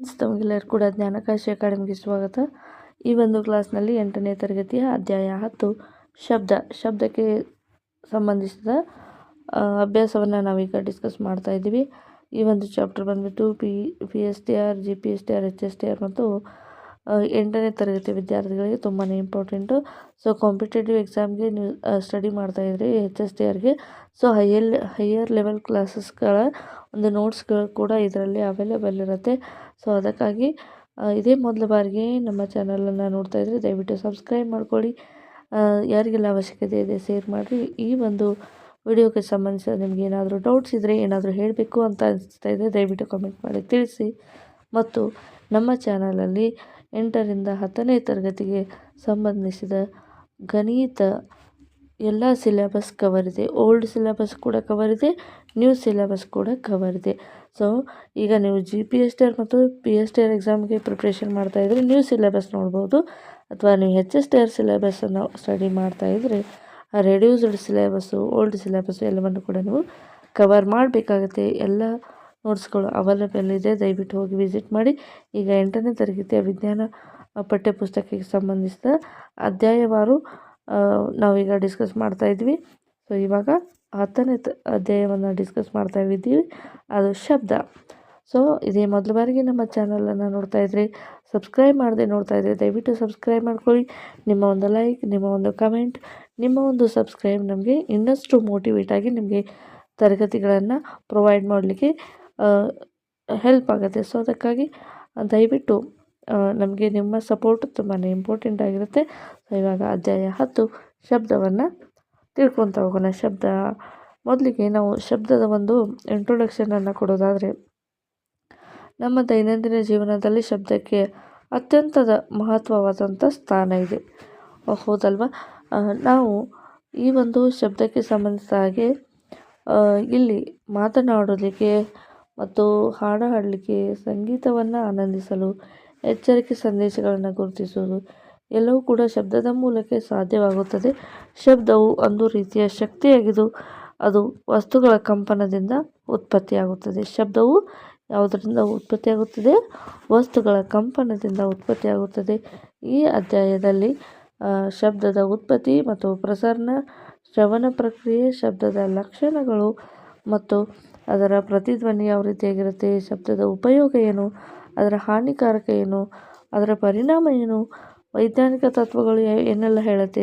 ತಮಗೆಲ್ಲರೂ ಕೂಡ ಜ್ಞಾನಕಾಶಿ ಅಕಾಡೆಮಿಗೆ ಸ್ವಾಗತ. ಈ ಒಂದು ಕ್ಲಾಸ್ನಲ್ಲಿ 8ನೇ ತರಗತಿಯ ಅಧ್ಯಾಯ 10 ಶಬ್ದಕ್ಕೆ ಸಂಬಂಧಿಸಿದ ಅಭ್ಯಾಸವನ್ನು ನಾವೀಗ ಡಿಸ್ಕಸ್ ಮಾಡ್ತಾ ಇದ್ದೀವಿ. ಈ ಒಂದು ಚಾಪ್ಟರ್ ಬಂದ್ಬಿಟ್ಟು P S T R, G P S T R, H S T R ಮತ್ತು 8ನೇ ತರಗತಿ ವಿದ್ಯಾರ್ಥಿಗಳಿಗೆ ತುಂಬಾ ಇಂಪಾರ್ಟೆಂಟು. ಸೊ ಕಾಂಪಿಟೇಟಿವ್ ಎಕ್ಸಾಮ್ಗೆ ನೀವು ಸ್ಟಡಿ ಮಾಡ್ತಾ ಇದ್ರಿ ಎಚ್ ಎಸ್ ಟಿ ಆರ್ಗೆ. ಸೊ ಹೈಯರ್ ಲೆವೆಲ್ ಕ್ಲಾಸಸ್ಗಳ ಒಂದು ನೋಟ್ಸ್ಗಳು ಕೂಡ ಇದರಲ್ಲಿ ಅವೈಲೇಬಲ್ ಇರುತ್ತೆ. ಸೊ ಅದಕ್ಕಾಗಿ ಇದೇ ಮೊದಲ ಬಾರಿಗೆ ನಮ್ಮ ಚಾನಲನ್ನು ನೋಡ್ತಾ ಇದ್ದರೆ ದಯವಿಟ್ಟು ಸಬ್ಸ್ಕ್ರೈಬ್ ಮಾಡ್ಕೊಳ್ಳಿ. ಯಾರಿಗೆಲ್ಲ ಅವಶ್ಯಕತೆ ಇದೆ ಶೇರ್ ಮಾಡಿರಿ. ಈ ಒಂದು ವಿಡಿಯೋಗೆ ಸಂಬಂಧಿಸಿದ ನಿಮಗೆ ಏನಾದರೂ ಡೌಟ್ಸ್ ಇದ್ದರೆ, ಏನಾದರೂ ಹೇಳಬೇಕು ಅಂತ ಅನಿಸ್ತಾ ಇದೆ, ದಯವಿಟ್ಟು ಕಮೆಂಟ್ ಮಾಡಿ ತಿಳಿಸಿ. ಮತ್ತು ನಮ್ಮ ಚಾನಲಲ್ಲಿ 8ರಿಂದ 10ನೇ ತರಗತಿಗೆ ಸಂಬಂಧಿಸಿದ ಗಣಿತ ಎಲ್ಲ ಸಿಲೆಬಸ್ ಕವರ್ ಇದೆ. ಓಲ್ಡ್ ಸಿಲೆಬಸ್ ಕೂಡ ಕವರ್ ಇದೆ, ನ್ಯೂ ಸಿಲೆಬಸ್ ಕೂಡ ಕವರ್ ಇದೆ. ಸೊ ಈಗ ನೀವು G P S T R ಮತ್ತು ಪಿ ಎಸ್ ಟಿ ಆರ್ ಎಕ್ಸಾಮ್ಗೆ ಪ್ರಿಪ್ರೇಷನ್ ಮಾಡ್ತಾಯಿದ್ರೆ ನ್ಯೂ ಸಿಲೆಬಸ್ ನೋಡ್ಬೋದು. ಅಥವಾ ನೀವು ಎಚ್ ಎಸ್ ಟಿ ಆರ್ ಸಿಲೆಬಸ್ಸನ್ನು ಸ್ಟಡಿ ಮಾಡ್ತಾಯಿದ್ರೆ ಆ ರೆಡ್ಯೂಸ್ಡ್ ಸಿಲೆಬಸ್ಸು, ಓಲ್ಡ್ ಸಿಲೆಬಸ್ಸು ಎಲ್ಲವನ್ನು ಕೂಡ ನೀವು ಕವರ್ ಮಾಡಬೇಕಾಗುತ್ತೆ. ಎಲ್ಲ ನೋಟ್ಸ್ಗಳು ಅವೈಲೇಬಲ್ ಇದೆ, ದಯವಿಟ್ಟು ಹೋಗಿ ವಿಸಿಟ್ ಮಾಡಿ. ಈಗ 8ನೇ ತರಗತಿಯ ವಿಜ್ಞಾನ ಪಠ್ಯಪುಸ್ತಕಕ್ಕೆ ಸಂಬಂಧಿಸಿದ ಅಧ್ಯಾಯವಾರು ನಾವೀಗ ಡಿಸ್ಕಸ್ ಮಾಡ್ತಾ ಇದ್ವಿ. ಸೊ ಇವಾಗ 10ನೇ ಅಧ್ಯಾಯವನ್ನು ಡಿಸ್ಕಸ್ ಮಾಡ್ತಾ ಇದ್ದೀವಿ, ಅದು ಶಬ್ದ. ಸೊ ಇದೇ ಮೊದಲ ಬಾರಿಗೆ ನಮ್ಮ ಚಾನಲನ್ನು ನೋಡ್ತಾ ಇದ್ರಿ, ಸಬ್ಸ್ಕ್ರೈಬ್ ಮಾಡದೆ ನೋಡ್ತಾ ಇದ್ರಿ, ದಯವಿಟ್ಟು ಸಬ್ಸ್ಕ್ರೈಬ್ ಮಾಡ್ಕೊಳ್ಳಿ. ನಿಮ್ಮ ಒಂದು ಲೈಕ್, ನಿಮ್ಮ ಒಂದು ಕಮೆಂಟ್, ನಿಮ್ಮ ಒಂದು ಸಬ್ಸ್ಕ್ರೈಬ್ ನಮಗೆ ಇನ್ನಷ್ಟು ಮೋಟಿವೇಟ್ ಆಗಿ ನಿಮಗೆ ತರಗತಿಗಳನ್ನು ಪ್ರೊವೈಡ್ ಮಾಡಲಿಕ್ಕೆ ಹೆಲ್ಪ್ ಆಗುತ್ತೆ. ಸೊ ಅದಕ್ಕಾಗಿ ದಯವಿಟ್ಟು ನಮಗೆ ನಿಮ್ಮ ಸಪೋರ್ಟ್ ತುಂಬಾ ಇಂಪಾರ್ಟೆಂಟ್ ಆಗಿರುತ್ತೆ. ಸೊ ಇವಾಗ ಅಧ್ಯಾಯ 10 ಶಬ್ದವನ್ನು ತಿಳ್ಕೊತಾ ಹೋಗೋಣ. ಮೊದಲಿಗೆ ನಾವು ಶಬ್ದದ ಒಂದು ಇಂಟ್ರೊಡಕ್ಷನನ್ನು ಕೊಡೋದಾದರೆ, ನಮ್ಮ ದೈನಂದಿನ ಜೀವನದಲ್ಲಿ ಶಬ್ದಕ್ಕೆ ಅತ್ಯಂತದ ಮಹತ್ವವಾದಂಥ ಸ್ಥಾನ ಇದೆ, ಹೌದಲ್ವಾ? ನಾವು ಈ ಒಂದು ಶಬ್ದಕ್ಕೆ ಸಂಬಂಧಿಸಿದ ಹಾಗೆ ಇಲ್ಲಿ ಮಾತನಾಡೋದಕ್ಕೆ ಮತ್ತು ಹಾಡು ಹಾಡಲಿಕ್ಕೆ, ಸಂಗೀತವನ್ನು ಆನಂದಿಸಲು, ಎಚ್ಚರಿಕೆ ಸಂದೇಶಗಳನ್ನು ಗುರುತಿಸುವುದು ಎಲ್ಲವೂ ಕೂಡ ಶಬ್ದದ ಮೂಲಕ ಸಾಧ್ಯವಾಗುತ್ತದೆ. ಶಬ್ದವು ಒಂದು ರೀತಿಯ ಶಕ್ತಿಯಾಗಿದ್ದು ಅದು ವಸ್ತುಗಳ ಕಂಪನದಿಂದ ಉತ್ಪತ್ತಿಯಾಗುತ್ತದೆ. ಶಬ್ದವು ಯಾವುದರಿಂದ ಉತ್ಪತ್ತಿಯಾಗುತ್ತದೆ? ವಸ್ತುಗಳ ಕಂಪನದಿಂದ ಉತ್ಪತ್ತಿಯಾಗುತ್ತದೆ. ಈ ಅಧ್ಯಾಯದಲ್ಲಿ ಶಬ್ದದ ಉತ್ಪತ್ತಿ ಮತ್ತು ಪ್ರಸರಣ, ಶ್ರವಣ ಪ್ರಕ್ರಿಯೆ, ಶಬ್ದದ ಲಕ್ಷಣಗಳು ಮತ್ತು ಅದರ ಪ್ರತಿಧ್ವನಿ ಯಾವ ರೀತಿಯಾಗಿರುತ್ತೆ, ಶಬ್ದದ ಉಪಯೋಗ ಏನು, ಅದರ ಹಾನಿಕಾರಕ ಏನು, ಅದರ ಪರಿಣಾಮ ಏನು, ವೈಜ್ಞಾನಿಕ ತತ್ವಗಳು ಏನೆಲ್ಲ ಹೇಳುತ್ತೆ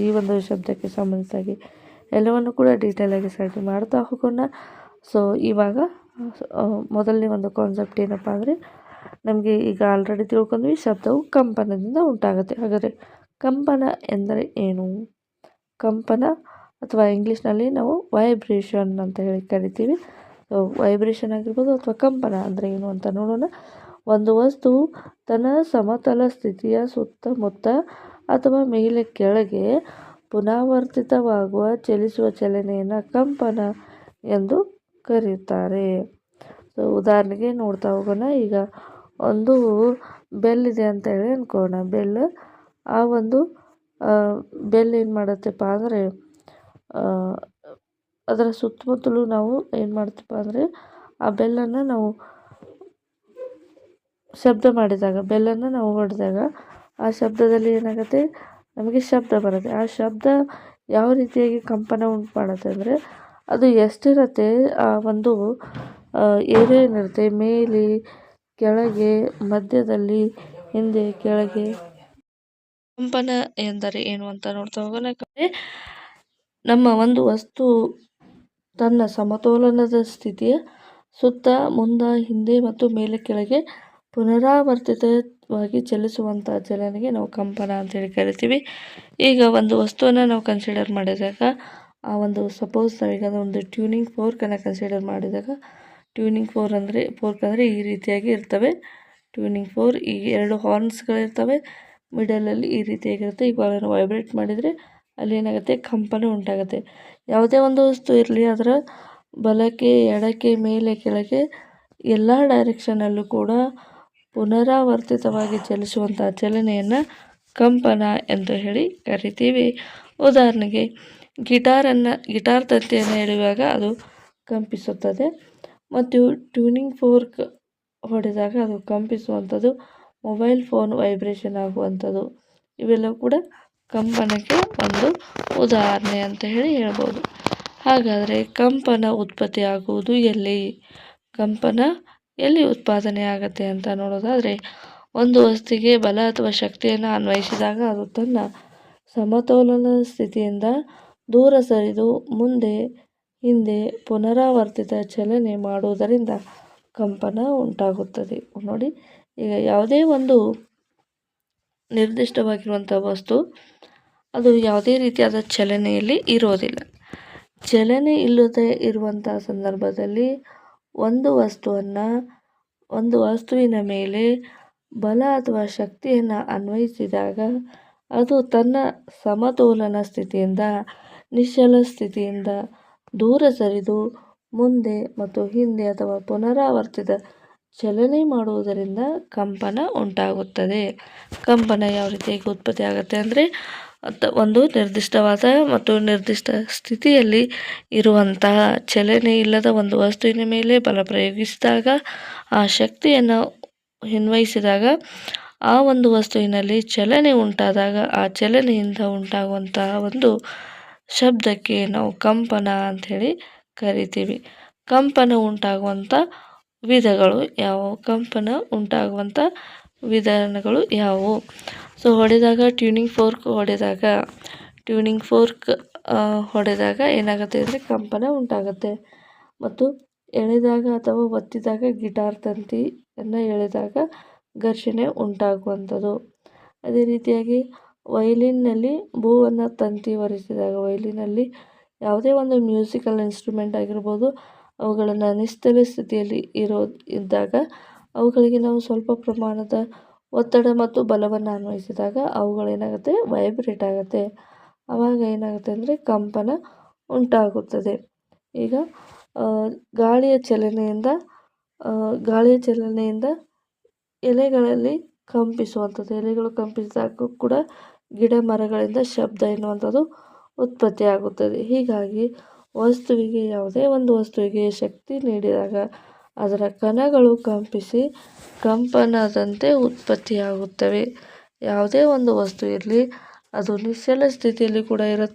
ಈ ಒಂದು ಶಬ್ದಕ್ಕೆ ಸಂಬಂಧಿಸಾಗಿ ಎಲ್ಲವನ್ನು ಕೂಡ ಡೀಟೇಲಾಗಿ ಸ್ಟಡಿ ಮಾಡ್ತಾ ಹೋಗೋಣ. ಸೊ ಇವಾಗ ಮೊದಲನೇ ಒಂದು ಕಾನ್ಸೆಪ್ಟ್ ಏನಪ್ಪ ಅಂದರೆ, ನಮಗೆ ಈಗ ಆಲ್ರೆಡಿ ತಿಳ್ಕೊಂಡ್ವಿ ಶಬ್ದವು ಕಂಪನದಿಂದ ಉಂಟಾಗುತ್ತೆ. ಹಾಗಾದರೆ ಕಂಪನ ಎಂದರೆ ಏನು? ಕಂಪನ ಅಥವಾ ಇಂಗ್ಲೀಷ್ನಲ್ಲಿ ನಾವು ವೈಬ್ರೇಷನ್ ಅಂತ ಹೇಳಿ ಕರಿತೀವಿ. ಸೊ ವೈಬ್ರೇಷನ್ ಆಗಿರ್ಬೋದು ಅಥವಾ ಕಂಪನ ಅಂದರೆ ಏನು ಅಂತ ನೋಡೋಣ. ಒಂದು ವಸ್ತುವು ತನ್ನ ಸಮತಲ ಸ್ಥಿತಿಯ ಸುತ್ತಮುತ್ತ ಅಥವಾ ಮೇಲೆ ಕೆಳಗೆ ಪುನರಾವರ್ತಿತವಾಗುವ ಚಲಿಸುವ ಚಲನೆಯನ್ನು ಕಂಪನ ಎಂದು ಕರೆಯುತ್ತಾರೆ. ಸೊ ಉದಾಹರಣೆಗೆ ನೋಡ್ತಾ ಹೋಗೋಣ. ಈಗ ಒಂದು ಬೆಲ್ ಇದೆ ಅಂತ ಹೇಳಿ ಅಂದ್ಕೋಣ. ಆ ಒಂದು ಬೆಲ್ ಏನು ಮಾಡುತ್ತಪ್ಪ ಅಂದರೆ, ಅದರ ಸುತ್ತಮುತ್ತಲೂ ನಾವು ಏನು ಮಾಡ್ತೀಪ್ಪ ಅಂದರೆ, ಆ ಬೆಲ್ಲನ್ನು ನಾವು ಶಬ್ದ ಮಾಡಿದಾಗ, ಬೆಲ್ಲನ್ನು ನಾವು ಹೊಡೆದಾಗ ಆ ಶಬ್ದದಲ್ಲಿ ಏನಾಗುತ್ತೆ, ನಮಗೆ ಶಬ್ದ ಬರುತ್ತೆ. ಆ ಶಬ್ದ ಯಾವ ರೀತಿಯಾಗಿ ಕಂಪನ ಉಂಟು ಮಾಡುತ್ತೆ ಅಂದರೆ, ಅದು ಎಷ್ಟಿರುತ್ತೆ, ಆ ಒಂದು ಏರಿಯಾ ಏನಿರುತ್ತೆ, ಮೇಲೆ ಕೆಳಗೆ, ಮಧ್ಯದಲ್ಲಿ, ಹಿಂದೆ ಕೆಳಗೆ. ಕಂಪನ ಎಂದರೆ ಏನು ಅಂತ ನೋಡ್ತಾ ಹೋಗೋಣ. ನಮ್ಮ ಒಂದು ವಸ್ತು ತನ್ನ ಸಮತೋಲನದ ಸ್ಥಿತಿಯ ಸುತ್ತ, ಮುಂದೆ, ಹಿಂದೆ ಮತ್ತು ಮೇಲೆ ಕೆಳಗೆ ಪುನರಾವರ್ತಿತವಾಗಿ ಚಲಿಸುವಂಥ ಚಲನೆಗೆ ನಾವು ಕಂಪನ ಅಂತೇಳಿ ಕರಿತೀವಿ. ಈಗ ಒಂದು ವಸ್ತುವನ್ನು ನಾವು ಕನ್ಸಿಡರ್ ಮಾಡಿದಾಗ, ಆ ಒಂದು ಸಪೋಸ್ ನಾವೀಗ ಒಂದು ಟ್ಯೂನಿಂಗ್ ಫೋರ್ಕನ್ನು ಕನ್ಸಿಡರ್ ಮಾಡಿದಾಗ, ಟ್ಯೂನಿಂಗ್ ಫೋರ್ಕ್ ಅಂದರೆ ಈ ರೀತಿಯಾಗಿ ಇರ್ತವೆ. ಟ್ಯೂನಿಂಗ್ ಫೋರ್ ಈ 2 ಹಾರ್ನ್ಸ್ಗಳಿರ್ತವೆ, ಮಿಡಲಲ್ಲಿ ಈ ರೀತಿಯಾಗಿರುತ್ತೆ. ಇವಾಗ ವೈಬ್ರೇಟ್ ಮಾಡಿದರೆ ಅಲ್ಲಿ ಏನಾಗುತ್ತೆ, ಕಂಪನ ಉಂಟಾಗುತ್ತೆ. ಯಾವುದೇ ಒಂದು ವಸ್ತು ಇರಲಿ, ಅದರ ಬಲಕ್ಕೆ, ಎಡಕ್ಕೆ, ಮೇಲೆ, ಕೆಳಗೆ ಎಲ್ಲ ಡೈರೆಕ್ಷನಲ್ಲೂ ಕೂಡ ಪುನರಾವರ್ತಿತವಾಗಿ ಚಲಿಸುವಂಥ ಚಲನೆಯನ್ನು ಕಂಪನ ಎಂದು ಹೇಳಿ ಕರಿತೀವಿ. ಉದಾಹರಣೆಗೆ ಗಿಟಾರ್ ತಂತಿಯನ್ನು ಎಳೆಯುವಾಗ ಅದು ಕಂಪಿಸುತ್ತದೆ. ಮತ್ತು ಟ್ಯೂನಿಂಗ್ ಫೋರ್ಕ್ ಹೊಡೆದಾಗ ಅದು ಕಂಪಿಸುವಂಥದ್ದು, ಮೊಬೈಲ್ ಫೋನ್ ವೈಬ್ರೇಷನ್ ಆಗುವಂಥದ್ದು, ಇವೆಲ್ಲ ಕೂಡ ಕಂಪನಕ್ಕೆ ಒಂದು ಉದಾಹರಣೆ ಅಂತ ಹೇಳಿ ಹೇಳ್ಬೋದು. ಹಾಗಾದರೆ ಕಂಪನ ಉತ್ಪತ್ತಿ ಆಗುವುದು ಎಲ್ಲಿ? ಕಂಪನ ಎಲ್ಲಿ ಉತ್ಪಾದನೆ ಆಗುತ್ತೆ ಅಂತ ನೋಡೋದಾದರೆ, ಒಂದು ವಸ್ತುವಿಗೆ ಬಲ ಅಥವಾ ಶಕ್ತಿಯನ್ನು ಅನ್ವಯಿಸಿದಾಗ ಅದು ತನ್ನ ಸಮತೋಲನ ಸ್ಥಿತಿಯಿಂದ ದೂರ ಸರಿದು ಮುಂದೆ ಹಿಂದೆ ಪುನರಾವರ್ತಿತ ಚಲನೆ ಮಾಡುವುದರಿಂದ ಕಂಪನ ಉಂಟಾಗುತ್ತದೆ. ನೋಡಿ, ಈಗ ಯಾವುದೇ ಒಂದು ನಿರ್ದಿಷ್ಟವಾಗಿರುವಂಥ ವಸ್ತು ಅದು ಯಾವುದೇ ರೀತಿಯಾದ ಚಲನೆಯಲ್ಲಿ ಇರೋದಿಲ್ಲ. ಚಲನೆ ಇಲ್ಲದೆ ಇರುವಂಥ ಸಂದರ್ಭದಲ್ಲಿ ಒಂದು ವಸ್ತುವಿನ ಮೇಲೆ ಬಲ ಅಥವಾ ಶಕ್ತಿಯನ್ನು ಅನ್ವಯಿಸಿದಾಗ ಅದು ತನ್ನ ಸಮತೋಲನ ಸ್ಥಿತಿಯಿಂದ ನಿಶ್ಚಲ ಸ್ಥಿತಿಯಿಂದ ದೂರ ಸರಿದು ಮುಂದೆ ಮತ್ತು ಹಿಂದೆ ಅಥವಾ ಪುನರಾವರ್ತಿತ ಚಲನೆ ಮಾಡುವುದರಿಂದ ಕಂಪನ ಉಂಟಾಗುತ್ತದೆ. ಕಂಪನ ಯಾವ ರೀತಿಯಾಗಿ ಉತ್ಪತ್ತಿ ಆಗುತ್ತೆ ಅಂದರೆ, ಒಂದು ನಿರ್ದಿಷ್ಟವಾದ ಮತ್ತು ನಿರ್ದಿಷ್ಟ ಸ್ಥಿತಿಯಲ್ಲಿ ಇರುವಂತಹ ಚಲನೆ ಇಲ್ಲದ ಒಂದು ವಸ್ತುವಿನ ಮೇಲೆ ಬಲ ಪ್ರಯೋಗಿಸಿದಾಗ ಆ ಶಕ್ತಿಯನ್ನು ಅನ್ವಯಿಸಿದಾಗ ಆ ಒಂದು ವಸ್ತುವಿನಲ್ಲಿ ಚಲನೆ ಉಂಟಾದಾಗ ಆ ಚಲನೆಯಿಂದ ಉಂಟಾಗುವಂತಹ ಒಂದು ಶಬ್ದಕ್ಕೆ ನಾವು ಕಂಪನ ಅಂಥೇಳಿ ಕರಿತೀವಿ. ಕಂಪನ ಉಂಟಾಗುವಂಥ ವಿಧಗಳು ಯಾವುವು? ಕಂಪನ ಉಂಟಾಗುವಂಥ ವಿಧಾನಗಳು ಯಾವುವು? ಸೊ ಹೊಡೆದಾಗ ಟ್ಯೂನಿಂಗ್ ಫೋರ್ಕ್ ಹೊಡೆದಾಗ ಏನಾಗುತ್ತೆ ಅಂದರೆ ಕಂಪನ ಉಂಟಾಗುತ್ತೆ. ಮತ್ತು ಎಳೆದಾಗ ಅಥವಾ ಒತ್ತಿದಾಗ ಗಿಟಾರ್ ತಂತಿಯನ್ನು ಎಳೆದಾಗ ಘರ್ಷಣೆ ಉಂಟಾಗುವಂಥದ್ದು. ಅದೇ ರೀತಿಯಾಗಿ ವಯಲಿನ್ನಲ್ಲಿ ಭೂವನ್ನು ತಂತಿ ಒರೆಸಿದಾಗ, ವಯಲಿನಲ್ಲಿ ಯಾವುದೇ ಒಂದು ಮ್ಯೂಸಿಕಲ್ ಇನ್ಸ್ಟ್ರೂಮೆಂಟ್ ಆಗಿರ್ಬೋದು, ಅವುಗಳನ್ನು ನಿಶ್ಚಲ ಸ್ಥಿತಿಯಲ್ಲಿ ಇದ್ದಾಗ ಅವುಗಳಿಗೆ ನಾವು ಸ್ವಲ್ಪ ಪ್ರಮಾಣದ ಒತ್ತಡ ಮತ್ತು ಬಲವನ್ನು ಅನ್ವಯಿಸಿದಾಗ ಅವುಗಳೇನಾಗುತ್ತೆ, ವೈಬ್ರೇಟ್ ಆಗುತ್ತೆ. ಆವಾಗ ಏನಾಗುತ್ತೆ ಅಂದರೆ ಕಂಪನ ಉಂಟಾಗುತ್ತದೆ. ಈಗ ಗಾಳಿಯ ಚಲನೆಯಿಂದ ಎಲೆಗಳಲ್ಲಿ ಕಂಪಿಸುವಂಥದ್ದು, ಎಲೆಗಳು ಕಂಪಿಸಿದಾಗ ಕೂಡ ಗಿಡ ಮರಗಳಿಂದ ಶಬ್ದ ಎನ್ನುವಂಥದ್ದು ಉತ್ಪತ್ತಿ ಆಗುತ್ತದೆ. ಹೀಗಾಗಿ ಯಾವುದೇ ಒಂದು ವಸ್ತುವಿಗೆ ಶಕ್ತಿ ನೀಡಿದಾಗ ಅದರ ಕಣಗಳು ಕಂಪಿಸಿ ಕಂಪನದಂತೆ ಉತ್ಪತ್ತಿಯಾಗುತ್ತವೆ. ಯಾವುದೇ ಒಂದು ವಸ್ತು ಇರಲಿ, ಅದು ನಿಶ್ಚಲ ಸ್ಥಿತಿಯಲ್ಲಿ ಕೂಡ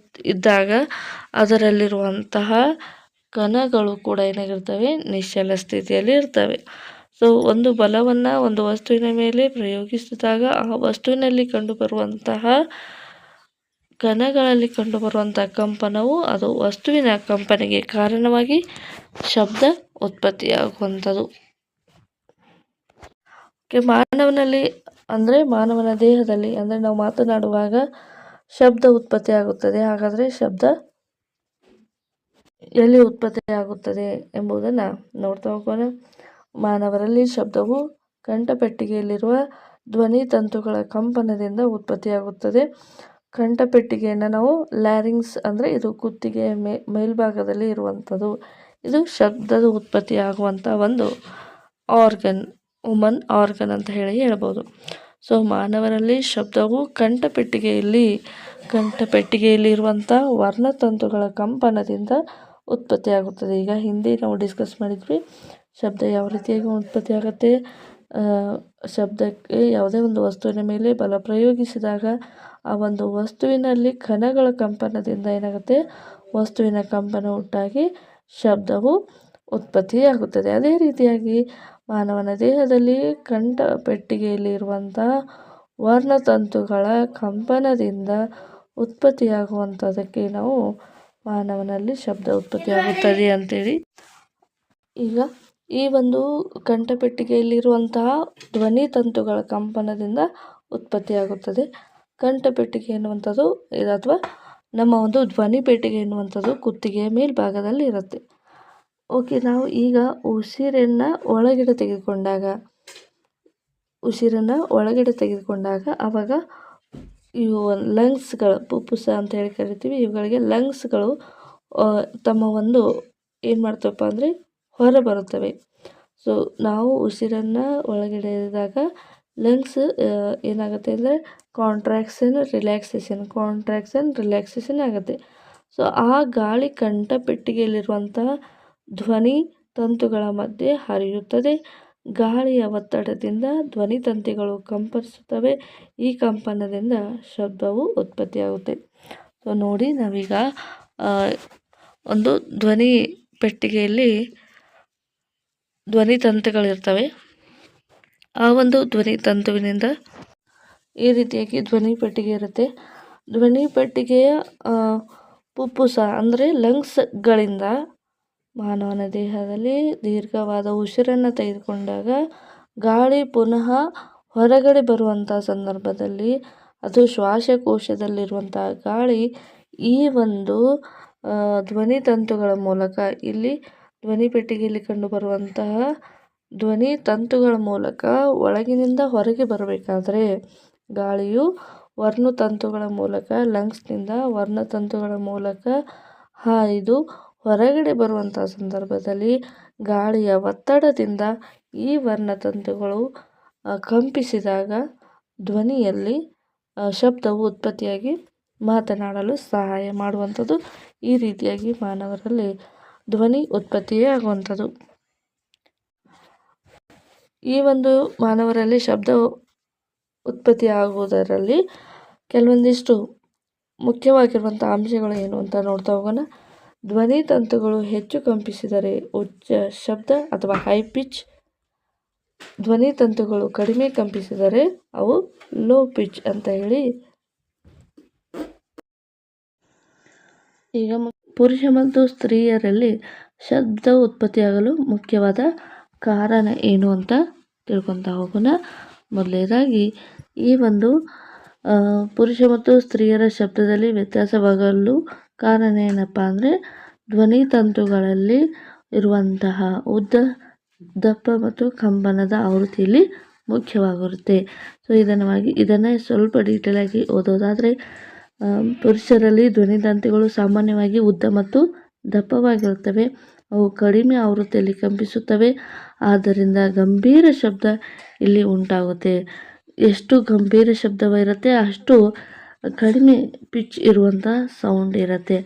ಇದ್ದಾಗ ಅದರಲ್ಲಿರುವಂತಹ ಕಣಗಳು ಕೂಡ ಏನಾಗಿರ್ತವೆ, ನಿಶ್ಚಲ ಸ್ಥಿತಿಯಲ್ಲಿ ಇರ್ತವೆ. ಸೊ ಒಂದು ಬಲವನ್ನು ಒಂದು ವಸ್ತುವಿನ ಮೇಲೆ ಪ್ರಯೋಗಿಸಿದಾಗ ಆ ವಸ್ತುವಿನಲ್ಲಿ ಕಂಡುಬರುವಂತಹ ಕಣಗಳಲ್ಲಿ ಕಂಡುಬರುವಂತಹ ಕಂಪನವು ಅದು ವಸ್ತುವಿನ ಕಂಪನೆಗೆ ಕಾರಣವಾಗಿ ಶಬ್ದ ಉತ್ಪತ್ತಿಯಾಗುವಂಥದ್ದು. ಮಾನವನ ದೇಹದಲ್ಲಿ ಅಂದರೆ ನಾವು ಮಾತನಾಡುವಾಗ ಶಬ್ದ ಉತ್ಪತ್ತಿ ಆಗುತ್ತದೆ. ಹಾಗಾದರೆ ಶಬ್ದ ಎಲ್ಲಿ ಉತ್ಪತ್ತಿ ಆಗುತ್ತದೆ ಎಂಬುದನ್ನು ನೋಡ್ತಾ ಹೋಗೋಣ. ಮಾನವರಲ್ಲಿ ಶಬ್ದವು ಕಂಠಪೆಟ್ಟಿಗೆಯಲ್ಲಿರುವ ಧ್ವನಿ ತಂತುಗಳ ಕಂಪನದಿಂದ ಉತ್ಪತ್ತಿಯಾಗುತ್ತದೆ. ಕಂಠಪೆಟ್ಟಿಗೆಯನ್ನು ನಾವು ಲ್ಯಾರಿಂಕ್ಸ್ ಅಂದರೆ ಇದು ಕುತ್ತಿಗೆಯ ಮೇಲ್ಭಾಗದಲ್ಲಿ ಇರುವಂಥದ್ದು. ಇದು ಶಬ್ದದ ಉತ್ಪತ್ತಿಯಾಗುವಂಥ ಒಂದು ವುಮನ್ ಆರ್ಗನ್ ಅಂತ ಹೇಳ್ಬೋದು. ಸೊ ಮಾನವರಲ್ಲಿ ಶಬ್ದವು ಕಂಠಪೆಟ್ಟಿಗೆಯಲ್ಲಿರುವಂಥ ವರ್ಣತಂತುಗಳ ಕಂಪನದಿಂದ ಉತ್ಪತ್ತಿಯಾಗುತ್ತದೆ. ಈಗ ಹಿಂದೆ ನಾವು ಡಿಸ್ಕಸ್ ಮಾಡಿದ್ವಿ ಶಬ್ದ ಯಾವ ರೀತಿಯಾಗಿ ಉತ್ಪತ್ತಿ ಆಗುತ್ತೆ. ಶಬ್ದಕ್ಕೆ ಯಾವುದೇ ಒಂದು ವಸ್ತುವಿನ ಮೇಲೆ ಬಲ ಪ್ರಯೋಗಿಸಿದಾಗ ಆ ಒಂದು ವಸ್ತುವಿನಲ್ಲಿ ಕಣಗಳ ಕಂಪನದಿಂದ ಏನಾಗುತ್ತೆ, ವಸ್ತುವಿನ ಕಂಪನ ಉಂಟಾಗಿ ಶಬ್ದವು ಉತ್ಪತ್ತಿಯಾಗುತ್ತದೆ. ಅದೇ ರೀತಿಯಾಗಿ ಮಾನವನ ದೇಹದಲ್ಲಿ ಕಂಠಪೆಟ್ಟಿಗೆಯಲ್ಲಿರುವಂತಹ ವರ್ಣತಂತುಗಳ ಕಂಪನದಿಂದ ಉತ್ಪತ್ತಿಯಾಗುವಂಥದ್ದಕ್ಕೆ ನಾವು ಮಾನವನಲ್ಲಿ ಶಬ್ದ ಉತ್ಪತ್ತಿಯಾಗುತ್ತದೆ ಅಂತೇಳಿ. ಈಗ ಈ ಒಂದು ಕಂಠಪೆಟ್ಟಿಗೆಯಲ್ಲಿರುವಂತಹ ಧ್ವನಿ ತಂತುಗಳ ಕಂಪನದಿಂದ ಉತ್ಪತ್ತಿಯಾಗುತ್ತದೆ. ಕಂಠಪೆಟ್ಟಿಗೆ ಎನ್ನುವಂಥದ್ದು ಅಥವಾ ನಮ್ಮ ಒಂದು ಧ್ವನಿ ಪೆಟ್ಟಿಗೆ ಎನ್ನುವಂಥದ್ದು ಕುತ್ತಿಗೆಯ ಮೇಲ್ಭಾಗದಲ್ಲಿ ಇರುತ್ತೆ. ಓಕೆ, ನಾವು ಈಗ ಉಸಿರನ್ನು ಒಳಗಡೆ ತೆಗೆದುಕೊಂಡಾಗ ಆವಾಗ ಇವು ಲಂಗ್ಸ್ಗಳು, ಪುಪ್ಪುಸ ಅಂತ ಹೇಳಿ ಕರಿತೀವಿ, ಇವುಗಳಿಗೆ ಲಂಗ್ಸ್ಗಳು ತಮ್ಮ ಒಂದು ಏನು ಮಾಡ್ತವಪ್ಪ ಅಂದರೆ ಹೊರ ಬರುತ್ತವೆ. ಸೊ ನಾವು ಉಸಿರನ್ನು ಒಳಗಡೆ ಎಳೆದಾಗ ಲಂಗ್ಸ್ ಏನಾಗುತ್ತೆ ಅಂದರೆ ಕಾಂಟ್ರಾಕ್ಷನ್ ರಿಲ್ಯಾಕ್ಸೇಷನ್ ಆಗುತ್ತೆ. ಸೊ ಆ ಗಾಳಿ ಕಂಠಪೆಟ್ಟಿಗೆಯಲ್ಲಿರುವಂತಹ ಧ್ವನಿ ತಂತುಗಳ ಮಧ್ಯೆ ಹರಿಯುತ್ತದೆ. ಗಾಳಿಯ ಒತ್ತಡದಿಂದ ಧ್ವನಿತಂತಿಗಳು ಕಂಪಿಸುತ್ತವೆ. ಈ ಕಂಪನದಿಂದ ಶಬ್ದವು ಉತ್ಪತ್ತಿಯಾಗುತ್ತೆ. ಸೊ ನೋಡಿ, ನಾವೀಗ ಒಂದು ಧ್ವನಿ ಪೆಟ್ಟಿಗೆಯಲ್ಲಿ ಧ್ವನಿ ತಂತುಗಳಿರ್ತವೆ. ಆ ಒಂದು ಧ್ವನಿ ತಂತುವಿನಿಂದ ಈ ರೀತಿಯಾಗಿ ಧ್ವನಿ ಪೆಟ್ಟಿಗೆ ಇರುತ್ತೆ. ಧ್ವನಿ ಪೆಟ್ಟಿಗೆಯ ಪುಪ್ಪುಸ ಅಂದರೆ ಲಂಗ್ಸ್ಗಳಿಂದ ಮಾನವನ ದೇಹದಲ್ಲಿ ದೀರ್ಘವಾದ ಉಸಿರನ್ನು ತೆಗೆದುಕೊಂಡಾಗ ಗಾಳಿ ಪುನಃ ಹೊರಗಡೆ ಬರುವಂಥ ಸಂದರ್ಭದಲ್ಲಿ ಅದು ಶ್ವಾಸಕೋಶದಲ್ಲಿರುವಂಥ ಗಾಳಿ ಈ ಒಂದು ಧ್ವನಿ ತಂತುಗಳ ಮೂಲಕ, ಇಲ್ಲಿ ಧ್ವನಿ ಪೆಟ್ಟಿಗೆಯಲ್ಲಿ ಕಂಡುಬರುವಂತಹ ಧ್ವನಿ ತಂತುಗಳ ಮೂಲಕ ಒಳಗಿನಿಂದ ಹೊರಗೆ ಬರಬೇಕಾದ್ರೆ ಗಾಳಿಯು ವರ್ಣತಂತುಗಳ ಮೂಲಕ, ಲಂಗ್ಸ್ನಿಂದ ವರ್ಣತಂತುಗಳ ಮೂಲಕ ಹಾಯ್ದು ಹೊರಗಡೆ ಬರುವಂಥ ಸಂದರ್ಭದಲ್ಲಿ ಗಾಳಿಯ ಒತ್ತಡದಿಂದ ಈ ವರ್ಣತಂತುಗಳು ಕಂಪಿಸಿದಾಗ ಧ್ವನಿಯಲ್ಲಿ ಶಬ್ದವು ಉತ್ಪತ್ತಿಯಾಗಿ ಮಾತನಾಡಲು ಸಹಾಯ ಮಾಡುವಂಥದ್ದು. ಈ ರೀತಿಯಾಗಿ ಮಾನವರಲ್ಲಿ ಧ್ವನಿ ಉತ್ಪತ್ತಿಯೇ ಆಗುವಂಥದ್ದು. ಈ ಒಂದು ಮಾನವರಲ್ಲಿ ಶಬ್ದ ಉತ್ಪತ್ತಿ ಆಗುವುದರಲ್ಲಿ ಕೆಲವೊಂದಿಷ್ಟು ಮುಖ್ಯವಾಗಿರುವಂಥ ಅಂಶಗಳು ಏನು ಅಂತ ನೋಡ್ತಾ ಹೋಗೋಣ. ಧ್ವನಿ ತಂತುಗಳು ಹೆಚ್ಚು ಕಂಪಿಸಿದರೆ ಉಚ್ಚ ಶಬ್ದ ಅಥವಾ ಹೈ ಪಿಚ್, ಧ್ವನಿ ತಂತುಗಳು ಕಡಿಮೆ ಕಂಪಿಸಿದರೆ ಅವು ಲೋ ಪಿಚ್ ಅಂತ ಹೇಳಿ. ಈಗ ಪುರುಷ ಮತ್ತು ಸ್ತ್ರೀಯರಲ್ಲಿ ಶಬ್ದ ಉತ್ಪತ್ತಿಯಾಗಲು ಮುಖ್ಯವಾದ ಕಾರಣ ಏನು ಅಂತ ತಿಳ್ಕೊತಾ ಹೋಗೋಣ. ಮೊದಲನೇದಾಗಿ ಈ ಒಂದು ಪುರುಷ ಮತ್ತು ಸ್ತ್ರೀಯರ ಶಬ್ದದಲ್ಲಿ ವ್ಯತ್ಯಾಸವಾಗಲು ಕಾರಣ ಏನಪ್ಪ ಅಂದರೆ ಧ್ವನಿ ತಂತುಗಳಲ್ಲಿ ಇರುವಂತಹ ಉದ್ದ, ದಪ್ಪ ಮತ್ತು ಕಂಪನದ ಆವೃತ್ತಿಯಲ್ಲಿ ಮುಖ್ಯವಾಗಿರುತ್ತೆ. ಸೊ ಇದನ್ನು ಸ್ವಲ್ಪ ಡೀಟೇಲಾಗಿ ಓದೋದಾದರೆ ಪುರುಷರಲ್ಲಿ ಧ್ವನಿ ತಂತುಗಳು ಸಾಮಾನ್ಯವಾಗಿ ಉದ್ದ ಮತ್ತು ದಪ್ಪವಾಗಿರುತ್ತವೆ. ಅವು ಕಡಿಮೆ ಆವೃತ್ತಿಯಲ್ಲಿ ಕಂಪಿಸುತ್ತವೆ. ಆದ್ದರಿಂದ ಗಂಭೀರ ಶಬ್ದ ಇಲ್ಲಿ ಉಂಟಾಗುತ್ತೆ. ಎಷ್ಟು ಗಂಭೀರ ಶಬ್ದವಿರುತ್ತೆ ಅಷ್ಟು ಕಡಿಮೆ ಪಿಚ್ ಇರುವಂಥ ಸೌಂಡ್ ಇರುತ್ತೆ.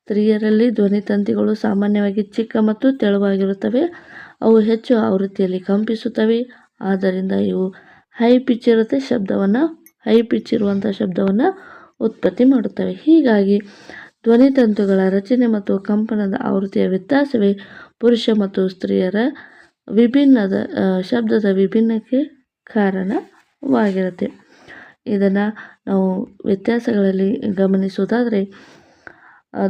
ಸ್ತ್ರೀಯರಲ್ಲಿ ಧ್ವನಿ ತಂತಿಗಳು ಸಾಮಾನ್ಯವಾಗಿ ಚಿಕ್ಕ ಮತ್ತು ತೆಳುವಾಗಿರುತ್ತವೆ. ಅವು ಹೆಚ್ಚು ಆವೃತ್ತಿಯಲ್ಲಿ ಕಂಪಿಸುತ್ತವೆ. ಆದ್ದರಿಂದ ಇವು ಹೈ ಪಿಚ್ ಇರುವಂಥ ಶಬ್ದವನ್ನು ಉತ್ಪತ್ತಿ ಮಾಡುತ್ತವೆ. ಹೀಗಾಗಿ ಧ್ವನಿತಂತುಗಳ ರಚನೆ ಮತ್ತು ಕಂಪನದ ಆವೃತ್ತಿಯ ವ್ಯತ್ಯಾಸವೇ ಪುರುಷ ಮತ್ತು ಸ್ತ್ರೀಯರ ಶಬ್ದದ ವಿಭಿನ್ನಕ್ಕೆ ಕಾರಣವಾಗಿರುತ್ತೆ. ಇದನ್ನು ನಾವು ವ್ಯತ್ಯಾಸಗಳಲ್ಲಿ ಗಮನಿಸುವುದಾದರೆ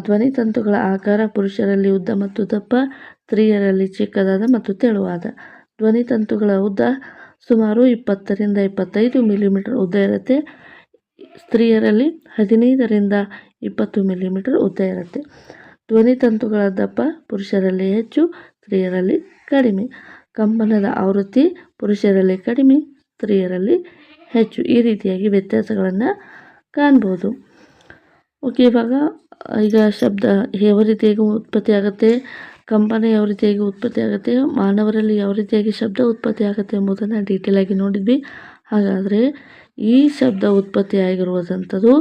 ಧ್ವನಿತಂತುಗಳ ಆಕಾರ ಪುರುಷರಲ್ಲಿ ಉದ್ದ ಮತ್ತು ದಪ್ಪ, ಸ್ತ್ರೀಯರಲ್ಲಿ ಚಿಕ್ಕದಾದ ಮತ್ತು ತೆಳುವಾದ. ಧ್ವನಿತಂತುಗಳ ಉದ್ದ ಸುಮಾರು 20 ರಿಂದ 25 ಮಿಲಿಮೀಟರ್ ಉದ್ದ ಇರುತ್ತೆ. ಸ್ತ್ರೀಯರಲ್ಲಿ 15 ರಿಂದ 20 ಮಿಲಿಮೀಟರ್ ಉದ್ದ ಇರುತ್ತೆ. ಧ್ವನಿತಂತುಗಳ ದಪ್ಪ ಪುರುಷರಲ್ಲಿ ಹೆಚ್ಚು, ಸ್ತ್ರೀಯರಲ್ಲಿ ಕಡಿಮೆ. ಕಂಪನದ ಆವೃತ್ತಿ ಪುರುಷರಲ್ಲಿ ಕಡಿಮೆ, ಸ್ತ್ರೀಯರಲ್ಲಿ ಹೆಚ್ಚು. ಈ ರೀತಿಯಾಗಿ ವ್ಯತ್ಯಾಸಗಳನ್ನು ಕಾಣ್ಬೋದು. ಓಕೆ, ಈಗ ಶಬ್ದ ಯಾವ ರೀತಿಯಾಗಿ ಉತ್ಪತ್ತಿ ಆಗುತ್ತೆ, ಕಂಪನ ಯಾವ ರೀತಿಯಾಗಿ ಉತ್ಪತ್ತಿ ಆಗುತ್ತೆ, ಮಾನವರಲ್ಲಿ ಯಾವ ರೀತಿಯಾಗಿ ಶಬ್ದ ಉತ್ಪತ್ತಿ ಆಗುತ್ತೆ ಎಂಬುದನ್ನು ಡೀಟೇಲಾಗಿ ನೋಡಿದ್ವಿ. ಹಾಗಾದರೆ ಈ ಶಬ್ದ ಉತ್ಪತ್ತಿ ಆಗಿರುವಂಥದ್ದು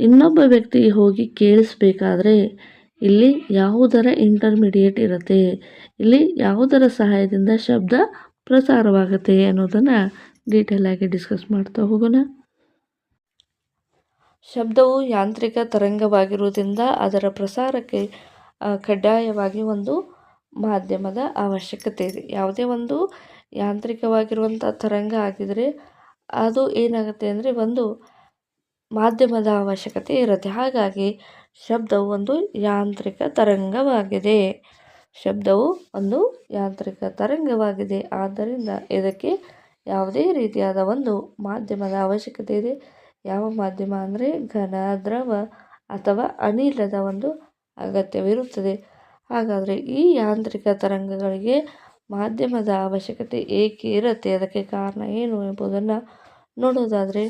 ಇನ್ನೊಬ್ಬ ವ್ಯಕ್ತಿಗೆ ಹೋಗಿ ಕೇಳಿಸ್ಬೇಕಾದ್ರೆ ಇಲ್ಲಿ ಯಾವುದರ ಇಂಟರ್ಮಿಡಿಯೇಟ್ ಇರುತ್ತೆ, ಇಲ್ಲಿ ಯಾವುದರ ಸಹಾಯದಿಂದ ಶಬ್ದ ಪ್ರಸಾರವಾಗುತ್ತೆ ಅನ್ನೋದನ್ನು ಡೀಟೇಲಾಗಿ ಡಿಸ್ಕಸ್ ಮಾಡ್ತಾ ಹೋಗೋಣ. ಶಬ್ದವು ಯಾಂತ್ರಿಕ ತರಂಗವಾಗಿರುವುದರಿಂದ ಅದರ ಪ್ರಸಾರಕ್ಕೆ ಕಡ್ಡಾಯವಾಗಿ ಒಂದು ಮಾಧ್ಯಮದ ಅವಶ್ಯಕತೆ ಇದೆ. ಯಾವುದೇ ಒಂದು ಯಾಂತ್ರಿಕವಾಗಿರುವಂಥ ತರಂಗ ಆಗಿದರೆ ಅದು ಏನಾಗುತ್ತೆ ಅಂದರೆ ಒಂದು ಮಾಧ್ಯಮದ ಅವಶ್ಯಕತೆ ಇರುತ್ತೆ. ಹಾಗಾಗಿ ಶಬ್ದವು ಒಂದು ಯಾಂತ್ರಿಕ ತರಂಗವಾಗಿದೆ. ಆದ್ದರಿಂದ ಇದಕ್ಕೆ ಯಾವುದೇ ರೀತಿಯಾದ ಒಂದು ಮಾಧ್ಯಮದ ಅವಶ್ಯಕತೆ ಇದೆ. ಯಾವ ಮಾಧ್ಯಮ ಅಂದರೆ ಘನ, ದ್ರವ ಅಥವಾ ಅನಿಲದ ಒಂದು ಅಗತ್ಯವಿರುತ್ತದೆ. ಹಾಗಾದರೆ ಈ ಯಾಂತ್ರಿಕ ತರಂಗಗಳಿಗೆ ಮಾಧ್ಯಮದ ಅವಶ್ಯಕತೆ ಏಕೆ ಇರುತ್ತೆ, ಅದಕ್ಕೆ ಕಾರಣ ಏನು ಎಂಬುದನ್ನು ನೋಡೋದಾದರೆ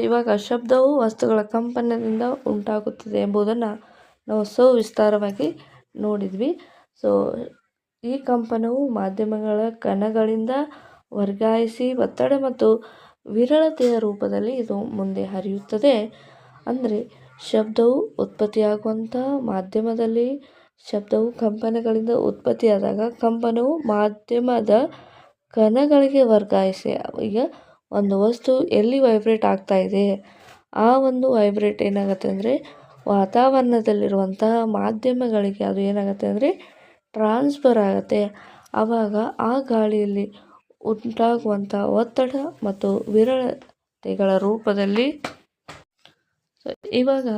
ಇವಾಗ ಶಬ್ದವು ವಸ್ತುಗಳ ಕಂಪನದಿಂದ ಉಂಟಾಗುತ್ತದೆ ಎಂಬುದನ್ನು ನಾವು ವಿಸ್ತಾರವಾಗಿ ನೋಡಿದ್ವಿ. ಈ ಕಂಪನವು ಮಾಧ್ಯಮಗಳ ಕಣಗಳಿಂದ ವರ್ಗಾಯಿಸಿ ಒತ್ತಡ ಮತ್ತು ವಿರಳತೆಯ ರೂಪದಲ್ಲಿ ಇದು ಮುಂದೆ ಹರಿಯುತ್ತದೆ. ಅಂದರೆ ಶಬ್ದವು ಉತ್ಪತ್ತಿಯಾಗುವಂಥ ಮಾಧ್ಯಮದಲ್ಲಿ ಶಬ್ದವು ಕಂಪನಗಳಿಂದ ಉತ್ಪತ್ತಿಯಾದಾಗ ಕಂಪನವು ಮಾಧ್ಯಮದ ಕಣಗಳಿಗೆ ವರ್ಗಾಯಿಸಿ. ಈಗ ಒಂದು ವಸ್ತು ಎಲ್ಲಿ ವೈಬ್ರೇಟ್ ಆಗ್ತಾ ಇದೆ ಆ ಒಂದು ವೈಬ್ರೇಟ್ ಏನಾಗುತ್ತೆ ಅಂದರೆ ವಾತಾವರಣದಲ್ಲಿರುವಂತಹ ಮಾಧ್ಯಮಗಳಿಗೆ ಅದು ಏನಾಗುತ್ತೆ ಅಂದರೆ ಟ್ರಾನ್ಸ್ಫರ್ ಆಗುತ್ತೆ. ಆವಾಗ ಆ ಗಾಳಿಯಲ್ಲಿ ಉಂಟಾಗುವಂಥ ಒತ್ತಡ ಮತ್ತು ವಿರಳತೆಗಳ ರೂಪದಲ್ಲಿ ಇವಾಗ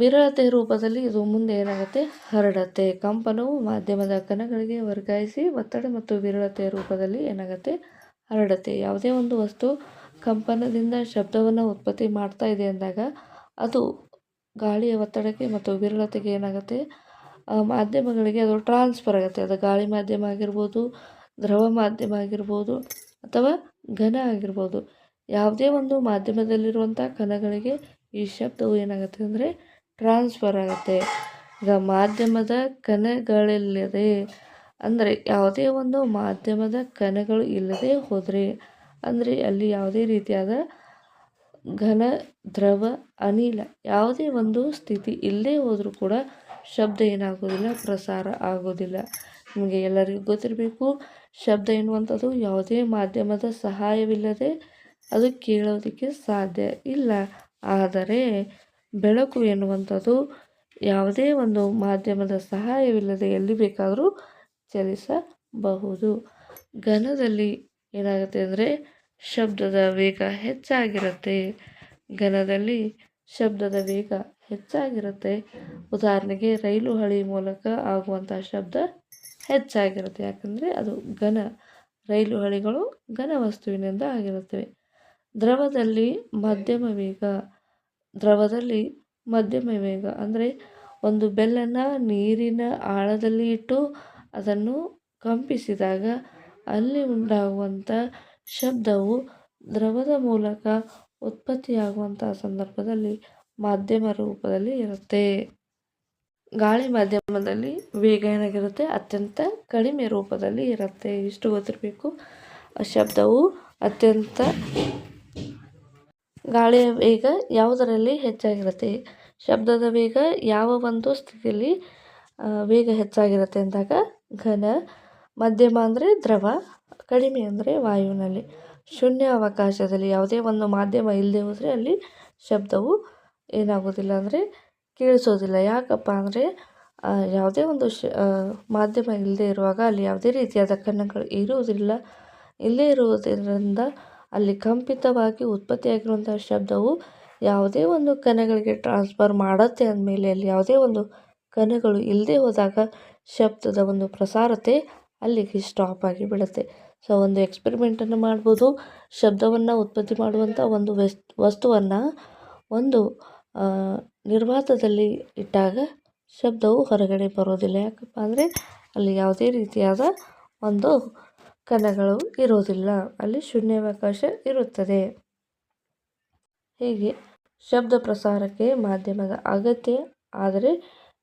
ವಿರಳತೆ ರೂಪದಲ್ಲಿ ಇದು ಮುಂದೆ ಏನಾಗುತ್ತೆ ಹರಡುತ್ತೆ. ಕಂಪನವು ಮಾಧ್ಯಮದ ಕಣಗಳಿಗೆ ವರ್ಗಾಯಿಸಿ ಒತ್ತಡ ಮತ್ತು ವಿರಳತೆಯ ರೂಪದಲ್ಲಿ ಏನಾಗುತ್ತೆ ಹರಡುತ್ತೆ. ಯಾವುದೇ ಒಂದು ವಸ್ತು ಕಂಪನದಿಂದ ಶಬ್ದವನ್ನು ಉತ್ಪತ್ತಿ ಮಾಡ್ತಾ ಇದೆ ಅಂದಾಗ ಅದು ಗಾಳಿಯ ಒತ್ತಡಕ್ಕೆ ಮತ್ತು ವಿರಳತೆಗೆ ಏನಾಗುತ್ತೆ ಮಾಧ್ಯಮಗಳಿಗೆ ಅದು ಟ್ರಾನ್ಸ್ಫರ್ ಆಗುತ್ತೆ. ಅದು ಗಾಳಿ ಮಾಧ್ಯಮ ಆಗಿರ್ಬೋದು, ದ್ರವ ಮಾಧ್ಯಮ ಆಗಿರ್ಬೋದು ಅಥವಾ ಘನ ಆಗಿರ್ಬೋದು. ಯಾವುದೇ ಒಂದು ಮಾಧ್ಯಮದಲ್ಲಿರುವಂಥ ಕಣಗಳಿಗೆ ಈ ಶಬ್ದವು ಏನಾಗುತ್ತೆ ಅಂದರೆ ಟ್ರಾನ್ಸ್ಫರ್ ಆಗುತ್ತೆ. ಈಗ ಮಾಧ್ಯಮದ ಕಣಗಳಿಲ್ಲದೆ ಅಂದರೆ ಯಾವುದೇ ಒಂದು ಮಾಧ್ಯಮದ ಕಣಗಳು ಇಲ್ಲದೆ ಹೋದರೆ ಅಂದರೆ ಅಲ್ಲಿ ಯಾವುದೇ ರೀತಿಯಾದ ಘನ, ದ್ರವ, ಅನಿಲ ಯಾವುದೇ ಒಂದು ಸ್ಥಿತಿ ಇಲ್ಲದೆ ಹೋದರೂ ಕೂಡ ಶಬ್ದ ಏನಾಗೋದಿಲ್ಲ ಪ್ರಸಾರ ಆಗೋದಿಲ್ಲ. ನಿಮಗೆ ಎಲ್ಲರಿಗೂ ಗೊತ್ತಿರಬೇಕು, ಶಬ್ದ ಎನ್ನುವಂಥದ್ದು ಯಾವುದೇ ಮಾಧ್ಯಮದ ಸಹಾಯವಿಲ್ಲದೆ ಅದು ಕೇಳೋದಕ್ಕೆ ಸಾಧ್ಯ ಇಲ್ಲ. ಆದರೆ ಬೆಳಕು ಎನ್ನುವಂಥದ್ದು ಯಾವುದೇ ಒಂದು ಮಾಧ್ಯಮದ ಸಹಾಯವಿಲ್ಲದೆ ಎಲ್ಲಿ ಬೇಕಾದರೂ ಚಲಿಸಬಹುದು. ಘನದಲ್ಲಿ ಏನಾಗುತ್ತೆ ಅಂದರೆ ಶಬ್ದದ ವೇಗ ಹೆಚ್ಚಾಗಿರುತ್ತೆ. ಘನದಲ್ಲಿ ಶಬ್ದದ ವೇಗ ಹೆಚ್ಚಾಗಿರುತ್ತೆ. ಉದಾಹರಣೆಗೆ ರೈಲು ಹಳಿ ಮೂಲಕ ಆಗುವಂಥ ಶಬ್ದ ಹೆಚ್ಚಾಗಿರುತ್ತೆ. ಯಾಕಂದರೆ ಅದು ಘನ, ರೈಲು ಹಳಿಗಳು ಘನ ವಸ್ತುವಿನಿಂದ ಆಗಿರುತ್ತವೆ. ದ್ರವದಲ್ಲಿ ಮಧ್ಯಮ ವೇಗ. ದ್ರವದಲ್ಲಿ ಮಧ್ಯಮ ವೇಗ ಅಂದರೆ ಒಂದು ಬೆಲ್ಲನ್ನು ನೀರಿನ ಆಳದಲ್ಲಿ ಇಟ್ಟು ಅದನ್ನು ಕಂಪಿಸಿದಾಗ ಅಲ್ಲಿ ಉಂಟಾಗುವಂಥ ಶಬ್ದವು ದ್ರವದ ಮೂಲಕ ಉತ್ಪತ್ತಿಯಾಗುವಂಥ ಸಂದರ್ಭದಲ್ಲಿ ಮಾಧ್ಯಮ ರೂಪದಲ್ಲಿ ಇರುತ್ತೆ. ಗಾಳಿ ಮಾಧ್ಯಮದಲ್ಲಿ ವೇಗ ಏನಾಗಿರುತ್ತೆ ಅತ್ಯಂತ ಕಡಿಮೆ ರೂಪದಲ್ಲಿ ಇರುತ್ತೆ. ಇಷ್ಟು ಗೊತ್ತಿರಬೇಕು. ಶಬ್ದವು ಅತ್ಯಂತ ಗಾಳಿಯ ವೇಗ ಯಾವುದರಲ್ಲಿ ಹೆಚ್ಚಾಗಿರುತ್ತೆ, ಶಬ್ದದ ವೇಗ ಯಾವ ಒಂದು ಸ್ಥಿತಿಯಲ್ಲಿ ವೇಗ ಹೆಚ್ಚಾಗಿರುತ್ತೆ ಅಂದಾಗ ಘನ, ಮಧ್ಯಮ ಅಂದರೆ ದ್ರವ, ಕಡಿಮೆ ಅಂದರೆ ವಾಯುವಿನಲ್ಲಿ. ಶೂನ್ಯ ಅವಕಾಶದಲ್ಲಿ ಯಾವುದೇ ಒಂದು ಮಾಧ್ಯಮ ಇಲ್ಲದೆ ಹೋದರೆ ಅಲ್ಲಿ ಶಬ್ದವು ಏನಾಗೋದಿಲ್ಲ ಅಂದರೆ ಕೇಳಿಸೋದಿಲ್ಲ. ಯಾಕಪ್ಪ ಅಂದರೆ ಯಾವುದೇ ಒಂದು ಮಾಧ್ಯಮ ಇಲ್ಲದೆ ಇರುವಾಗ ಅಲ್ಲಿ ಯಾವುದೇ ರೀತಿಯಾದ ಕಣಗಳು ಇರುವುದಿಲ್ಲ. ಇಲ್ಲೇ ಇರುವುದರಿಂದ ಅಲ್ಲಿ ಕಂಪಿತವಾಗಿ ಉತ್ಪತ್ತಿಯಾಗಿರುವಂಥ ಶಬ್ದವು ಯಾವುದೇ ಒಂದು ಕಣಗಳಿಗೆ ಟ್ರಾನ್ಸ್ಫರ್ ಮಾಡುತ್ತೆ ಅಂದಮೇಲೆ ಅಲ್ಲಿ ಯಾವುದೇ ಒಂದು ಕಣಗಳು ಇಲ್ಲದೆ ಹೋದಾಗ ಶಬ್ದದ ಒಂದು ಪ್ರಸಾರತೆ ಅಲ್ಲಿಗೆ ಸ್ಟಾಪ್ ಆಗಿ ಬಿಡುತ್ತೆ. ಸೊ ಒಂದು ಎಕ್ಸ್ಪೆರಿಮೆಂಟನ್ನು ಮಾಡ್ಬೋದು. ಶಬ್ದವನ್ನು ಉತ್ಪತ್ತಿ ಮಾಡುವಂಥ ಒಂದು ವಸ್ತುವನ್ನು ಒಂದು ನಿರ್ವಾತದಲ್ಲಿ ಇಟ್ಟಾಗ ಶಬ್ದವು ಹೊರಗಡೆ ಬರೋದಿಲ್ಲ. ಯಾಕಪ್ಪ ಅಂದರೆ ಅಲ್ಲಿ ಯಾವುದೇ ರೀತಿಯಾದ ಒಂದು ಕಣಗಳು ಇರೋದಿಲ್ಲ, ಅಲ್ಲಿ ಶೂನ್ಯಾವಕಾಶ ಇರುತ್ತದೆ. ಹೀಗೆ ಶಬ್ದ ಪ್ರಸಾರಕ್ಕೆ ಮಾಧ್ಯಮದ ಅಗತ್ಯ, ಆದರೆ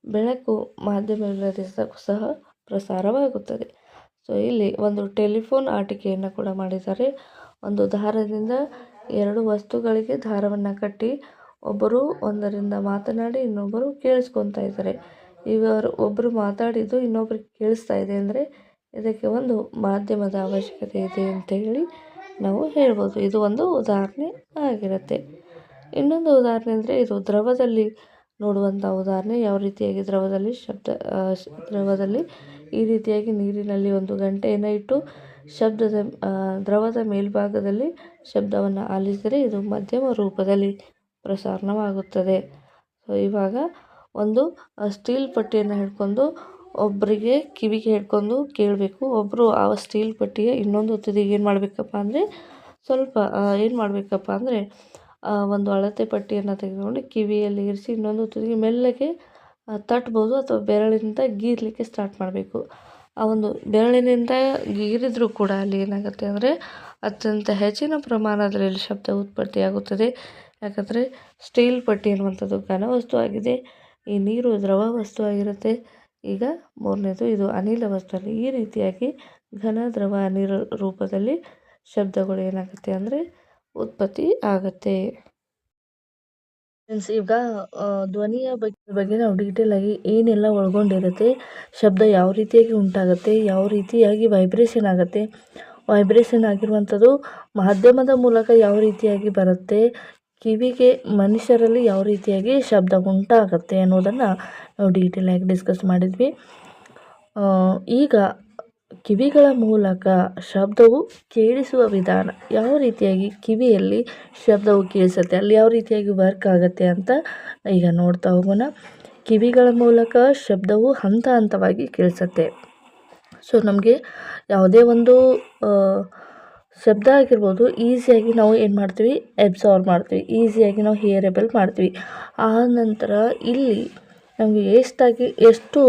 ಬೆಳಕು ಮಾಧ್ಯಮವಿಲ್ಲದೆ ಸಹ ಪ್ರಸಾರವಾಗುತ್ತದೆ. ಸೊ ಇಲ್ಲಿ ಒಂದು ಟೆಲಿಫೋನ್ ಆಟಿಕೆಯನ್ನು ಕೂಡ ಮಾಡಿದ್ದಾರೆ. ಒಂದು ದಾರದಿಂದ ಎರಡು ವಸ್ತುಗಳಿಗೆ ದಾರವನ್ನು ಕಟ್ಟಿ ಒಬ್ಬರು ಒಂದರಿಂದ ಮಾತನಾಡಿ ಇನ್ನೊಬ್ಬರು ಕೇಳಿಸ್ಕೊತಾ ಇದ್ದಾರೆ. ಇವರು ಒಬ್ಬರು ಮಾತಾಡಿದ್ದು ಇನ್ನೊಬ್ರಿಗೆ ಕೇಳಿಸ್ತಾ ಇದೆ ಅಂದರೆ ಇದಕ್ಕೆ ಒಂದು ಮಾಧ್ಯಮದ ಅವಶ್ಯಕತೆ ಇದೆ ಅಂತ ಹೇಳಿ ನಾವು ಹೇಳ್ಬೋದು. ಇದು ಒಂದು ಉದಾಹರಣೆ ಆಗಿರುತ್ತೆ. ಇನ್ನೊಂದು ಉದಾಹರಣೆ ಅಂದರೆ ಇದು ದ್ರವದಲ್ಲಿ ನೋಡುವಂಥ ಉದಾಹರಣೆ. ಯಾವ ರೀತಿಯಾಗಿ ದ್ರವದಲ್ಲಿ ಈ ರೀತಿಯಾಗಿ ನೀರಿನಲ್ಲಿ ಒಂದು ಗಂಟೆಯನ್ನು ಇಟ್ಟು ದ್ರವದ ಮೇಲ್ಭಾಗದಲ್ಲಿ ಶಬ್ದವನ್ನು ಆಲಿಸಿದರೆ ಇದು ಮಧ್ಯಮ ರೂಪದಲ್ಲಿ ಪ್ರಸಾರಣವಾಗುತ್ತದೆ. ಸೊ ಇವಾಗ ಒಂದು ಸ್ಟೀಲ್ ಪಟ್ಟಿಯನ್ನು ಹಿಡ್ಕೊಂಡು ಒಬ್ಬರಿಗೆ ಕಿವಿಗೆ ಹಿಡ್ಕೊಂಡು ಕೇಳಬೇಕು. ಒಬ್ಬರು ಆ ಸ್ಟೀಲ್ ಪಟ್ಟಿಯ ಇನ್ನೊಂದು ತುದಿಗೆ ಏನು ಮಾಡಬೇಕಪ್ಪ ಅಂದರೆ ಒಂದು ಅಳತೆ ಪಟ್ಟಿಯನ್ನು ತೆಗೆದುಕೊಂಡು ಕಿವಿಯಲ್ಲಿ ಇರಿಸಿ ಇನ್ನೊಂದು ತುದಿಗೆ ಮೆಲ್ಲಗೆ ತಟ್ಬೋದು ಅಥವಾ ಬೆರಳಿನಿಂದ ಗೀರಲಿಕ್ಕೆ ಸ್ಟಾರ್ಟ್ ಮಾಡಬೇಕು. ಆ ಒಂದು ಬೆರಳಿನಿಂದ ಗೀರಿದರೂ ಕೂಡ ಅಲ್ಲಿ ಏನಾಗುತ್ತೆ ಅಂದರೆ ಅತ್ಯಂತ ಹೆಚ್ಚಿನ ಪ್ರಮಾಣದಲ್ಲಿ ಶಬ್ದ ಉತ್ಪತ್ತಿಯಾಗುತ್ತದೆ. ಯಾಕಂದರೆ ಸ್ಟೀಲ್ ಪಟ್ಟಿ ಎನ್ನುವಂಥದ್ದು ಘನ ವಸ್ತು ಆಗಿದೆ, ಈ ನೀರು ದ್ರವ ವಸ್ತು ಆಗಿರುತ್ತೆ. ಈಗ ಮೂರನೇದು ಇದು ಅನಿಲ ವಸ್ತುವಲ್ಲಿ ಈ ರೀತಿಯಾಗಿ ಘನ, ದ್ರವ, ಅನಿಲ ರೂಪದಲ್ಲಿ ಶಬ್ದಗಳು ಏನಾಗುತ್ತೆ ಅಂದರೆ ಉತ್ಪತ್ತಿ ಆಗುತ್ತೆ. ಮೀನ್ಸ್ ಈಗ ಧ್ವನಿಯ ಬಗ್ಗೆ ನಾವು ಡೀಟೇಲ್ ಆಗಿ ಏನೆಲ್ಲ ಒಳಗೊಂಡಿರುತ್ತೆ, ಶಬ್ದ ಯಾವ ರೀತಿಯಾಗಿ ಉಂಟಾಗುತ್ತೆ, ಯಾವ ರೀತಿಯಾಗಿ ವೈಬ್ರೇಷನ್ ಆಗುತ್ತೆ, ವೈಬ್ರೇಷನ್ ಆಗಿರುವಂಥದ್ದು ಮಾಧ್ಯಮದ ಮೂಲಕ ಯಾವ ರೀತಿಯಾಗಿ ಬರುತ್ತೆ, ಕಿವಿಗೆ ಮನುಷ್ಯರಲ್ಲಿ ಯಾವ ರೀತಿಯಾಗಿ ಶಬ್ದ ಉಂಟಾಗುತ್ತೆ ಅನ್ನೋದನ್ನು ನಾವು ಡೀಟೇಲ್ ಆಗಿ ಡಿಸ್ಕಸ್ ಮಾಡಿದ್ವಿ. ಈಗ ಕಿವಿಗಳ ಮೂಲಕ ಶಬ್ದವು ಕೇಳಿಸುವ ವಿಧಾನ, ಯಾವ ರೀತಿಯಾಗಿ ಕಿವಿಯಲ್ಲಿ ಶಬ್ದವು ಕೇಳಿಸುತ್ತೆ, ಅಲ್ಲಿ ಯಾವ ರೀತಿಯಾಗಿ ವರ್ಕ್ ಆಗುತ್ತೆ ಅಂತ ಈಗ ನೋಡ್ತಾ ಹೋಗೋಣ. ಕಿವಿಗಳ ಮೂಲಕ ಶಬ್ದವು ಹಂತ ಹಂತವಾಗಿ ಕೇಳಿಸುತ್ತೆ. ಸೊ ನಮಗೆ ಯಾವುದೇ ಒಂದು ಶಬ್ದ ಆಗಿರ್ಬೋದು ಈಸಿಯಾಗಿ ನಾವು ಏನು ಮಾಡ್ತೀವಿ, ಅಬ್ಸಾರ್ವ್ ಮಾಡ್ತೀವಿ, ಈಸಿಯಾಗಿ ನಾವು ಹಿಯರೇಬಲ್ ಮಾಡ್ತೀವಿ. ಆ ನಂತರ ಇಲ್ಲಿ ನಮಗೆ ಎಷ್ಟು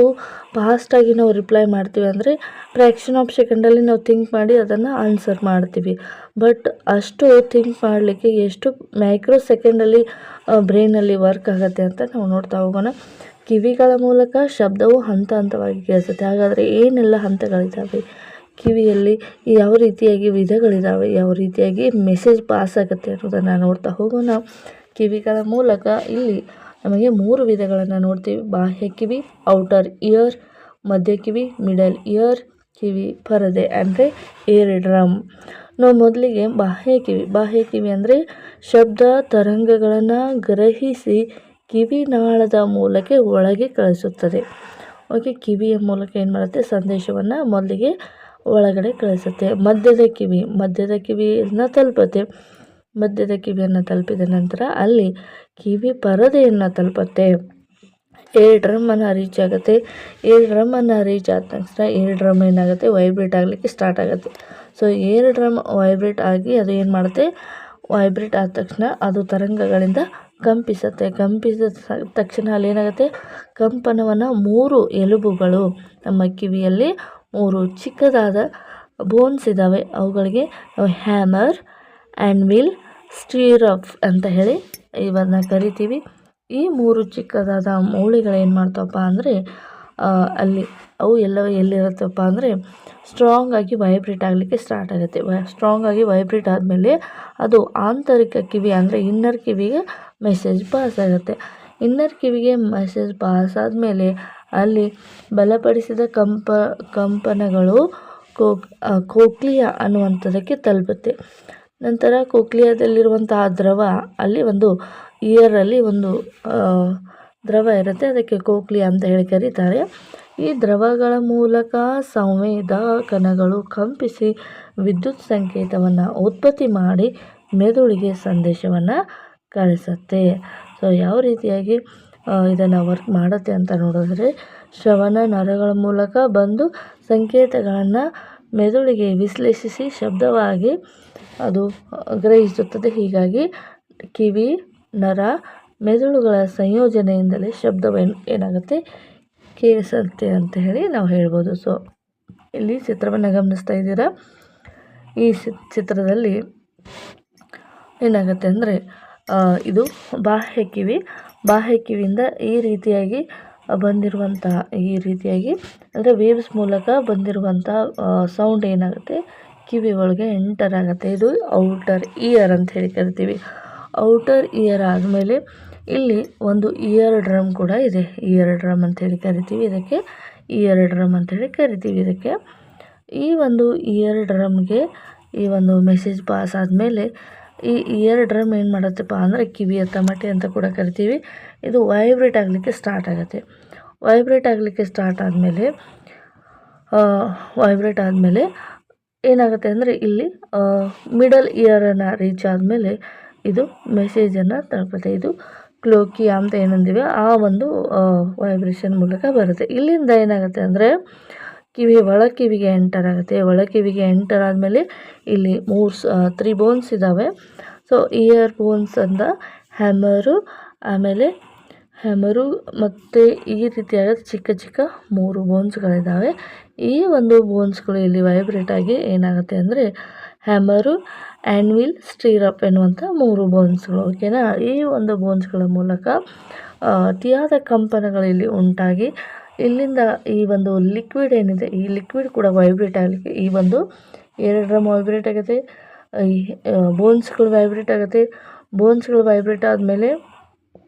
ಫಾಸ್ಟಾಗಿ ನಾವು ರಿಪ್ಲೈ ಮಾಡ್ತೀವಿ ಅಂದರೆ ಫ್ರ್ಯಾಕ್ಷನ್ ಆಫ್ ಸೆಕೆಂಡಲ್ಲಿ ನಾವು ಥಿಂಕ್ ಮಾಡಿ ಅದನ್ನು ಆನ್ಸರ್ ಮಾಡ್ತೀವಿ. ಬಟ್ ಅಷ್ಟು ಥಿಂಕ್ ಮಾಡಲಿಕ್ಕೆ ಎಷ್ಟು ಮೈಕ್ರೋ ಸೆಕೆಂಡಲ್ಲಿ ಬ್ರೈನಲ್ಲಿ ವರ್ಕ್ ಆಗುತ್ತೆ ಅಂತ ನಾವು ನೋಡ್ತಾ ಹೋಗೋಣ. ಕಿವಿಗಳ ಮೂಲಕ ಶಬ್ದವು ಹಂತ ಹಂತವಾಗಿ ಕೇಳಿಸುತ್ತೆ. ಹಾಗಾದರೆ ಏನೆಲ್ಲ ಹಂತಗಳಿದ್ದಾವೆ ಕಿವಿಯಲ್ಲಿ, ಯಾವ ರೀತಿಯಾಗಿ ವಿಧಗಳಿದ್ದಾವೆ, ಯಾವ ರೀತಿಯಾಗಿ ಮೆಸೇಜ್ ಪಾಸ್ ಆಗುತ್ತೆ ಅನ್ನೋದನ್ನು ನೋಡ್ತಾ ಹೋಗೋಣ. ಕಿವಿಗಳ ಮೂಲಕ ಇಲ್ಲಿ ನಮಗೆ 3 ವಿಧಗಳನ್ನು ನೋಡ್ತೀವಿ. ಬಾಹ್ಯ ಕಿವಿ, ಔಟರ್ ಇಯರ್, ಮಧ್ಯ ಕಿವಿ, ಮಿಡಲ್ ಇಯರ್, ಕಿವಿ ಪರದೆ ಅಂದರೆ ಏರ್ ಡ್ರಮ್. ನಾವು ಮೊದಲಿಗೆ ಬಾಹ್ಯ ಕಿವಿ ಅಂದರೆ ಶಬ್ದ ತರಂಗಗಳನ್ನು ಗ್ರಹಿಸಿ ಕಿವಿನಾಳದ ಮೂಲಕ ಒಳಗೆ ಕಳಿಸುತ್ತದೆ. ಓಕೆ, ಕಿವಿಯ ಮೂಲಕ ಏನು ಮಾಡುತ್ತೆ, ಸಂದೇಶವನ್ನು ಮೊದಲಿಗೆ ಒಳಗಡೆ ಕಳಿಸುತ್ತೆ. ಮಧ್ಯದ ಕಿವಿಯನ್ನು ತಲುಪುತ್ತೆ. ಮಧ್ಯದ ಕಿವಿಯನ್ನು ತಲುಪಿದ ನಂತರ ಅಲ್ಲಿ ಕಿವಿ ಪರದೆಯನ್ನು ತಲುಪುತ್ತೆ. ಏರ್ ಡ್ರಮ್ಮನ್ನು ರೀಚ್ ಆಗುತ್ತೆ. ಏರ್ ಡ್ರಮ್ಮನ್ನು ರೀಚ್ ಆದ ತಕ್ಷಣ ಏರ್ ಡ್ರಮ್ ಏನಾಗುತ್ತೆ, ವೈಬ್ರೇಟ್ ಆಗಲಿಕ್ಕೆ ಸ್ಟಾರ್ಟ್ ಆಗುತ್ತೆ. ಸೊ ಏರ್ ಡ್ರಮ್ ವೈಬ್ರೇಟ್ ಆಗಿ ಅದು ಏನು ಮಾಡುತ್ತೆ, ವೈಬ್ರೇಟ್ ಆದ ತಕ್ಷಣ ಅದು ತರಂಗಗಳಿಂದ ಕಂಪಿಸುತ್ತೆ. ಕಂಪಿಸಿದ ತಕ್ಷಣ ಅಲ್ಲಿ ಏನಾಗುತ್ತೆ, ಕಂಪನವನ್ನು 3 ಎಲುಬುಗಳು ನಮ್ಮ ಕಿವಿಯಲ್ಲಿ 3 ಚಿಕ್ಕದಾದ ಬೋನ್ಸ್ ಇದ್ದಾವೆ. ಅವುಗಳಿಗೆ ಹ್ಯಾಮರ್, ಆ್ಯನ್ವಿಲ್, ಸ್ಟಿರಪ್ ಅಂತ ಹೇಳಿ ಇವನ್ನು ಕರಿತೀವಿ. ಈ 3 ಚಿಕ್ಕದಾದ ಮೂಳೆಗಳೇನು ಮಾಡ್ತಾವಪ್ಪ ಅಂದರೆ ಅಲ್ಲಿ ಅವು ಎಲ್ಲಿರುತ್ತಪ್ಪ ಅಂದರೆ ಸ್ಟ್ರಾಂಗ್ ಆಗಿ ವೈಬ್ರೇಟ್ ಆಗಲಿಕ್ಕೆ ಸ್ಟಾರ್ಟ್ ಆಗುತ್ತೆ. ಸ್ಟ್ರಾಂಗ್ ಆಗಿ ವೈಬ್ರೇಟ್ ಆದಮೇಲೆ ಅದು ಆಂತರಿಕ ಕಿವಿ ಅಂದರೆ ಇನ್ನರ್ ಕಿವಿಗೆ ಮೆಸೇಜ್ ಪಾಸ್ ಆಗುತ್ತೆ. ಇನ್ನರ್ ಕಿವಿಗೆ ಮೆಸೇಜ್ ಪಾಸ್ ಆದಮೇಲೆ ಅಲ್ಲಿ ಬಲಪಡಿಸಿದ ಕಂಪನಗಳು ಕೋಕ್ಲಿಯಾ ಅನ್ನುವಂಥದ್ದಕ್ಕೆ ತಲುಪುತ್ತೆ. ನಂತರ ಕೋಕ್ಲಿಯಾದಲ್ಲಿರುವಂತಹ ದ್ರವ, ಅಲ್ಲಿ ಒಂದು ಇಯರಲ್ಲಿ ಒಂದು ದ್ರವ ಇರುತ್ತೆ, ಅದಕ್ಕೆ ಕೋಕ್ಲಿಯಾ ಅಂತ ಹೇಳಿ ಕರೀತಾರೆ. ಈ ದ್ರವಗಳ ಮೂಲಕ ಸಂವೇದ ಕಣಗಳು ಕಂಪಿಸಿ ವಿದ್ಯುತ್ ಸಂಕೇತವನ್ನು ಉತ್ಪತ್ತಿ ಮಾಡಿ ಮೆದುಳಿಗೆ ಸಂದೇಶವನ್ನು ಕಳಿಸುತ್ತೆ. ಸೊ ಯಾವ ರೀತಿಯಾಗಿ ಇದನ್ನು ವರ್ಕ್ ಮಾಡುತ್ತೆ ಅಂತ ನೋಡಿದ್ರೆ, ಶ್ರವಣ ನರಗಳ ಮೂಲಕ ಬಂದು ಸಂಕೇತಗಳನ್ನು ಮೆದುಳಿಗೆ ವಿಶ್ಲೇಷಿಸಿ ಶಬ್ದವಾಗಿ ಅದು ಗ್ರಹಿಸುತ್ತದೆ. ಹೀಗಾಗಿ ಕಿವಿ, ನರ, ಮೆದುಳುಗಳ ಸಂಯೋಜನೆಯಿಂದಲೇ ಶಬ್ದವು ಏನಾಗುತ್ತೆ, ಕೇಳಿಸುತ್ತೆ ಅಂತ ಹೇಳಿ ನಾವು ಹೇಳ್ಬೋದು. ಸೊ ಇಲ್ಲಿ ಚಿತ್ರವನ್ನು ಗಮನಿಸ್ತಾ ಇದ್ದೀರಾ. ಈ ಚಿತ್ರದಲ್ಲಿ ಏನಾಗುತ್ತೆ ಅಂದರೆ ಇದು ಬಾಹ್ಯ ಕಿವಿಯಿಂದ ಈ ರೀತಿಯಾಗಿ ಅಂದರೆ ವೇವ್ಸ್ ಮೂಲಕ ಬಂದಿರುವಂಥ ಸೌಂಡ್ ಏನಾಗುತ್ತೆ, ಕಿವಿ ಒಳಗೆ ಎಂಟರ್ ಆಗುತ್ತೆ. ಇದು ಔಟರ್ ಇಯರ್ ಅಂತ ಹೇಳಿ ಕರಿತೀವಿ. ಔಟರ್ ಇಯರ್ ಆದಮೇಲೆ ಇಲ್ಲಿ ಒಂದು ಇಯರ್ ಡ್ರಮ್ ಕೂಡ ಇದೆ. ಇಯರ್ ಡ್ರಮ್ ಅಂತೇಳಿ ಕರಿತೀವಿ ಇದಕ್ಕೆ. ಇದಕ್ಕೆ ಈ ಒಂದು ಇಯರ್ ಡ್ರಮ್ಗೆ ಈ ಒಂದು ಮೆಸೇಜ್ ಪಾಸ್ ಆದಮೇಲೆ ಈ ಇಯರ್ ಡ್ರಮ್ ಏನು ಮಾಡುತ್ತಪ್ಪ ಅಂದರೆ ಕಿವಿಯ ತಮಟೆ ಅಂತ ಕೂಡ ಕರಿತೀವಿ. ಇದು ವೈಬ್ರೇಟ್ ಆಗಲಿಕ್ಕೆ ಸ್ಟಾರ್ಟ್ ಆಗುತ್ತೆ. ವೈಬ್ರೇಟ್ ಆದಮೇಲೆ ಏನಾಗುತ್ತೆ ಅಂದರೆ ಇಲ್ಲಿ ಮಿಡಲ್ ಇಯರನ್ನು ರೀಚ್ ಆದಮೇಲೆ ಇದು ಮೆಸೇಜನ್ನು ತಲುಪುತ್ತೆ. ಇದು ಕ್ಲೋಕಿಯಾ ಅಂತ ಏನಂದಿವೆ ಆ ಒಂದು ವೈಬ್ರೇಷನ್ ಮೂಲಕ ಬರುತ್ತೆ. ಇಲ್ಲಿಂದ ಏನಾಗುತ್ತೆ ಅಂದರೆ ಒಳಕಿವಿಗೆ ಎಂಟರ್ ಆಗುತ್ತೆ. ಒಳಕಿವಿಗೆ ಎಂಟರ್ ಆದಮೇಲೆ ಇಲ್ಲಿ 3 ಬೋನ್ಸ್ ಇದ್ದಾವೆ. ಸೊ ಇಯರ್ ಬೋನ್ಸ್ ಅಂತ ಹ್ಯಾಮರು ಮತ್ತು ಈ ರೀತಿಯಾದ ಚಿಕ್ಕ ಚಿಕ್ಕ 3 ಬೋನ್ಸ್ಗಳಿದ್ದಾವೆ. ಈ ಒಂದು ಬೋನ್ಸ್ಗಳು ಇಲ್ಲಿ ವೈಬ್ರೇಟ್ ಆಗಿ ಏನಾಗುತ್ತೆ ಅಂದರೆ ಹ್ಯಾಮರು, ಆ್ಯನ್ವಿಲ್, ಸ್ಟಿರಪ್ ಎನ್ನುವಂಥ 3 ಬೋನ್ಸ್ಗಳು. ಓಕೆನಾ. ಈ ಒಂದು ಬೋನ್ಸ್ಗಳ ಮೂಲಕ ಅತಿಯಾದ ಕಂಪನಗಳಲ್ಲಿ ಉಂಟಾಗಿ ಇಲ್ಲಿಂದ ಈ ಒಂದು ಲಿಕ್ವಿಡ್ ಏನಿದೆ, ಈ ಲಿಕ್ವಿಡ್ ಕೂಡ ವೈಬ್ರೇಟ್ ಆಗಲಿಕ್ಕೆ ಈ ಒಂದು ಏರ್ ಡ್ರಮ್ ವೈಬ್ರೇಟ್ ಆಗುತ್ತೆ, ಈ ಬೋನ್ಸ್ಗಳು ವೈಬ್ರೇಟ್ ಆಗುತ್ತೆ. ಬೋನ್ಸ್ಗಳು ವೈಬ್ರೇಟ್ ಆದಮೇಲೆ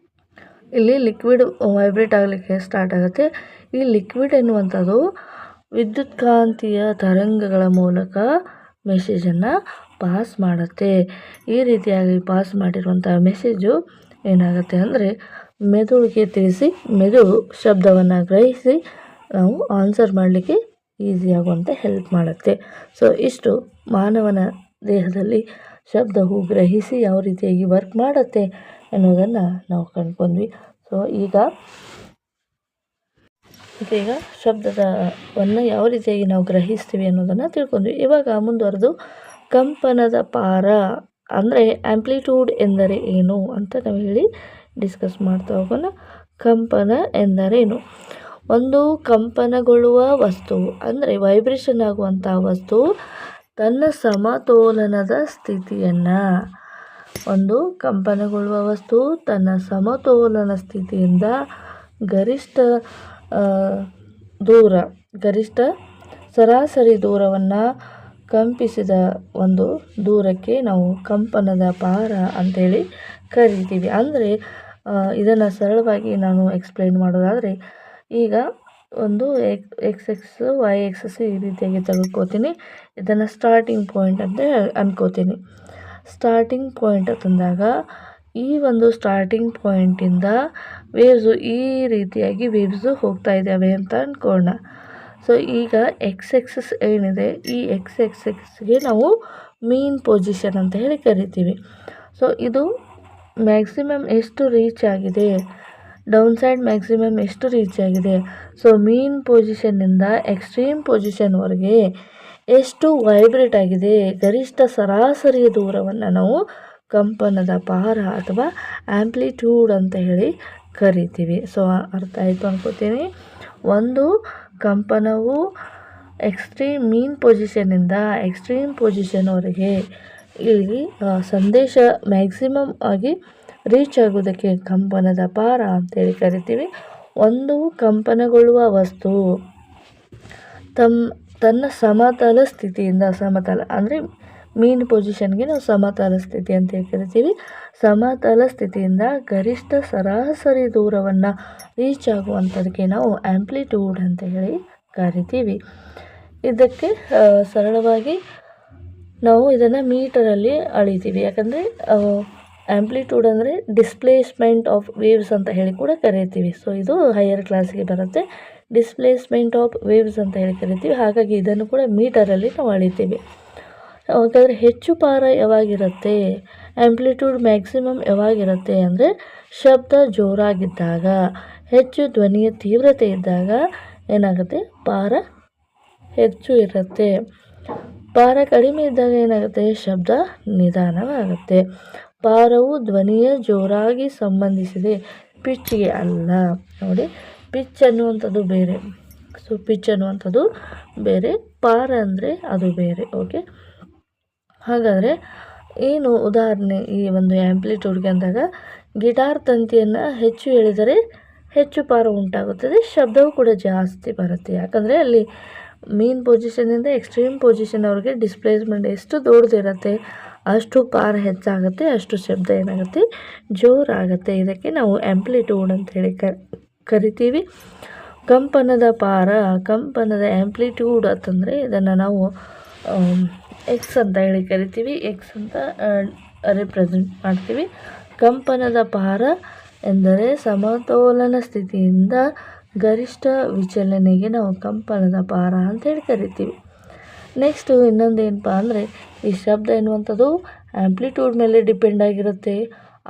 ಇಲ್ಲಿ ಲಿಕ್ವಿಡ್ ವೈಬ್ರೇಟ್ ಆಗಲಿಕ್ಕೆ ಸ್ಟಾರ್ಟ್ ಆಗುತ್ತೆ. ಈ ಲಿಕ್ವಿಡ್ ಎನ್ನುವಂಥದ್ದು ವಿದ್ಯುತ್ಕಾಂತೀಯ ತರಂಗಗಳ ಮೂಲಕ ಮೆಸೇಜನ್ನು ಪಾಸ್ ಮಾಡುತ್ತೆ. ಈ ರೀತಿಯಾಗಿ ಪಾಸ್ ಮಾಡಿರುವಂಥ ಮೆಸೇಜು ಏನಾಗುತ್ತೆ ಅಂದರೆ ಮೆದುಳಿಗೆ ತಿಳಿಸಿ ಮೆದುಳು ಶಬ್ದವನ್ನು ಗ್ರಹಿಸಿ ನಾವು ಆನ್ಸರ್ ಮಾಡಲಿಕ್ಕೆ ಈಸಿಯಾಗುವಂತೆ ಹೆಲ್ಪ್ ಮಾಡುತ್ತೆ. ಸೊ ಇಷ್ಟು ಮಾನವನ ದೇಹದಲ್ಲಿ ಶಬ್ದವು ಗ್ರಹಿಸಿ ಯಾವ ರೀತಿಯಾಗಿ ವರ್ಕ್ ಮಾಡುತ್ತೆ ಅನ್ನೋದನ್ನು ನಾವು ಕಂಡುಕೊಂಡ್ವಿ. ಸೊ ಈಗ ಶಬ್ದವನ್ನು ಯಾವ ರೀತಿಯಾಗಿ ನಾವು ಗ್ರಹಿಸ್ತೀವಿ ಅನ್ನೋದನ್ನು ತಿಳ್ಕೊಂಡ್ವಿ. ಇವಾಗ ಮುಂದುವರೆದು ಕಂಪನದ ಪಾರ ಅಂದರೆ ಆ್ಯಂಪ್ಲಿಟ್ಯೂಡ್ ಎಂದರೆ ಏನು ಅಂತ ನಾವು ಹೇಳಿ ಡಿಸ್ಕಸ್ ಮಾಡ್ತಾ ಹೋಗೋಣ. ಕಂಪನ ಎಂದರೇನು? ಒಂದು ಕಂಪನಗೊಳ್ಳುವ ವಸ್ತು ಅಂದರೆ ವೈಬ್ರೇಷನ್ ಆಗುವಂಥ ವಸ್ತು ತನ್ನ ಸಮತೋಲನದ ಸ್ಥಿತಿಯನ್ನು ಒಂದು ಕಂಪನಗೊಳ್ಳುವ ವಸ್ತು ತನ್ನ ಸಮತೋಲನ ಸ್ಥಿತಿಯಿಂದ ಗರಿಷ್ಠ ಸರಾಸರಿ ದೂರವನ್ನು ಕಂಪಿಸಿದ ಒಂದು ದೂರಕ್ಕೆ ನಾವು ಕಂಪನದ ಪಾರ ಅಂತೇಳಿ ಕರಿತೀವಿ. ಅಂದರೆ ಇದನ್ನು ಸರಳವಾಗಿ ನಾನು ಎಕ್ಸ್ಪ್ಲೈನ್ ಮಾಡೋದಾದರೆ ಈಗ ಒಂದು ಎಕ್ಸ್ ವೈ ಎಕ್ಸಸ್ ಈ ರೀತಿಯಾಗಿ ತೆಗೆದುಕೋತೀನಿ. ಇದನ್ನು ಸ್ಟಾರ್ಟಿಂಗ್ ಪಾಯಿಂಟ್ ಅಂತ ಅನ್ಕೋತೀನಿ. ಸ್ಟಾರ್ಟಿಂಗ್ ಪಾಯಿಂಟ್ ತಂದಾಗ ಈ ಒಂದು ಸ್ಟಾರ್ಟಿಂಗ್ ಪಾಯಿಂಟಿಂದ ವೇವ್ಸು ಈ ರೀತಿಯಾಗಿ ವೇವ್ಸು ಹೋಗ್ತಾ ಇದ್ದಾವೆ ಅಂತ ಅಂದ್ಕೊಳ್ಳೋಣ. ಸೊ ಈಗ ಎಕ್ಸ್ ಎಕ್ಸಸ್ ಏನಿದೆ ಈ ಎಕ್ಸ್ ಎಕ್ಸಸ್ಗೆ ನಾವು ಮೀನ್ ಪೊಸಿಷನ್ ಅಂತ ಹೇಳಿ ಕರಿತೀವಿ. ಸೊ ಇದು ಮ್ಯಾಕ್ಸಿಮಮ್ ಎಷ್ಟು ರೀಚ್ ಆಗಿದೆ, ಡೌನ್ ಸೈಡ್ ಮ್ಯಾಕ್ಸಿಮಮ್ ಎಷ್ಟು ರೀಚ್ ಆಗಿದೆ, ಸೊ ಮೀನ್ ಪೊಸಿಷನ್ನಿಂದ ಎಕ್ಸ್ಟ್ರೀಮ್ ಪೊಸಿಷನ್ವರೆಗೆ ಎಷ್ಟು ವೈಬ್ರೇಟ್ ಆಗಿದೆ, ಗರಿಷ್ಠ ಸರಾಸರಿ ದೂರವನ್ನು ನಾವು ಕಂಪನದ ಪಾರ ಅಥವಾ ಆ್ಯಂಪ್ಲಿಟ್ಯೂಡ್ ಅಂತ ಹೇಳಿ ಕರಿತೀವಿ. ಸೊ ಅರ್ಥ ಆಯಿತು ಅನ್ಕೋತೀನಿ. ಒಂದು ಕಂಪನವು ಮೀನ್ ಪೊಸಿಷನ್ನಿಂದ ಎಕ್ಸ್ಟ್ರೀಮ್ ಪೊಸಿಷನ್ವರೆಗೆ ಇಲ್ಲಿ ಸಂದೇಶ ಮ್ಯಾಕ್ಸಿಮಮ್ ಆಗಿ ರೀಚ್ ಆಗೋದಕ್ಕೆ ಕಂಪನದ ಪಾರ ಅಂತೇಳಿ ಕರಿತೀವಿ. ಒಂದು ಕಂಪನಗೊಳ್ಳುವ ವಸ್ತು ತನ್ನ ಸಮತಲ ಸ್ಥಿತಿಯಿಂದ ಸಮತಲ ಅಂದರೆ ಮೀನ್ ಪೊಸಿಷನ್ಗೆ ನಾವು ಸಮತಲ ಸ್ಥಿತಿ ಅಂತೇಳಿ ಕರಿತೀವಿ. ಸಮತಲ ಸ್ಥಿತಿಯಿಂದ ಗರಿಷ್ಠ ಸರಾಸರಿ ದೂರವನ್ನು ರೀಚ್ ಆಗುವಂಥದಕ್ಕೆ ನಾವು ಆ್ಯಂಪ್ಲಿಟ್ಯೂಡ್ ಅಂತ ಹೇಳಿ ಕರಿತೀವಿ. ಇದಕ್ಕೆ ಸರಳವಾಗಿ ನಾವು ಇದನ್ನು ಮೀಟರಲ್ಲಿ ಅಳಿತೀವಿ. ಯಾಕಂದರೆ ಆ್ಯಂಪ್ಲಿಟ್ಯೂಡ್ ಅಂದರೆ ಡಿಸ್ಪ್ಲೇಸ್ಮೆಂಟ್ ಆಫ್ ವೇವ್ಸ್ ಅಂತ ಹೇಳಿ ಕೂಡ ಕರಿತೀವಿ. ಸೊ ಇದು ಹೈಯರ್ ಕ್ಲಾಸಿಗೆ ಬರುತ್ತೆ. ಡಿಸ್ಪ್ಲೇಸ್ಮೆಂಟ್ ಆಫ್ ವೇವ್ಸ್ ಅಂತ ಹೇಳಿ ಕರಿತೀವಿ. ಹಾಗಾಗಿ ಇದನ್ನು ಕೂಡ ಮೀಟರಲ್ಲಿ ನಾವು ಅಳಿತೀವಿ. ಹಾಗಾದರೆ ಹೆಚ್ಚು ಪಾರ ಯಾವಾಗಿರುತ್ತೆ, ಆ್ಯಂಪ್ಲಿಟ್ಯೂಡ್ ಮ್ಯಾಕ್ಸಿಮಮ್ ಯಾವಾಗಿರುತ್ತೆ ಅಂದರೆ ಶಬ್ದ ಜೋರಾಗಿದ್ದಾಗ, ಹೆಚ್ಚು ಧ್ವನಿಯ ತೀವ್ರತೆ ಇದ್ದಾಗ ಏನಾಗುತ್ತೆ, ಪಾರ ಹೆಚ್ಚು ಇರುತ್ತೆ. ಪಾರ ಕಡಿಮೆ ಇದ್ದಾಗ ಏನಾಗುತ್ತೆ, ಶಬ್ದ ನಿಧಾನವಾಗುತ್ತೆ. ಪಾರವು ಧ್ವನಿಯ ಜೋರಾಗಿ ಸಂಬಂಧಿಸಿದೆ, ಪಿಚ್ಗೆ ಅಲ್ಲ. ನೋಡಿ, ಪಿಚ್ ಅನ್ನುವಂಥದ್ದು ಬೇರೆ, ಸೊ ಪಿಚ್ ಅನ್ನುವಂಥದ್ದು ಬೇರೆ, ಪಾರ ಅಂದರೆ ಅದು ಬೇರೆ. ಓಕೆ, ಹಾಗಾದರೆ ಏನು ಉದಾಹರಣೆ ಈ ಒಂದು ಆ್ಯಂಪ್ಲಿಟ್ಯೂಡ್ಗೆ ಅಂದಾಗ ಗಿಟಾರ್ ತಂತಿಯನ್ನು ಹೆಚ್ಚು ಎಳೆದರೆ ಹೆಚ್ಚು ಪಾರ ಉಂಟಾಗುತ್ತದೆ, ಶಬ್ದವು ಕೂಡ ಜಾಸ್ತಿ ಬರುತ್ತೆ. ಯಾಕಂದರೆ ಅಲ್ಲಿ ಮೀನ್ ಪೊಸಿಷನ್ನಿಂದ ಎಕ್ಸ್ಟ್ರೀಮ್ ಪೊಸಿಷನ್ವರೆಗೆ ಡಿಸ್ಪ್ಲೇಸ್ಮೆಂಟ್ ಎಷ್ಟು ದೊಡ್ಡದಿರುತ್ತೆ ಅಷ್ಟು ಪಾರ ಹೆಚ್ಚಾಗುತ್ತೆ, ಅಷ್ಟು ಶಬ್ದ ಏನಾಗುತ್ತೆ, ಜೋರಾಗುತ್ತೆ. ಇದಕ್ಕೆ ನಾವು ಆ್ಯಂಪ್ಲಿಟ್ಯೂಡ್ ಅಂತೇಳಿ ಕರಿತೀವಿ. ಕಂಪನದ ಪಾರ, ಕಂಪನದ ಆ್ಯಂಪ್ಲಿಟ್ಯೂಡ್ ಅಂತಂದರೆ ಇದನ್ನು ನಾವು ಎಕ್ಸ್ ಅಂತ ಹೇಳಿ ಕರಿತೀವಿ. ಎಕ್ಸ್ ಅಂತ ರಿಪ್ರೆಸೆಂಟ್ ಮಾಡ್ತೀವಿ. ಕಂಪನದ ಪಾರ ಎಂದರೆ ಸಮತೋಲನ ಸ್ಥಿತಿಯಿಂದ ಗರಿಷ್ಠ ವಿಚಲನೆಗೆ ನಾವು ಕಂಪನದ ಪಾರ ಅಂತೇಳಿ ಕರಿತೀವಿ. ನೆಕ್ಸ್ಟು ಇನ್ನೊಂದು ಏನಪ್ಪ ಅಂದರೆ ಈ ಶಬ್ದ ಎನ್ನುವಂಥದ್ದು ಆ್ಯಂಪ್ಲಿಟ್ಯೂಡ್ ಮೇಲೆ ಡಿಪೆಂಡ್ ಆಗಿರುತ್ತೆ,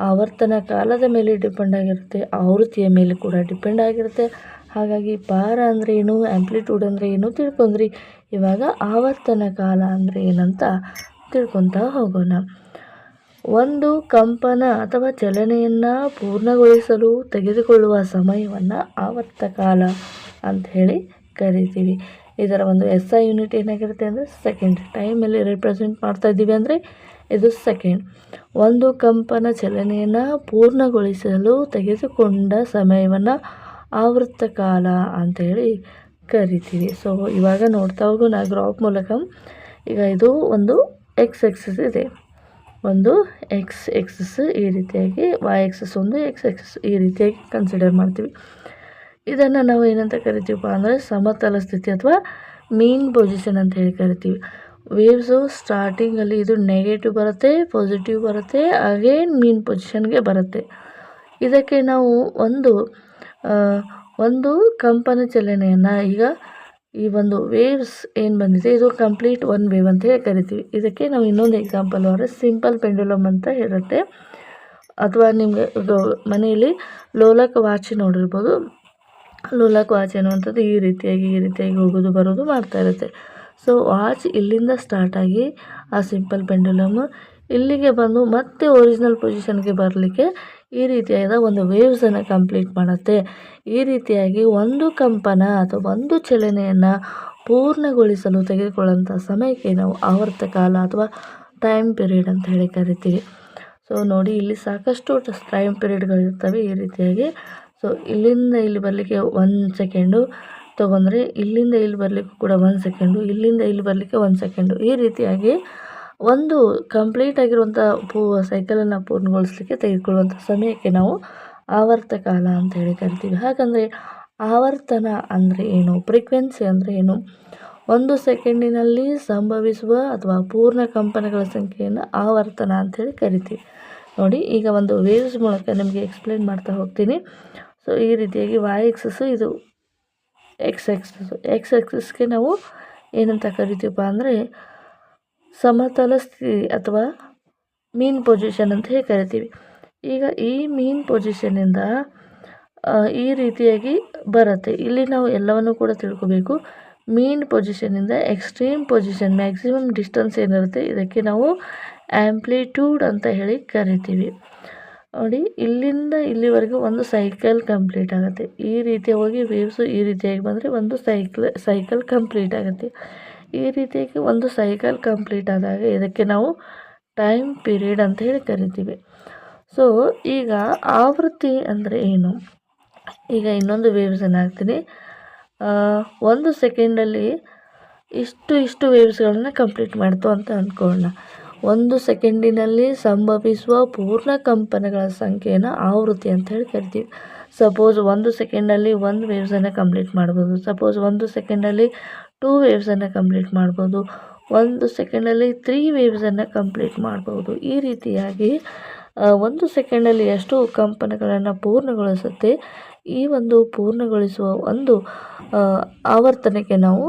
ಆವರ್ತನ ಕಾಲದ ಮೇಲೆ ಡಿಪೆಂಡ್ ಆಗಿರುತ್ತೆ, ಆವೃತ್ತಿಯ ಮೇಲೆ ಕೂಡ ಡಿಪೆಂಡ್ ಆಗಿರುತ್ತೆ. ಹಾಗಾಗಿ ಪಾರ ಅಂದರೆ ಏನು, ಆ್ಯಂಪ್ಲಿಟ್ಯೂಡ್ ಅಂದರೆ ಏನು ತಿಳ್ಕೊಂಡ್ರಿ. ಇವಾಗ ಆವರ್ತನ ಕಾಲ ಅಂದರೆ ಏನಂತ ತಿಳ್ಕೊತಾ ಹೋಗೋಣ. ಒಂದು ಕಂಪನ ಅಥವಾ ಚಲನೆಯನ್ನು ಪೂರ್ಣಗೊಳಿಸಲು ತೆಗೆದುಕೊಳ್ಳುವ ಸಮಯವನ್ನು ಆವರ್ತ ಕಾಲ ಅಂತ ಹೇಳಿ ಕರಿತೀವಿ. ಇದರ ಒಂದು SI ಯೂನಿಟ್ ಏನಾಗಿರುತ್ತೆ ಅಂದರೆ ಸೆಕೆಂಡ್. ಟೈಮಲ್ಲಿ ರಿಪ್ರೆಸೆಂಟ್ ಮಾಡ್ತಾ ಇದ್ದೀವಿ ಅಂದರೆ ಇದು ಸೆಕೆಂಡ್. ಒಂದು ಕಂಪನ ಚಲನೆಯನ್ನು ಪೂರ್ಣಗೊಳಿಸಲು ತೆಗೆದುಕೊಂಡ ಸಮಯವನ್ನು ಆವೃತ್ತ ಕಾಲ ಅಂಥೇಳಿ ಕರಿತೀವಿ. ಸೊ ಇವಾಗ ನೋಡ್ತಾ ಹೋಗೋಣ ಗ್ರಾಫ್ ಮೂಲಕ. ಈಗ ಇದು ಒಂದು ಎಕ್ಸ್ ಎಕ್ಸಿಸ್ ಇದೆ, ಒಂದು ಎಕ್ಸ್ ಎಕ್ಸಸ್ ಈ ರೀತಿಯಾಗಿ ವೈ ಎಕ್ಸಸ್ ಒಂದು ಎಕ್ಸ್ ಎಕ್ಸಸ್ ಈ ರೀತಿಯಾಗಿ ಕನ್ಸಿಡರ್ ಮಾಡ್ತೀವಿ. ಇದನ್ನು ನಾವು ಏನಂತ ಕರಿತೀವಪ್ಪ ಅಂದರೆ ಸಮತಲ ಸ್ಥಿತಿ ಅಥವಾ ಮೀನ್ ಪೊಸಿಷನ್ ಅಂತ ಹೇಳಿ ಕರಿತೀವಿ. ವೇವ್ಸು ಸ್ಟಾರ್ಟಿಂಗಲ್ಲಿ ಇದು ನೆಗೆಟಿವ್ ಬರುತ್ತೆ, ಪಾಸಿಟಿವ್ ಬರುತ್ತೆ, ಅಗೇನ್ ಮೀನ್ ಪೊಸಿಷನ್ಗೆ ಬರುತ್ತೆ. ಇದಕ್ಕೆ ನಾವು ಒಂದು ಕಂಪನ ಚಲನೆಯನ್ನು ಈಗ ಈ ಒಂದು ವೇವ್ಸ್ ಏನು ಬಂದಿದೆ ಇದು ಕಂಪ್ಲೀಟ್ ಒನ್ ವೇವ್ ಅಂತ ಹೇಳಿ ಕರಿತೀವಿ. ಇದಕ್ಕೆ ನಾವು ಇನ್ನೊಂದು ಎಕ್ಸಾಂಪಲ್ ಅಂದರೆ ಸಿಂಪಲ್ ಪೆಂಡುಲಮ್ ಅಂತ ಇರುತ್ತೆ, ಅಥವಾ ನಿಮಗೆ ಮನೆಯಲ್ಲಿ ಲೋಲಕ್ ವಾಚ್ ನೋಡಿರ್ಬೋದು. ಲೋಲಕ್ ವಾಚ್ ಅನ್ನುವಂಥದ್ದು ಈ ರೀತಿಯಾಗಿ ಹೋಗೋದು ಬರೋದು ಮಾಡ್ತಾ ಇರುತ್ತೆ. ಸೊ ವಾಚ್ ಇಲ್ಲಿಂದ ಸ್ಟಾರ್ಟ್ ಆಗಿ ಆ ಸಿಂಪಲ್ ಪೆಂಡುಲಮ್ ಇಲ್ಲಿಗೆ ಬಂದು ಮತ್ತೆ ಒರಿಜಿನಲ್ ಪೊಸಿಷನ್ಗೆ ಬರಲಿಕ್ಕೆ ಈ ರೀತಿಯಾದ ಒಂದು ವೇವ್ಸನ್ನು ಕಂಪ್ಲೀಟ್ ಮಾಡುತ್ತೆ. ಈ ರೀತಿಯಾಗಿ ಒಂದು ಕಂಪನ ಅಥವಾ ಒಂದು ಚಲನೆಯನ್ನು ಪೂರ್ಣಗೊಳಿಸಲು ತೆಗೆದುಕೊಳ್ಳುವಂಥ ಸಮಯಕ್ಕೆ ನಾವು ಆವರ್ತಕಾಲ ಅಥವಾ ಟೈಮ್ ಪೀರಿಯಡ್ ಅಂತ ಹೇಳಿ ಕರಿತೀವಿ. ಸೊ ನೋಡಿ, ಇಲ್ಲಿ ಸಾಕಷ್ಟು ಟೈಮ್ ಪೀರಿಯಡ್ಗಳಿರ್ತವೆ ಈ ರೀತಿಯಾಗಿ. ಸೊ ಇಲ್ಲಿಂದ ಇಲ್ಲಿ ಬರಲಿಕ್ಕೆ 1 ಸೆಕೆಂಡು ತೊಗೊಂಡ್ರೆ ಇಲ್ಲಿಂದ ಇಲ್ಲಿ ಬರಲಿಕ್ಕೂ ಕೂಡ 1 ಸೆಕೆಂಡು, ಇಲ್ಲಿಂದ ಇಲ್ಲಿ ಬರಲಿಕ್ಕೆ 1 ಸೆಕೆಂಡು, ಈ ರೀತಿಯಾಗಿ ಒಂದು ಕಂಪ್ಲೀಟ್ ಆಗಿರುವಂಥ ಸೈಕಲನ್ನು ಪೂರ್ಣಗೊಳಿಸಲಿಕ್ಕೆ ತೆಗೆದುಕೊಳ್ಳುವಂಥ ಸಮಯಕ್ಕೆ ನಾವು ಆವರ್ತಕಾಲ ಅಂತ ಹೇಳಿ ಕರಿತೀವಿ. ಹಾಗಂದರೆ ಆವರ್ತನ ಅಂದರೆ ಏನು, ಫ್ರೀಕ್ವೆನ್ಸಿ ಅಂದರೆ ಏನು, 1 ಸೆಕೆಂಡಿನಲ್ಲಿ ಸಂಭವಿಸುವ ಅಥವಾ ಪೂರ್ಣ ಕಂಪನಗಳ ಸಂಖ್ಯೆಯನ್ನು ಆವರ್ತನ ಅಂಥೇಳಿ ಕರಿತೀವಿ. ನೋಡಿ, ಈಗ ಒಂದು ವೇವ್ಸ್ ಮೂಲಕ ನಿಮಗೆ ಎಕ್ಸ್ಪ್ಲೇನ್ ಮಾಡ್ತಾ ಹೋಗ್ತೀನಿ. ಸೊ ಈ ರೀತಿಯಾಗಿ ವೈ ಎಕ್ಸಸ್ಸು ಇದು ಎಕ್ಸ್ ಎಕ್ಸಸ್ಗೆ ನಾವು ಏನಂತ ಕರಿತೀವಪ್ಪ ಅಂದರೆ ಸಮತಲ ಸ್ಥಿತಿ ಅಥವಾ ಮೀನ್ ಪೊಸಿಷನ್ ಅಂತ ಹೇಳಿ ಕರಿತೀವಿ. ಈಗ ಈ ಮೀನ್ ಪೊಸಿಷನ್ನಿಂದ ಈ ರೀತಿಯಾಗಿ ಬರುತ್ತೆ. ಇಲ್ಲಿ ನಾವು ಎಲ್ಲವನ್ನು ಕೂಡ ತಿಳ್ಕೋಬೇಕು. ಮೀನ್ ಪೊಸಿಷನ್ನಿಂದ ಎಕ್ಸ್ಟ್ರೀಮ್ ಪೊಸಿಷನ್ ಮ್ಯಾಕ್ಸಿಮಮ್ ಡಿಸ್ಟೆನ್ಸ್ ಏನಿರುತ್ತೆ ಇದಕ್ಕೆ ನಾವು ಆ್ಯಂಪ್ಲಿಟ್ಯೂಡ್ ಅಂತ ಹೇಳಿ ಕರಿತೀವಿ. ನೋಡಿ, ಇಲ್ಲಿಂದ ಇಲ್ಲಿವರೆಗೂ ಒಂದು ಸೈಕಲ್ ಕಂಪ್ಲೀಟ್ ಆಗುತ್ತೆ. ಈ ರೀತಿ ಹೋಗಿ ವೇವ್ಸು ಈ ರೀತಿಯಾಗಿ ಬಂದರೆ ಒಂದು ಸೈಕಲ್ ಕಂಪ್ಲೀಟ್ ಆಗುತ್ತೆ. ಈ ರೀತಿಯಾಗಿ ಒಂದು ಸೈಕಲ್ ಕಂಪ್ಲೀಟ್ ಆದಾಗ ಇದಕ್ಕೆ ನಾವು ಟೈಮ್ ಪೀರಿಯಡ್ ಅಂತ ಹೇಳಿ ಕರಿತೀವಿ. ಸೊ ಈಗ ಆವೃತ್ತಿ ಅಂದರೆ ಏನು, ಈಗ ಇನ್ನೊಂದು ವೇವ್ಸನ್ನು ಹಾಕ್ತೀನಿ. 1 ಸೆಕೆಂಡಲ್ಲಿ ಇಷ್ಟು ವೇವ್ಸ್ಗಳನ್ನು ಕಂಪ್ಲೀಟ್ ಮಾಡ್ತು ಅಂತ ಅಂದ್ಕೊಳ್ಳೋಣ. 1 ಸೆಕೆಂಡಿನಲ್ಲಿ ಸಂಭವಿಸುವ ಪೂರ್ಣ ಕಂಪನಗಳ ಸಂಖ್ಯೆಯನ್ನು ಆವೃತ್ತಿ ಅಂತ ಹೇಳಿ ಕರಿತೀವಿ. ಸಪೋಸ್ 1 ಸೆಕೆಂಡಲ್ಲಿ 1 ವೇವ್ಸನ್ನು ಕಂಪ್ಲೀಟ್ ಮಾಡ್ಬೋದು. ಸಪೋಸ್ 1 ಸೆಕೆಂಡಲ್ಲಿ 2 ವೇವ್ಸನ್ನು ಕಂಪ್ಲೀಟ್ ಮಾಡ್ಬೋದು. 1 ಸೆಕೆಂಡಲ್ಲಿ 3 ವೇವ್ಸನ್ನು ಕಂಪ್ಲೀಟ್ ಮಾಡ್ಬೋದು. ಈ ರೀತಿಯಾಗಿ 1 ಸೆಕೆಂಡಲ್ಲಿ ಎಷ್ಟು ಕಂಪನಗಳನ್ನು ಪೂರ್ಣಗೊಳಿಸುತ್ತೆ, ಈ ಒಂದು ಪೂರ್ಣಗೊಳಿಸುವ ಒಂದು ಆವರ್ತನಕ್ಕೆ ನಾವು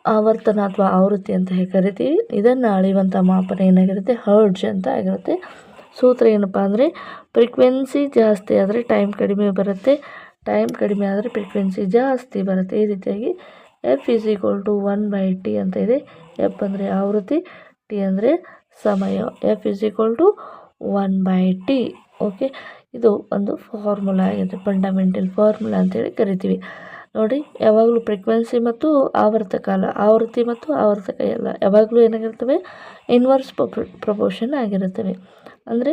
ಆವರ್ತನ ಅಥವಾ ಆವೃತ್ತಿ ಅಂತ ಹೇಳಿ ಕರಿತೀವಿ. ಇದನ್ನು ಅಳೆಯುವಂಥ ಮಾಪನ ಏನಾಗಿರುತ್ತೆ, ಹರ್ಟ್ಜ್ ಅಂತ ಆಗಿರುತ್ತೆ. ಸೂತ್ರ ಏನಪ್ಪ ಅಂದರೆ ಫ್ರೀಕ್ವೆನ್ಸಿ ಜಾಸ್ತಿ ಆದರೆ ಟೈಮ್ ಕಡಿಮೆ ಬರುತ್ತೆ, ಟೈಮ್ ಕಡಿಮೆ ಆದರೆ ಫ್ರೀಕ್ವೆನ್ಸಿ ಜಾಸ್ತಿ ಬರುತ್ತೆ. ಈ ರೀತಿಯಾಗಿ F = 1/T ಅಂತ ಇದೆ. F ಅಂದರೆ ಆವೃತ್ತಿ, T ಅಂದರೆ ಸಮಯ. F = 1/T. ಓಕೆ, ಇದು ಒಂದು ಫಾರ್ಮುಲಾ ಆಗಿದೆ, ಫಂಡಮೆಂಟಲ್ ಫಾರ್ಮುಲಾ ಅಂತೇಳಿ ಕರಿತೀವಿ. ನೋಡಿ, ಯಾವಾಗಲೂ ಫ್ರೀಕ್ವೆನ್ಸಿ ಮತ್ತು ಆವರ್ತಕಾಲ, ಆವೃತ್ತಿ ಮತ್ತು ಆವರ್ತಕ ಎಲ್ಲ ಯಾವಾಗಲೂ ಏನಾಗಿರ್ತವೆ, ಇನ್ವರ್ಸ್ ಪ್ರಪೋರ್ಷನ್ ಆಗಿರುತ್ತವೆ. ಅಂದರೆ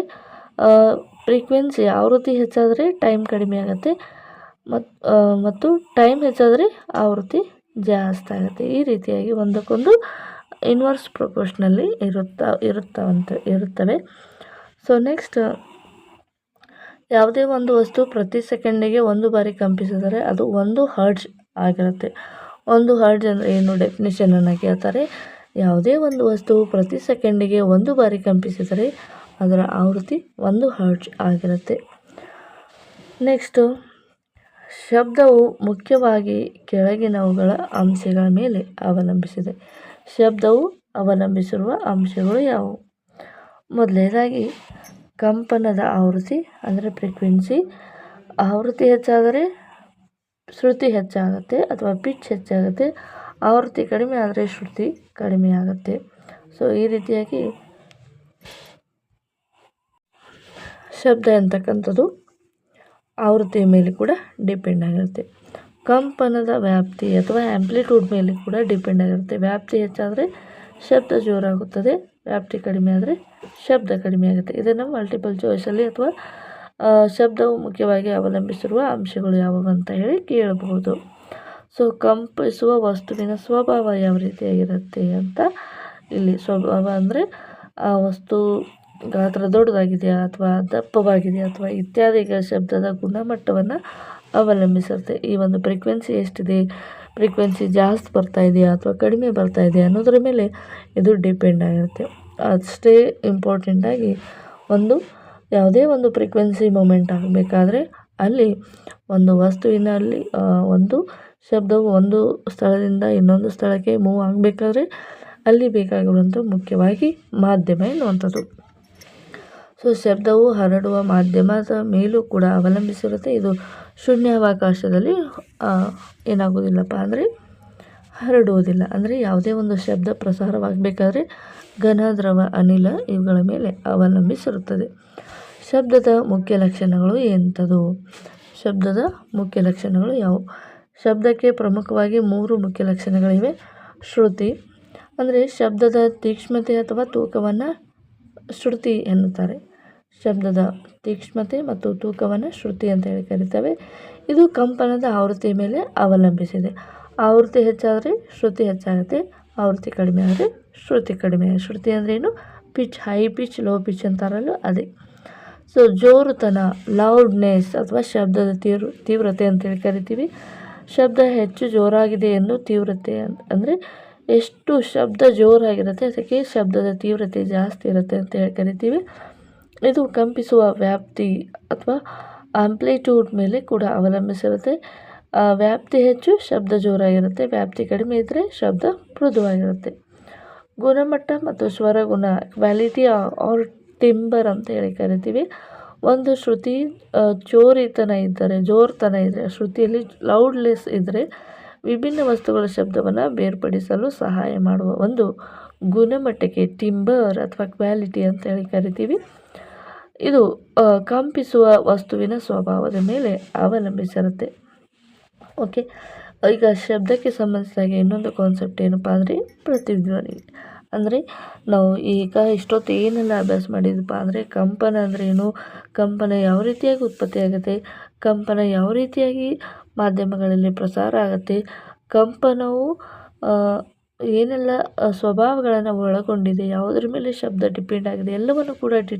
ಫ್ರೀಕ್ವೆನ್ಸಿ ಆವೃತ್ತಿ ಹೆಚ್ಚಾದರೆ ಟೈಮ್ ಕಡಿಮೆ ಆಗುತ್ತೆ, ಮತ್ತು ಟೈಮ್ ಹೆಚ್ಚಾದರೆ ಆವೃತ್ತಿ ಜಾಸ್ತಿ ಆಗುತ್ತೆ. ಈ ರೀತಿಯಾಗಿ ಒಂದಕ್ಕೊಂದು ಇನ್ವರ್ಸ್ ಪ್ರಪೋರ್ಷನಲ್ಲಿ ಇರುತ್ತವೆ. ಸೊ ನೆಕ್ಸ್ಟ್, ಯಾವುದೇ ಒಂದು ವಸ್ತು ಪ್ರತಿ ಸೆಕೆಂಡಿಗೆ 1 ಬಾರಿ ಕಂಪಿಸಿದರೆ ಅದು 1 ಹರ್ಟ್ಜ್ ಆಗಿರುತ್ತೆ. 1 ಹರ್ಟ್ಜ್ ಅಂದರೆ ಏನು, ಡೆಫಿನಿಷನನ್ನು ಕೇಳ್ತಾರೆ. ಯಾವುದೇ ಒಂದು ವಸ್ತು ಪ್ರತಿ ಸೆಕೆಂಡಿಗೆ 1 ಬಾರಿ ಕಂಪಿಸಿದರೆ ಅದರ ಆವೃತ್ತಿ 1 ಹರ್ಟ್ಜ್ ಆಗಿರುತ್ತೆ. ನೆಕ್ಸ್ಟು, ಶಬ್ದವು ಮುಖ್ಯವಾಗಿ ಕೆಳಗಿನವುಗಳ ಅಂಶಗಳ ಮೇಲೆ ಅವಲಂಬಿಸಿದೆ. ಶಬ್ದವು ಅವಲಂಬಿಸಿರುವ ಅಂಶಗಳು ಯಾವುವು? ಮೊದಲನೇದಾಗಿ ಕಂಪನದ ಆವೃತ್ತಿ ಅಂದರೆ ಫ್ರೀಕ್ವೆನ್ಸಿ. ಆವೃತ್ತಿ ಹೆಚ್ಚಾದರೆ ಶ್ರುತಿ ಹೆಚ್ಚಾಗುತ್ತೆ ಅಥವಾ ಪಿಚ್ ಹೆಚ್ಚಾಗುತ್ತೆ. ಆವೃತ್ತಿ ಕಡಿಮೆ ಆದರೆ ಶ್ರುತಿ ಕಡಿಮೆ ಆಗುತ್ತೆ. ಸೊ ಈ ರೀತಿಯಾಗಿ ಶಬ್ದ ಅಂತಕ್ಕಂಥದ್ದು ಆವೃತ್ತಿಯ ಮೇಲೆ ಕೂಡ ಡಿಪೆಂಡ್ ಆಗಿರುತ್ತೆ. ಕಂಪನದ ವ್ಯಾಪ್ತಿ ಅಥವಾ ಆ್ಯಂಪ್ಲಿಟ್ಯೂಡ್ ಮೇಲೆ ಕೂಡ ಡಿಪೆಂಡ್ ಆಗಿರುತ್ತೆ. ವ್ಯಾಪ್ತಿ ಹೆಚ್ಚಾದರೆ ಶಬ್ದ ಜೋರಾಗುತ್ತದೆ, ವ್ಯಾಪ್ತಿ ಕಡಿಮೆ ಆದರೆ ಶಬ್ದ ಕಡಿಮೆ ಆಗುತ್ತೆ. ಇದನ್ನು ಮಲ್ಟಿಪಲ್ ಚಾಯ್ಸಲ್ಲಿ ಅಥವಾ ಶಬ್ದವು ಮುಖ್ಯವಾಗಿ ಅವಲಂಬಿಸಿರುವ ಅಂಶಗಳು ಯಾವುವು ಅಂತ ಹೇಳಿ ಕೇಳಬಹುದು. ಸೊ ಕಂಪಿಸುವ ವಸ್ತುವಿನ ಸ್ವಭಾವ ಯಾವ ರೀತಿಯಾಗಿರುತ್ತೆ ಅಂತ ಇಲ್ಲಿ ಸ್ವಭಾವ ಅಂದರೆ ಆ ವಸ್ತು ಗಾತ್ರ ದೊಡ್ಡದಾಗಿದೆಯಾ ಅಥವಾ ದಪ್ಪವಾಗಿದೆಯಾ ಅಥವಾ ಇತ್ಯಾದಿಗಳ ಶಬ್ದದ ಗುಣಮಟ್ಟವನ್ನು ಅವಲಂಬಿಸಿರುತ್ತೆ. ಈ ಒಂದು ಫ್ರೀಕ್ವೆನ್ಸಿ ಎಷ್ಟಿದೆ, ಫ್ರೀಕ್ವೆನ್ಸಿ ಜಾಸ್ತಿ ಬರ್ತಾ ಇದೆಯಾ ಅಥವಾ ಕಡಿಮೆ ಬರ್ತಾ ಇದೆಯಾ ಅನ್ನೋದ್ರ ಮೇಲೆ ಇದು ಡಿಪೆಂಡ್ ಆಗಿರುತ್ತೆ. ಅಷ್ಟೇ ಇಂಪಾರ್ಟೆಂಟಾಗಿ ಯಾವುದೇ ಒಂದು ಫ್ರೀಕ್ವೆನ್ಸಿ ಮೂಮೆಂಟ್ ಆಗಬೇಕಾದ್ರೆ ಅಲ್ಲಿ ಒಂದು ವಸ್ತುವಿನಲ್ಲಿ ಒಂದು ಶಬ್ದವು ಒಂದು ಸ್ಥಳದಿಂದ ಇನ್ನೊಂದು ಸ್ಥಳಕ್ಕೆ ಮೂವ್ ಆಗಬೇಕಾದ್ರೆ ಅಲ್ಲಿ ಬೇಕಾಗಿರುವಂಥ ಮುಖ್ಯವಾಗಿ ಮಾಧ್ಯಮ ಎನ್ನುವಂಥದ್ದು. ಸೊ ಶಬ್ದವು ಹರಡುವ ಮಾಧ್ಯಮದ ಮೇಲೂ ಕೂಡ ಅವಲಂಬಿಸಿರುತ್ತೆ. ಇದು ಶೂನ್ಯಾವಕಾಶದಲ್ಲಿ ಏನಾಗೋದಿಲ್ಲಪ್ಪ ಅಂದರೆ ಹರಡುವುದಿಲ್ಲ. ಅಂದರೆ ಯಾವುದೇ ಒಂದು ಶಬ್ದ ಪ್ರಸಾರವಾಗಬೇಕಾದ್ರೆ ಘನ, ದ್ರವ, ಅನಿಲ ಇವುಗಳ ಮೇಲೆ ಅವಲಂಬಿಸಿರುತ್ತದೆ. ಶಬ್ದದ ಮುಖ್ಯ ಲಕ್ಷಣಗಳು ಎಂಥದ್ದು? ಶಬ್ದದ ಮುಖ್ಯ ಲಕ್ಷಣಗಳು ಯಾವುವು? ಶಬ್ದಕ್ಕೆ ಪ್ರಮುಖವಾಗಿ 3 ಮುಖ್ಯ ಲಕ್ಷಣಗಳಿವೆ. ಶ್ರುತಿ ಅಂದರೆ ಶಬ್ದದ ತೀಕ್ಷ್ಣತೆ ಅಥವಾ ತೂಕವನ್ನು ಶ್ರುತಿ ಎನ್ನುತ್ತಾರೆ. ಶಬ್ದದ ತೀಕ್ಷ್ಣತೆ ಮತ್ತು ತೂಕವನ್ನು ಶ್ರುತಿ ಅಂತ ಹೇಳಿ ಕರೀತೇವೆ. ಇದು ಕಂಪನದ ಆವೃತ್ತಿಯ ಮೇಲೆ ಅವಲಂಬಿಸಿದೆ. ಆವೃತ್ತಿ ಹೆಚ್ಚಾದರೆ ಶ್ರುತಿ ಹೆಚ್ಚಾಗುತ್ತೆ, ಆವೃತ್ತಿ ಕಡಿಮೆ ಆದರೆ ಶ್ರುತಿ ಕಡಿಮೆ. ಶ್ರುತಿ ಅಂದ್ರೇನು? Pitch, high pitch, low pitch ಅಂತಾರಲ್ಲ ಅದೇ. ಸೊ ಜೋರುತನ, ಲೌಡ್ನೆಸ್ ಅಥವಾ ಶಬ್ದದ ತೀವ್ರತೆ ಅಂತೇಳಿ ಕರಿತೀವಿ. ಶಬ್ದ ಹೆಚ್ಚು ಜೋರಾಗಿದೆ ಎಂದು ತೀವ್ರತೆ ಅಂದರೆ ಎಷ್ಟು ಶಬ್ದ ಜೋರಾಗಿರುತ್ತೆ ಅದಕ್ಕೆ ಶಬ್ದದ ತೀವ್ರತೆ ಜಾಸ್ತಿ ಇರುತ್ತೆ ಅಂತ ಹೇಳಿ ಕರಿತೀವಿ. ಇದು ಕಂಪಿಸುವ ವ್ಯಾಪ್ತಿ ಅಥವಾ ಆಂಪ್ಲಿಟ್ಯೂಡ್ ಮೇಲೆ ಕೂಡ ಅವಲಂಬಿಸಿರುತ್ತೆ. ವ್ಯಾಪ್ತಿ ಹೆಚ್ಚು ಶಬ್ದ ಜೋರಾಗಿರುತ್ತೆ, ವ್ಯಾಪ್ತಿ ಕಡಿಮೆ ಇದ್ದರೆ ಶಬ್ದ ಮೃದುವಾಗಿರುತ್ತೆ. ಗುಣಮಟ್ಟ ಮತ್ತು ಸ್ವರಗುಣ, ಕ್ವಾಲಿಟಿ ಆರ್ ಟಿಂಬರ್ ಅಂತ ಹೇಳಿ ಕರಿತೀವಿ. ಒಂದು ಶ್ರುತಿ ಜೋರ್ತನ ಇದ್ದರೆ ಶ್ರುತಿಯಲ್ಲಿ ಲೌಡ್ಲೆಸ್ ಇದ್ದರೆ ವಿಭಿನ್ನ ವಸ್ತುಗಳ ಶಬ್ದವನ್ನು ಬೇರ್ಪಡಿಸಲು ಸಹಾಯ ಮಾಡುವ ಒಂದು ಗುಣಮಟ್ಟಕ್ಕೆ ಟಿಂಬರ್ ಅಥವಾ ಕ್ವಾಲಿಟಿ ಅಂತ ಹೇಳಿ ಕರಿತೀವಿ. ಇದು ಕಂಪಿಸುವ ವಸ್ತುವಿನ ಸ್ವಭಾವದ ಮೇಲೆ ಅವಲಂಬಿಸಿರುತ್ತೆ. ಓಕೆ, ಈಗ ಶಬ್ದಕ್ಕೆ ಸಂಬಂಧಿಸಿದಾಗ ಇನ್ನೊಂದು ಕಾನ್ಸೆಪ್ಟ್ ಏನಪ್ಪ ಅಂದರೆ ಪ್ರತಿಧ್ವನಿ. ಅಂದರೆ ನಾವು ಈಗ ಇಷ್ಟೊತ್ತು ಏನೆಲ್ಲ ಅಭ್ಯಾಸ ಮಾಡಿದ್ವಪ್ಪ ಅಂದರೆ ಕಂಪನ ಅಂದ್ರೇನು, ಕಂಪನ ಯಾವ ರೀತಿಯಾಗಿ ಉತ್ಪತ್ತಿ ಆಗುತ್ತೆ, ಕಂಪನ ಯಾವ ರೀತಿಯಾಗಿ ಮಾಧ್ಯಮಗಳಲ್ಲಿ ಪ್ರಸಾರ ಆಗುತ್ತೆ, ಕಂಪನವು ಏನೆಲ್ಲ ಸ್ವಭಾವಗಳನ್ನು ಒಳಗೊಂಡಿದೆ, ಯಾವುದರ ಮೇಲೆ ಶಬ್ದ ಡಿಪೆಂಡ್ ಆಗಿದೆ ಎಲ್ಲವನ್ನು ಕೂಡ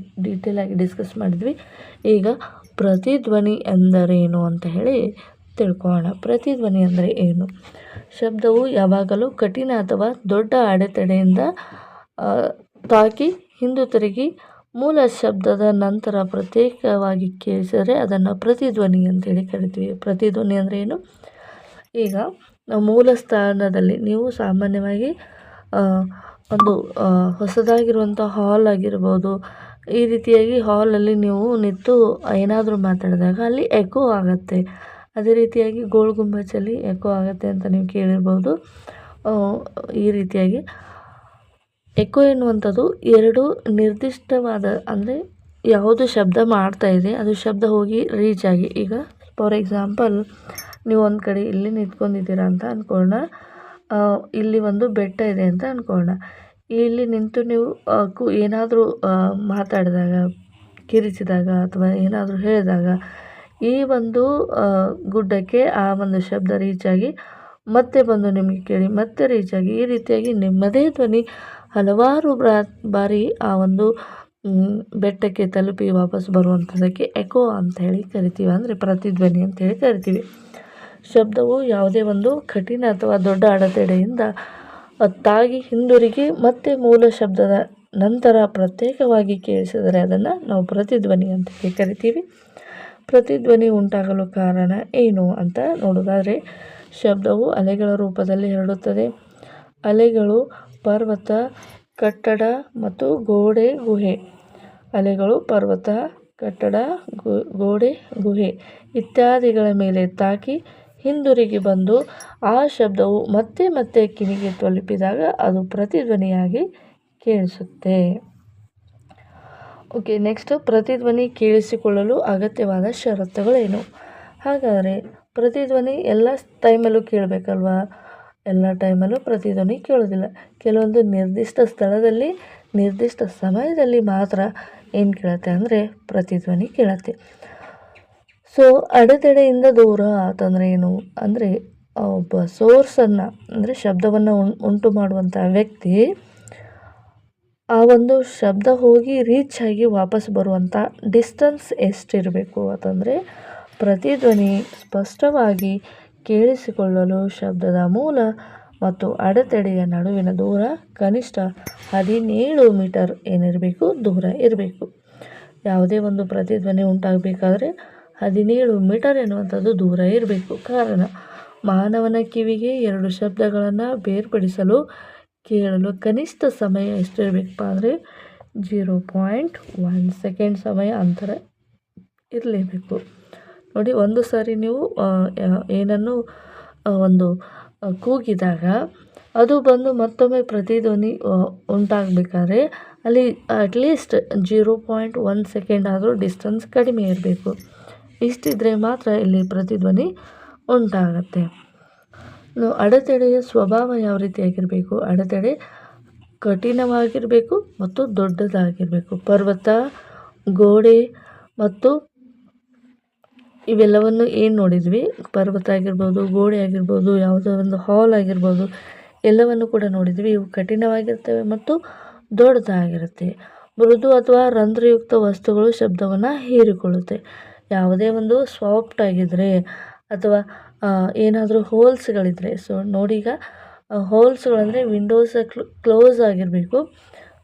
ಡೀಟೇಲಾಗಿ ಡಿಸ್ಕಸ್ ಮಾಡಿದ್ವಿ. ಈಗ ಪ್ರತಿಧ್ವನಿ ಎಂದರೇನು ಅಂತ ಹೇಳಿ ತಿಳ್ಕೊಳ್ಳೋಣ. ಪ್ರತಿಧ್ವನಿ ಅಂದರೆ ಏನು? ಶಬ್ದವು ಯಾವಾಗಲೂ ಕಠಿಣ ಅಥವಾ ದೊಡ್ಡ ಅಡೆತಡೆಯಿಂದ ತಾಕಿ ಹಿಂದು ತಿರುಗಿ ಮೂಲ ಶಬ್ದದ ನಂತರ ಪ್ರತ್ಯೇಕವಾಗಿ ಕೇಳಿಸಿದರೆ ಅದನ್ನು ಪ್ರತಿಧ್ವನಿ ಅಂತೇಳಿ ಕರಿತೀವಿ. ಪ್ರತಿಧ್ವನಿ ಅಂದರೆ ಏನು? ಈಗ ಮೂಲ ಸ್ಥಾನದಲ್ಲಿ ನೀವು ಸಾಮಾನ್ಯವಾಗಿ ಒಂದು ಹೊಸದಾಗಿರುವಂಥ ಹಾಲ್ ಆಗಿರ್ಬೋದು, ಈ ರೀತಿಯಾಗಿ ಹಾಲಲ್ಲಿ ನೀವು ನಿಂತು ಏನಾದರೂ ಮಾತಾಡಿದಾಗ ಅಲ್ಲಿ ಎಕೋ ಆಗುತ್ತೆ. ಅದೇ ರೀತಿಯಾಗಿ ಗೋಲ್ ಗುಂಬಜಲ್ಲಿ ಎಕೋ ಆಗುತ್ತೆ ಅಂತ ನೀವು ಕೇಳಿರ್ಬೋದು. ಈ ರೀತಿಯಾಗಿ ಎಕೋ ಎನ್ನುವಂಥದ್ದು ಎರಡು ನಿರ್ದಿಷ್ಟವಾದ ಅಂದರೆ ಯಾವುದು ಶಬ್ದ ಮಾಡ್ತಾ ಇದೆ ಅದು ಶಬ್ದ ಹೋಗಿ ರೀಚ್ ಆಗಿ, ಈಗ ಫಾರ್ ಎಕ್ಸಾಂಪಲ್ ನೀವು ಒಂದು ಕಡೆ ಇಲ್ಲಿ ನಿಂತ್ಕೊಂಡಿದ್ದೀರಾ ಅಂತ ಅಂದ್ಕೊಳ್ಳೋಣ. ಇಲ್ಲಿ ಒಂದು ಬೆಟ್ಟ ಇದೆ ಅಂತ ಅಂದ್ಕೊಳ್ಳೋಣ. ಇಲ್ಲಿ ನಿಂತು ನೀವು ಏನಾದರೂ ಮಾತಾಡಿದಾಗ, ಕಿರಿಚಿದಾಗ ಅಥವಾ ಏನಾದರೂ ಹೇಳಿದಾಗ ಈ ಒಂದು ಗುಡ್ಡಕ್ಕೆ ಆ ಒಂದು ಶಬ್ದ ರೀಚಾಗಿ ಮತ್ತೆ ಬಂದು ನಿಮಗೆ ಕೇಳಿ ಮತ್ತೆ ರೀಚಾಗಿ ಈ ರೀತಿಯಾಗಿ ನಿಮ್ಮದೇ ಧ್ವನಿ ಹಲವಾರು ಬಾರಿ ಆ ಒಂದು ಬೆಟ್ಟಕ್ಕೆ ತಲುಪಿ ವಾಪಸ್ ಬರುವಂಥದ್ದಕ್ಕೆ ಎಕೋ ಅಂತ ಹೇಳಿ ಕರಿತೀವಿ. ಅಂದರೆ ಪ್ರತಿಧ್ವನಿ ಅಂತ ಹೇಳಿ ಕರಿತೀವಿ. ಶಬ್ದವು ಯಾವುದೇ ಒಂದು ಕಠಿಣ ಅಥವಾ ದೊಡ್ಡ ಅಡೆತಡೆಯಿಂದ ತಾಗಿ ಹಿಂದಿರುಗಿ ಮತ್ತೆ ಮೂಲ ಶಬ್ದದ ನಂತರ ಪ್ರತ್ಯೇಕವಾಗಿ ಕೇಳಿಸಿದರೆ ಅದನ್ನು ನಾವು ಪ್ರತಿಧ್ವನಿ ಅಂತ ಹೇಳಿ ಕರಿತೀವಿ. ಪ್ರತಿಧ್ವನಿ ಉಂಟಾಗಲು ಕಾರಣ ಏನು ಅಂತ ನೋಡೋದಾದರೆ, ಶಬ್ದವು ಅಲೆಗಳ ರೂಪದಲ್ಲಿ ಹರಡುತ್ತದೆ. ಅಲೆಗಳು ಪರ್ವತ, ಕಟ್ಟಡ ಮತ್ತು ಗೋಡೆ, ಗುಹೆ. ಅಲೆಗಳು ಪರ್ವತ, ಕಟ್ಟಡ, ಗೋಡೆ, ಗುಹೆ ಇತ್ಯಾದಿಗಳ ಮೇಲೆ ತಾಕಿ ಹಿಂದಿರುಗಿ ಬಂದು ಆ ಶಬ್ದವು ಮತ್ತೆ ಮತ್ತೆ ಕಿವಿಗೆ ತಲುಪಿದಾಗ ಅದು ಪ್ರತಿಧ್ವನಿಯಾಗಿ ಕೇಳಿಸುತ್ತೆ. ಓಕೆ, ನೆಕ್ಸ್ಟ್ ಪ್ರತಿಧ್ವನಿ ಕೇಳಿಸಿಕೊಳ್ಳಲು ಅಗತ್ಯವಾದ ಷರತ್ತುಗಳೇನು? ಹಾಗಾದರೆ ಪ್ರತಿಧ್ವನಿ ಎಲ್ಲ ಟೈಮಲ್ಲೂ ಕೇಳಬೇಕಲ್ವಾ? ಎಲ್ಲ ಟೈಮಲ್ಲೂ ಪ್ರತಿಧ್ವನಿ ಕೇಳೋದಿಲ್ಲ. ಕೆಲವೊಂದು ನಿರ್ದಿಷ್ಟ ಸ್ಥಳದಲ್ಲಿ ನಿರ್ದಿಷ್ಟ ಸಮಯದಲ್ಲಿ ಮಾತ್ರ ಏನು ಕೇಳುತ್ತೆ ಅಂದರೆ ಪ್ರತಿಧ್ವನಿ ಕೇಳುತ್ತೆ. ಸೊ ಅಡೆತಡೆಯಿಂದ ದೂರ ಅಂತಂದರೆ ಏನು ಅಂದರೆ ಒಬ್ಬ ಸೋರ್ಸನ್ನು ಅಂದರೆ ಶಬ್ದವನ್ನು ಉಂಟು ಮಾಡುವಂಥ ವ್ಯಕ್ತಿ ಆ ಒಂದು ಶಬ್ದ ಹೋಗಿ ರೀಚ್ ಆಗಿ ವಾಪಸ್ ಬರುವಂಥ ಡಿಸ್ಟನ್ಸ್ ಎಷ್ಟಿರಬೇಕು ಅಂತಂದರೆ ಪ್ರತಿಧ್ವನಿ ಸ್ಪಷ್ಟವಾಗಿ ಕೇಳಿಸಿಕೊಳ್ಳಲು ಶಬ್ದದ ಮೂಲ ಮತ್ತು ಅಡೆತಡೆಯ ನಡುವಿನ ದೂರ ಕನಿಷ್ಠ 17 ಮೀಟರ್ ಏನಿರಬೇಕು ದೂರ ಇರಬೇಕು. ಯಾವುದೇ ಒಂದು ಪ್ರತಿಧ್ವನಿ ಉಂಟಾಗಬೇಕಾದ್ರೆ 17 ಮೀಟರ್ ಎನ್ನುವಂಥದ್ದು ದೂರ ಇರಬೇಕು. ಕಾರಣ ಮಾನವನ ಕಿವಿಗೆ 2 ಶಬ್ದಗಳನ್ನು ಬೇರ್ಪಡಿಸಲು ಕೇಳಲು ಕನಿಷ್ಠ ಸಮಯ ಎಷ್ಟಿರಬೇಕಪ್ಪ ಅಂದರೆ 0.1 ಸೆಕೆಂಡ್ ಸಮಯ ಅಂತರ ಇರಲೇಬೇಕು. ನೋಡಿ, ಒಂದು ಸಾರಿ ನೀವು ಏನನ್ನು ಒಂದು ಕೂಗಿದಾಗ ಅದು ಬಂದು ಮತ್ತೊಮ್ಮೆ ಪ್ರತಿಧ್ವನಿ ಉಂಟಾಗಬೇಕಾದ್ರೆ ಅಲ್ಲಿ ಅಟ್ಲೀಸ್ಟ್ 0.1 ಸೆಕೆಂಡ್ ಆದರೂ ಡಿಸ್ಟನ್ಸ್ ಕಡಿಮೆ ಇರಬೇಕು. ಇಷ್ಟಿದ್ರೆ ಮಾತ್ರ ಇಲ್ಲಿ ಪ್ರತಿಧ್ವನಿ ಉಂಟಾಗತ್ತೆ. ಅಡೆತಡೆಯ ಸ್ವಭಾವ ಯಾವ ರೀತಿಯಾಗಿರಬೇಕು? ಅಡೆತಡೆ ಕಠಿಣವಾಗಿರಬೇಕು ಮತ್ತು ದೊಡ್ಡದಾಗಿರಬೇಕು. ಪರ್ವತ, ಗೋಡೆ ಮತ್ತು ಇವೆಲ್ಲವನ್ನು ಏನು ನೋಡಿದ್ವಿ, ಪರ್ವತ ಆಗಿರ್ಬೋದು, ಗೋಡೆ ಆಗಿರ್ಬೋದು, ಯಾವುದೋ ಒಂದು ಹಾಲ್ ಆಗಿರ್ಬೋದು, ಎಲ್ಲವನ್ನು ಕೂಡ ನೋಡಿದ್ವಿ. ಇವು ಕಠಿಣವಾಗಿರ್ತವೆ ಮತ್ತು ದೊಡ್ಡದಾಗಿರುತ್ತೆ. ಮೃದು ಅಥವಾ ರಂಧ್ರಯುಕ್ತ ವಸ್ತುಗಳು ಶಬ್ದವನ್ನು ಹೀರಿಕೊಳ್ಳುತ್ತೆ. ಯಾವುದೇ ಒಂದು ಸಾಫ್ಟ್ ಆಗಿದ್ದರೆ ಅಥವಾ ಏನಾದರೂ ಹೋಲ್ಸ್ಗಳಿದ್ರೆ, ಸೊ ನೋಡಿ, ಈಗ ಹೋಲ್ಸ್ಗಳಂದರೆ ವಿಂಡೋಸ್ ಕ್ಲೋಸ್ ಆಗಿರಬೇಕು.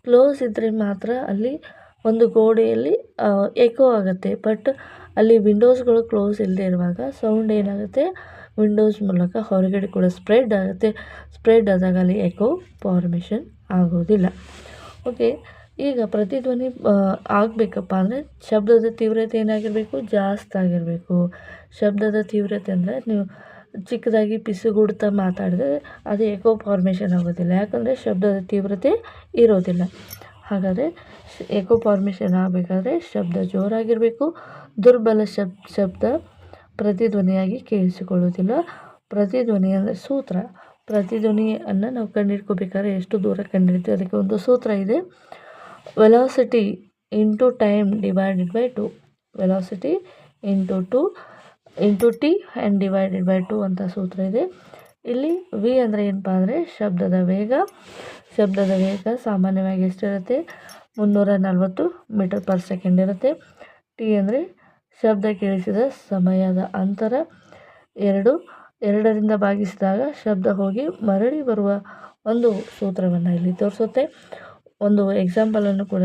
ಕ್ಲೋಸ್ ಇದ್ದರೆ ಮಾತ್ರ ಅಲ್ಲಿ ಒಂದು ಗೋಡೆಯಲ್ಲಿ ಎಕೋ ಆಗುತ್ತೆ. ಬಟ್ ಅಲ್ಲಿ ವಿಂಡೋಸ್ಗಳು ಕ್ಲೋಸ್ ಇಲ್ಲದೆ ಇರುವಾಗ ಸೌಂಡ್ ಏನಾಗುತ್ತೆ, ವಿಂಡೋಸ್ ಮೂಲಕ ಹೊರಗಡೆ ಕೂಡ ಸ್ಪ್ರೆಡ್ ಆಗುತ್ತೆ. ಸ್ಪ್ರೆಡ್ ಆದಾಗ ಅಲ್ಲಿ ಎಕೋ ಫಾರ್ಮೇಷನ್ ಆಗೋದಿಲ್ಲ. ಓಕೆ, ಈಗ ಪ್ರತಿಧ್ವನಿ ಆಗಬೇಕಪ್ಪ ಅಂದರೆ ಶಬ್ದದ ತೀವ್ರತೆ ಏನಾಗಿರಬೇಕು, ಜಾಸ್ತಿ ಆಗಿರಬೇಕು. ಶಬ್ದದ ತೀವ್ರತೆ ಅಂದರೆ ನೀವು ಚಿಕ್ಕದಾಗಿ ಪಿಸುಗುಡ್ತಾ ಮಾತಾಡಿದ್ರೆ ಅದು ಎಕೋ ಫಾರ್ಮೇಷನ್ ಆಗೋದಿಲ್ಲ, ಯಾಕಂದರೆ ಶಬ್ದದ ತೀವ್ರತೆ ಇರೋದಿಲ್ಲ. ಹಾಗಾದರೆ ಎಕೋ ಫಾರ್ಮೇಷನ್ ಆಗಬೇಕಾದ್ರೆ ಶಬ್ದ ಜೋರಾಗಿರಬೇಕು. ದುರ್ಬಲ ಶಬ್ದ ಪ್ರತಿಧ್ವನಿಯಾಗಿ ಕೇಳಿಸಿಕೊಳ್ಳುವುದಿಲ್ಲ. ಪ್ರತಿಧ್ವನಿ ಅಂದರೆ ಸೂತ್ರ. ಪ್ರತಿಧ್ವನಿಯನ್ನು ನಾವು ಕಂಡುಹಿಡ್ಕೋಬೇಕಾದ್ರೆ ಎಷ್ಟು ದೂರ ಕಂಡುಹಿಡಿತೀವಿ ಅದಕ್ಕೆ ಒಂದು ಸೂತ್ರ ಇದೆ. Velocity into time divided by 2. Velocity into T and divided by 2 ಅಂತ ಸೂತ್ರ ಇದೆ. ಇಲ್ಲಿ ವಿ ಅಂದರೆ ಏನಪ್ಪ ಅಂದರೆ ಶಬ್ದದ ವೇಗ. ಶಬ್ದದ ವೇಗ ಸಾಮಾನ್ಯವಾಗಿ ಎಷ್ಟಿರುತ್ತೆ, 340 ಮೀಟರ್ ಪರ್ ಸೆಕೆಂಡ್ ಇರುತ್ತೆ. ಟಿ ಅಂದರೆ ಶಬ್ದ ಕೇಳಿಸಿದ ಸಮಯದ ಅಂತರ. 2ರಿಂದ ಭಾಗಿಸಿದಾಗ ಶಬ್ದ ಹೋಗಿ ಮರಳಿ ಬರುವ ಒಂದು ಸೂತ್ರವನ್ನು ಇಲ್ಲಿ ತೋರಿಸುತ್ತೆ. ಒಂದು ಎಕ್ಸಾಂಪಲನ್ನು ಕೂಡ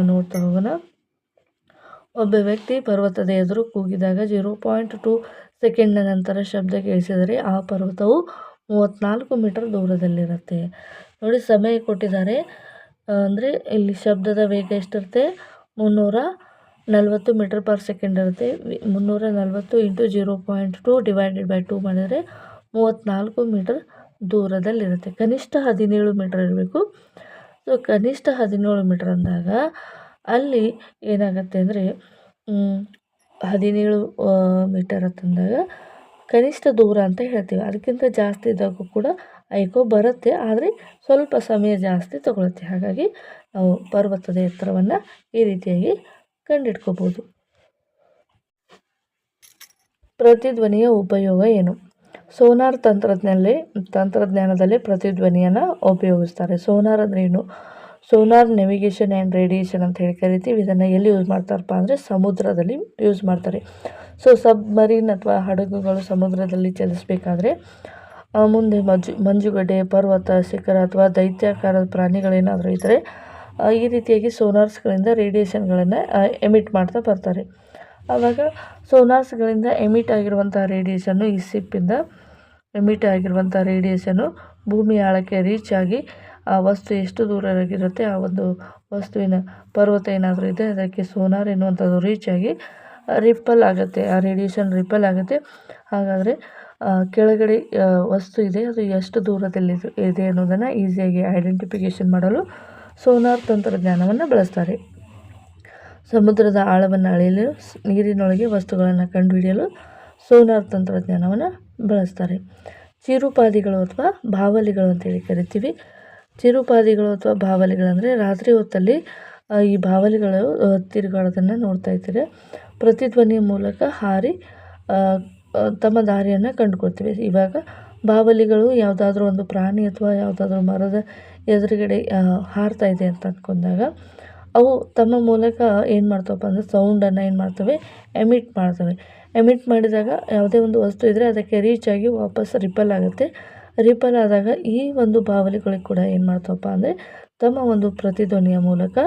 ನೋಡ್ತಾ ಹೋಗೋಣ. ಒಬ್ಬ ವ್ಯಕ್ತಿ ಪರ್ವತದ ಎದುರು ಕೂಗಿದಾಗ 0.2 ಸೆಕೆಂಡ್ನ ನಂತರ ಶಬ್ದ ಕೇಳಿಸಿದರೆ ಆ ಪರ್ವತವು 34 ಮೀಟರ್ ದೂರದಲ್ಲಿರುತ್ತೆ. ನೋಡಿ, ಸಮಯ ಕೊಟ್ಟಿದ್ದಾರೆ ಅಂದರೆ ಇಲ್ಲಿ ಶಬ್ದದ ವೇಗ ಎಷ್ಟಿರುತ್ತೆ, 340 ಮೀಟರ್ ಪರ್ ಸೆಕೆಂಡ್ ಇರುತ್ತೆ. 340 ಇಂಟು 0.2 ಡಿವೈಡೆಡ್ ಬೈ 2 ಮಾಡಿದರೆ 34 ಮೀಟರ್ ದೂರದಲ್ಲಿರುತ್ತೆ. ಕನಿಷ್ಠ 17 ಮೀಟರ್ ಇರಬೇಕು. ಸೊ ಕನಿಷ್ಠ 17 ಮೀಟರ್ ಅಂದಾಗ ಅಲ್ಲಿ ಏನಾಗುತ್ತೆ ಅಂದರೆ 17 ಮೀಟರ್ ಅಂತಂದಾಗ ಕನಿಷ್ಠ ದೂರ ಅಂತ ಹೇಳ್ತೀವಿ. ಅದಕ್ಕಿಂತ ಜಾಸ್ತಿ ಇದ್ದಾಗೂ ಕೂಡ ಐಕೋ ಬರುತ್ತೆ, ಆದರೆ ಸ್ವಲ್ಪ ಸಮಯ ಜಾಸ್ತಿ ತಗೊಳುತ್ತೆ. ಹಾಗಾಗಿ ನಾವು ಪರ್ವತದ ಎತ್ತರವನ್ನು ಈ ರೀತಿಯಾಗಿ ಕಂಡಿಡ್ಕೋಬೋದು. ಪ್ರತಿಧ್ವನಿಯ ಉಪಯೋಗ ಏನು? ಸೋನಾರ್ ತಂತ್ರಜ್ಞಾನದಲ್ಲಿ ಪ್ರತಿಧ್ವನಿಯನ್ನು ಉಪಯೋಗಿಸ್ತಾರೆ. ಸೋನಾರ್ ಅಂದರೆ ಏನು? ಸೋನಾರ್ ನೇವಿಗೇಷನ್ ಆ್ಯಂಡ್ ರೇಡಿಯೇಷನ್ ಅಂತ ಹೇಳಿ ಕರಿತೀವಿ. ಇದನ್ನು ಎಲ್ಲಿ ಯೂಸ್ ಮಾಡ್ತಾರಪ್ಪ ಅಂದರೆ ಸಮುದ್ರದಲ್ಲಿ ಯೂಸ್ ಮಾಡ್ತಾರೆ. ಸೊ ಸಬ್ಮರೀನ್ ಅಥವಾ ಹಡಗುಗಳು ಸಮುದ್ರದಲ್ಲಿ ಚಲಿಸಬೇಕಾದ್ರೆ ಮುಂದೆ ಮಂಜುಗಡ್ಡೆ, ಪರ್ವತ, ಶಿಖರ ಅಥವಾ ದೈತ್ಯಾಕಾರದ ಪ್ರಾಣಿಗಳೇನಾದರೂ ಇದ್ದರೆ ಈ ರೀತಿಯಾಗಿ ಸೋನಾರ್ಸ್ಗಳಿಂದ ರೇಡಿಯೇಷನ್ಗಳನ್ನು ಎಮಿಟ್ ಮಾಡ್ತಾ ಬರ್ತಾರೆ. ಆವಾಗ ಸೋನಾರ್ಸ್ಗಳಿಂದ ಎಮಿಟ್ ಆಗಿರುವಂಥ ರೇಡಿಯೇಷನ್ನು, ಈ ಸಿಪ್ಪಿಂದ ಎಮಿಟ್ ಆಗಿರುವಂಥ ರೇಡಿಯೇಷನ್ನು ಭೂಮಿ ಆಳಕ್ಕೆ ರೀಚ್ ಆಗಿ ಆ ವಸ್ತು ಎಷ್ಟು ದೂರವಾಗಿರುತ್ತೆ, ಆ ಒಂದು ವಸ್ತುವಿನ ಪರ್ವತ ಏನಾದರೂ ಇದೆ ಅದಕ್ಕೆ ಸೋನಾರ್ ಎನ್ನುವಂಥದ್ದು ರೀಚ್ ಆಗಿ ರಿಪ್ಪಲ್ ಆಗುತ್ತೆ. ಆ ರೇಡಿಯೇಷನ್ ರಿಪ್ಪಲ್ ಆಗುತ್ತೆ. ಹಾಗಾದರೆ ಕೆಳಗಡೆ ವಸ್ತು ಇದೆ ಅದು ಎಷ್ಟು ದೂರದಲ್ಲಿ ಇದೆ ಅನ್ನೋದನ್ನು ಈಸಿಯಾಗಿ ಐಡೆಂಟಿಫಿಕೇಷನ್ ಮಾಡಲು ಸೋನಾರ್ ತಂತ್ರಜ್ಞಾನವನ್ನು ಬಳಸ್ತಾರೆ. ಸಮುದ್ರದ ಆಳವನ್ನು ಅಳೆಯಲು, ನೀರಿನೊಳಗೆ ವಸ್ತುಗಳನ್ನು ಕಂಡುಹಿಡಿಯಲು ಸೋನಾರ್ ತಂತ್ರಜ್ಞಾನವನ್ನು ಬಳಸ್ತಾರೆ. ಚಿರುಪಾದಿಗಳು ಅಥವಾ ಬಾವಲಿಗಳು ಅಂತೇಳಿ ಕರಿತೀವಿ. ಚಿರುಪಾದಿಗಳು ಅಥವಾ ಬಾವಲಿಗಳಂದರೆ ರಾತ್ರಿ ಹೊತ್ತಲ್ಲಿ ಈ ಬಾವಲಿಗಳು ತಿರುಗಾಡೋದನ್ನು ನೋಡ್ತಾ ಇರ್ತೀರಿ. ಪ್ರತಿಧ್ವನಿಯ ಮೂಲಕ ಹಾರಿ ತಮ್ಮ ದಾರಿಯನ್ನು ಕಂಡುಕೊಳ್ತೀವಿ. ಇವಾಗ ಬಾವಲಿಗಳು ಯಾವುದಾದ್ರೂ ಒಂದು ಪ್ರಾಣಿ ಅಥವಾ ಯಾವುದಾದ್ರೂ ಮರದ ಎದುರುಗಡೆ ಹಾರ್ತಾ ಇದೆ ಅಂತ ಅಂದ್ಕೊಂಡಾಗ ಅವು ತಮ್ಮ ಮೂಲಕ ಏನು ಮಾಡ್ತವಪ್ಪ ಅಂದರೆ ಸೌಂಡನ್ನು ಏನು ಮಾಡ್ತವೆ, ಎಮಿಟ್ ಮಾಡಿದಾಗ ಯಾವುದೇ ಒಂದು ವಸ್ತು ಇದ್ದರೆ ಅದಕ್ಕೆ ರೀಚ್ ಆಗಿ ವಾಪಸ್ ರಿಪಲ್ ಆಗುತ್ತೆ. ರಿಪಲ್ ಆದಾಗ ಈ ಒಂದು ಬಾವಲಿಗಳಿಗೆ ಕೂಡ ಏನು ಮಾಡ್ತವಪ್ಪ ಅಂದರೆ ತಮ್ಮ ಒಂದು ಪ್ರತಿಧ್ವನಿಯ ಮೂಲಕ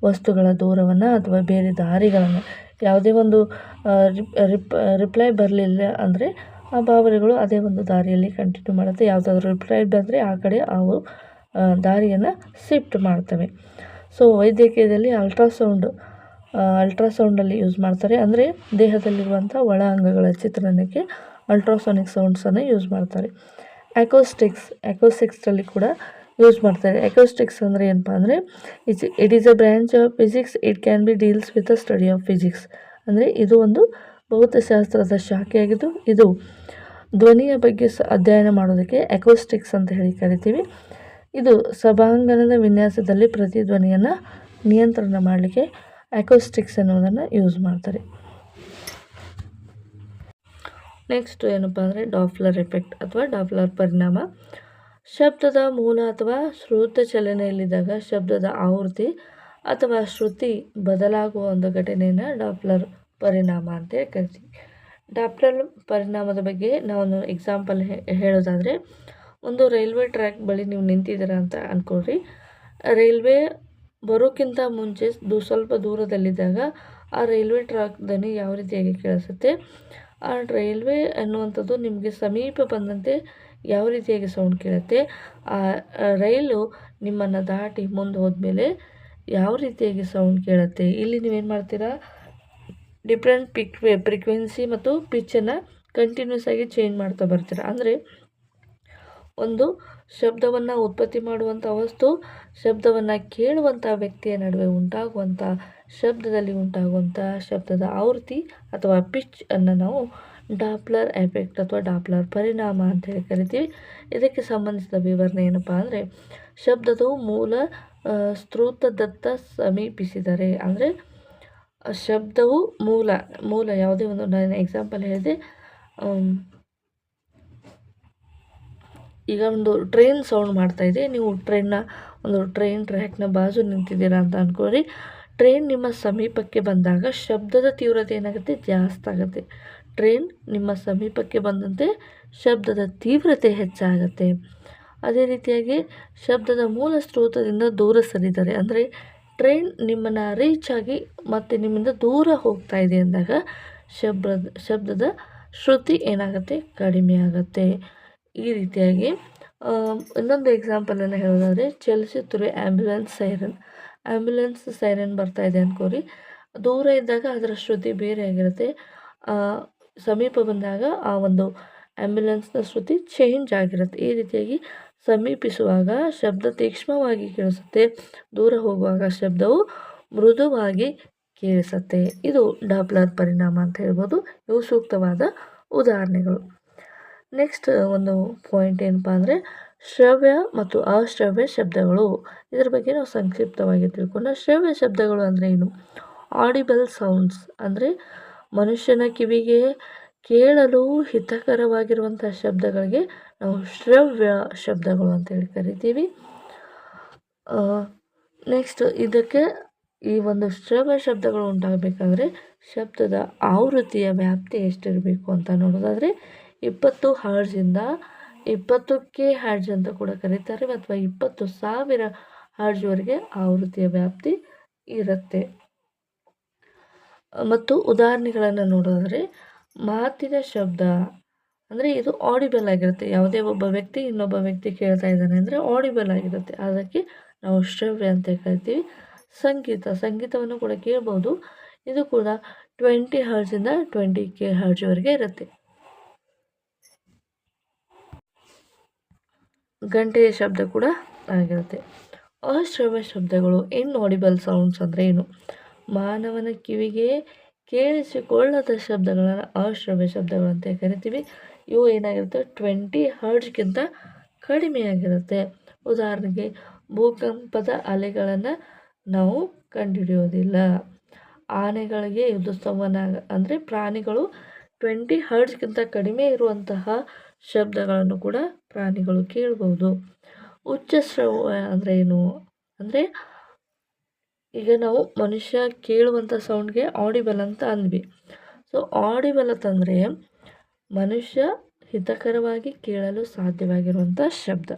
ವಸ್ತುಗಳ ದೂರವನ್ನು ಅಥವಾ ಬೇರೆ ದಾರಿಗಳನ್ನು, ಯಾವುದೇ ಒಂದು ರಿಪ್ಲೈ ಬರಲಿಲ್ಲ ಅಂದರೆ ಆ ಬಾವಲಿಗಳು ಅದೇ ಒಂದು ದಾರಿಯಲ್ಲಿ ಕಂಟಿನ್ಯೂ ಮಾಡುತ್ತೆ. ಯಾವುದಾದ್ರೂ ರಿಪ್ಲೈ ಬಂದರೆ ಆ ಕಡೆ ಅವು ದಾರಿಯನ್ನು ಶಿಫ್ಟ್ ಮಾಡ್ತವೆ. ಸೊ ವೈದ್ಯಕೀಯದಲ್ಲಿ ಅಲ್ಟ್ರಾಸೌಂಡಲ್ಲಿ ಯೂಸ್ ಮಾಡ್ತಾರೆ. ಅಂದರೆ ದೇಹದಲ್ಲಿರುವಂಥ ಒಳ ಅಂಗಗಳ ಚಿತ್ರಣಕ್ಕೆ ಅಲ್ಟ್ರಾಸಾನಿಕ್ ಸೌಂಡ್ಸನ್ನು ಯೂಸ್ ಮಾಡ್ತಾರೆ. ಅಕೋಸ್ಟಿಕ್ಸಲ್ಲಿ ಕೂಡ ಯೂಸ್ ಮಾಡ್ತಾರೆ. ಅಕೋಸ್ಟಿಕ್ಸ್ ಅಂದರೆ ಏನಪ್ಪ ಅಂದರೆ it is a branch of physics. It can be deals with the study of physics. ಅಂದರೆ ಇದು ಒಂದು ಭೌತಶಾಸ್ತ್ರದ ಶಾಖೆಯಾಗಿದ್ದು ಇದು ಧ್ವನಿಯ ಬಗ್ಗೆ ಅಧ್ಯಯನ ಮಾಡೋದಕ್ಕೆ ಅಕೋಸ್ಟಿಕ್ಸ್ ಅಂತ ಹೇಳಿ ಕರಿತೀವಿ. ಇದು ಸಭಾಂಗಣದ ವಿನ್ಯಾಸದಲ್ಲಿ ಪ್ರತಿಧ್ವನಿಯನ್ನು ನಿಯಂತ್ರಣ ಮಾಡಲಿಕ್ಕೆ ಅಕೋಸ್ಟಿಕ್ಸ್ ಅನ್ನೋದನ್ನು ಯೂಸ್ ಮಾಡ್ತಾರೆ. ನೆಕ್ಸ್ಟ್ ಏನಪ್ಪ ಅಂದರೆ ಡಾಪ್ಲರ್ ಎಫೆಕ್ಟ್ ಅಥವಾ ಡಾಪ್ಲರ್ ಪರಿಣಾಮ. ಶಬ್ದದ ಮೂಲ ಅಥವಾ ಶ್ರುತ ಚಲನೆಯಲ್ಲಿದ್ದಾಗ ಶಬ್ದದ ಆವೃತ್ತಿ ಅಥವಾ ಶ್ರುತಿ ಬದಲಾಗುವ ಒಂದು ಘಟನೆಯನ್ನು ಡಾಪ್ಲರ್ ಪರಿಣಾಮ ಅಂತ ಕರಿತೀವಿ. ಡಾಪ್ಲರ್ ಪರಿಣಾಮದ ಬಗ್ಗೆ ನಾವು ಎಕ್ಸಾಂಪಲ್ ಹೇಳೋದಾದರೆ, ಒಂದು ರೈಲ್ವೆ ಟ್ರ್ಯಾಕ್ ಬಳಿ ನೀವು ನಿಂತಿದ್ದೀರಾ ಅಂತ ಅಂದ್ಕೊಳ್ರಿ. ರೈಲ್ವೆ ಬರೋಕ್ಕಿಂತ ಮುಂಚೆ ಸ್ವಲ್ಪ ದೂರದಲ್ಲಿದ್ದಾಗ ಆ ರೈಲ್ವೆ ಟ್ರ್ಯಾಕ್ ಧ್ವನಿ ಯಾವ ರೀತಿಯಾಗಿ ಕೇಳಿಸುತ್ತೆ, ಆ ರೈಲ್ವೆ ಅನ್ನುವಂಥದ್ದು ನಿಮಗೆ ಸಮೀಪ ಬಂದಂತೆ ಯಾವ ರೀತಿಯಾಗಿ ಸೌಂಡ್ ಕೇಳುತ್ತೆ, ಆ ರೈಲು ನಿಮ್ಮನ್ನು ದಾಟಿ ಮುಂದೆ ಹೋದ್ಮೇಲೆ ಯಾವ ರೀತಿಯಾಗಿ ಸೌಂಡ್ ಕೇಳುತ್ತೆ. ಇಲ್ಲಿ ನೀವೇನು ಮಾಡ್ತೀರಾ, ಡಿಫ್ರೆಂಟ್ ಫ್ರೀಕ್ವೆನ್ಸಿ ಮತ್ತು ಪಿಚ್ಚನ್ನು ಕಂಟಿನ್ಯೂಸ್ ಆಗಿ ಚೇಂಜ್ ಮಾಡ್ತಾ ಬರ್ತೀರಾ. ಅಂದರೆ ಒಂದು ಶಬ್ದವನ್ನು ಉತ್ಪತ್ತಿ ಮಾಡುವಂಥ ವಸ್ತು, ಶಬ್ದವನ್ನು ಕೇಳುವಂಥ ವ್ಯಕ್ತಿಯ ನಡುವೆ ಉಂಟಾಗುವಂಥ ಶಬ್ದದಲ್ಲಿ ಉಂಟಾಗುವಂಥ ಶಬ್ದದ ಆವೃತ್ತಿ ಅಥವಾ ಪಿಚ್ ಅನ್ನು ನಾವು ಡಾಪ್ಲರ್ ಎಫೆಕ್ಟ್ ಅಥವಾ ಡಾಪ್ಲರ್ ಪರಿಣಾಮ ಅಂತ ಹೇಳಿ ಕರಿತೀವಿ. ಇದಕ್ಕೆ ಸಂಬಂಧಿಸಿದ ವಿವರಣೆ ಏನಪ್ಪ ಅಂದರೆ, ಶಬ್ದದ ಮೂಲ ಸ್ರೋತದತ್ತ ಸಮೀಪಿಸಿದರೆ, ಅಂದರೆ ಶಬ್ದವು ಮೂಲ ಯಾವುದೇ ಒಂದು, ನಾನು ಎಕ್ಸಾಂಪಲ್ ಹೇಳಿದೆ, ಈಗ ಒಂದು ಟ್ರೈನ್ ಸೌಂಡ್ ಮಾಡ್ತಾ ಇದೆ, ನೀವು ಟ್ರೈನ್ ಟ್ರ್ಯಾಕ್ನ ಬಾಜು ನಿಂತಿದ್ದೀರಾ ಅಂತ ಅಂದ್ಕೊಳ್ಳಿ. ಟ್ರೈನ್ ನಿಮ್ಮ ಸಮೀಪಕ್ಕೆ ಬಂದಾಗ ಶಬ್ದದ ತೀವ್ರತೆ ಏನಾಗುತ್ತೆ, ಜಾಸ್ತಿ ಆಗುತ್ತೆ. ಟ್ರೈನ್ ನಿಮ್ಮ ಸಮೀಪಕ್ಕೆ ಬಂದಂತೆ ಶಬ್ದದ ತೀವ್ರತೆ ಹೆಚ್ಚಾಗುತ್ತೆ. ಅದೇ ರೀತಿಯಾಗಿ ಶಬ್ದದ ಮೂಲ ಸ್ರೋತದಿಂದ ದೂರ ಸರಿದರೆ, ಅಂದರೆ ಟ್ರೈನ್ ನಿಮ್ಮನ್ನು ರೀಚ್ ಆಗಿ ಮತ್ತು ನಿಮ್ಮಿಂದ ದೂರ ಹೋಗ್ತಾ ಇದೆ ಅಂದಾಗ ಶಬ್ದದ ಶ್ರುತಿ ಏನಾಗುತ್ತೆ, ಕಡಿಮೆ ಆಗುತ್ತೆ. ಈ ರೀತಿಯಾಗಿ ಇನ್ನೊಂದು ಎಕ್ಸಾಂಪಲನ್ನು ಹೇಳೋದಾದರೆ, ಚಲಿಸುತ್ತಿರುವ ಆ್ಯಂಬುಲೆನ್ಸ್ ಸೈರನ್ ಬರ್ತಾ ಇದೆ ಅಂದ್ಕೋರಿ. ದೂರ ಇದ್ದಾಗ ಅದರ ಶ್ರುತಿ ಬೇರೆ ಆಗಿರುತ್ತೆ, ಸಮೀಪ ಬಂದಾಗ ಆ ಒಂದು ಆ್ಯಂಬುಲೆನ್ಸ್ನ ಶ್ರುತಿ ಚೇಂಜ್ ಆಗಿರುತ್ತೆ. ಈ ರೀತಿಯಾಗಿ ಸಮೀಪಿಸುವಾಗ ಶಬ್ದ ತೀಕ್ಷ್ಣವಾಗಿ ಕೇಳಿಸುತ್ತೆ, ದೂರ ಹೋಗುವಾಗ ಶಬ್ದವು ಮೃದುವಾಗಿ ಕೇಳಿಸುತ್ತೆ. ಇದು ಡಾಪ್ಲರ್ ಪರಿಣಾಮ ಅಂತ ಹೇಳ್ಬೋದು. ಇವು ಸೂಕ್ತವಾದ ಉದಾಹರಣೆಗಳು. ನೆಕ್ಸ್ಟ್ ಒಂದು ಪಾಯಿಂಟ್ ಏನಪ್ಪ ಅಂದರೆ, ಶ್ರವ್ಯ ಮತ್ತು ಅಶ್ರವ್ಯ ಶಬ್ದಗಳು. ಇದರ ಬಗ್ಗೆ ನಾವು ಸಂಕ್ಷಿಪ್ತವಾಗಿ ತಿಳ್ಕೊಂಡ. ಶ್ರವ್ಯ ಶಬ್ದಗಳು ಅಂದರೆ ಏನು? ಆಡಿಬಲ್ ಸೌಂಡ್ಸ್, ಅಂದರೆ ಮನುಷ್ಯನ ಕಿವಿಗೆ ಕೇಳಲು ಹಿತಕರವಾಗಿರುವಂಥ ಶಬ್ದಗಳಿಗೆ ನಾವು ಶ್ರವ್ಯ ಶಬ್ದಗಳು ಅಂತೇಳಿ ಕರಿತೀವಿ. ನೆಕ್ಸ್ಟ್ ಇದಕ್ಕೆ ಈ ಒಂದು ಶ್ರವ್ಯ ಶಬ್ದಗಳು ಉಂಟಾಗಬೇಕಾದ್ರೆ ಶಬ್ದದ ಆವೃತ್ತಿಯ ವ್ಯಾಪ್ತಿ ಎಷ್ಟಿರಬೇಕು ಅಂತ ನೋಡೋದಾದರೆ 20 ಹರ್ಟ್ಜಿಂದ 20K ಹರ್ಟ್ಜ್ ಅಂತ ಕೂಡ ಕರೀತಾರೆ, ಅಥವಾ 20,000 ಹರ್ಟ್ಜ್ವರೆಗೆ ಆವೃತ್ತಿಯ ವ್ಯಾಪ್ತಿ ಇರುತ್ತೆ. ಮತ್ತು ಉದಾಹರಣೆಗಳನ್ನು ನೋಡೋದಾದರೆ, ಮಾತಿನ ಶಬ್ದ ಅಂದರೆ ಇದು ಆಡಿಬಲ್ ಆಗಿರುತ್ತೆ. ಯಾವುದೇ ಒಬ್ಬ ವ್ಯಕ್ತಿ ಇನ್ನೊಬ್ಬ ವ್ಯಕ್ತಿ ಕೇಳ್ತಾ ಇದ್ದಾನೆ ಅಂದರೆ ಆಡಿಬಲ್ ಆಗಿರುತ್ತೆ, ಅದಕ್ಕೆ ನಾವು ಶ್ರವ್ಯ ಅಂತ ಕರಿತೀವಿ. ಸಂಗೀತವನ್ನು ಕೂಡ ಕೇಳ್ಬೋದು. ಇದು ಕೂಡ 20 ಹರ್ಟ್ಜಿಂದ 20K ಹರ್ಟ್ಜ್ವರೆಗೆ ಇರುತ್ತೆ. ಗಂಟೆಯ ಶಬ್ದ ಕೂಡ ಆಗಿರುತ್ತೆ. ಅಶ್ರವ್ಯ ಶಬ್ದಗಳು, ಇನ್ಆಡಿಬಲ್ ಸೌಂಡ್ಸ್ ಅಂದರೆ ಏನು? ಮಾನವನ ಕಿವಿಗೆ ಕೇಳಿಸಿಕೊಳ್ಳದ ಶಬ್ದಗಳನ್ನು ಅಶ್ರವ್ಯ ಶಬ್ದಗಳು ಅಂತ ಕರಿತೀವಿ. ಇವು ಏನಾಗಿರುತ್ತೆ, 20 ಹರ್ಟ್ಜ್ಗಿಂತ ಕಡಿಮೆಯಾಗಿರುತ್ತೆ. ಉದಾಹರಣೆಗೆ ಭೂಕಂಪದ ಅಲೆಗಳನ್ನು ನಾವು ಕಂಡುಹಿಡಿಯೋದಿಲ್ಲ. ಆನೆಗಳಿಗೆ ಇದು ಸಂವಹನ, ಅಂದರೆ ಪ್ರಾಣಿಗಳು 20 ಹರ್ಟ್ಜ್ಗಿಂತ ಕಡಿಮೆ ಇರುವಂತಹ ಶಬ್ದಗಳನ್ನು ಕೂಡ ಪ್ರಾಣಿಗಳು ಕೇಳ್ಬೋದು. ಉಚ್ಚಸ್ರವ ಅಂದರೆ ಏನು ಅಂದರೆ ಈಗ ನಾವು ಮನುಷ್ಯ ಕೇಳುವಂಥ ಸೌಂಡ್ಗೆ ಆಡಿಬಲ್ ಅಂತ ಅಂದ್ವಿ. ಸೊ ಆಡಿಬಲ್ ಅಂತಂದರೆ ಮನುಷ್ಯ ಹಿತಕರವಾಗಿ ಕೇಳಲು ಸಾಧ್ಯವಾಗಿರುವಂಥ ಶಬ್ದ.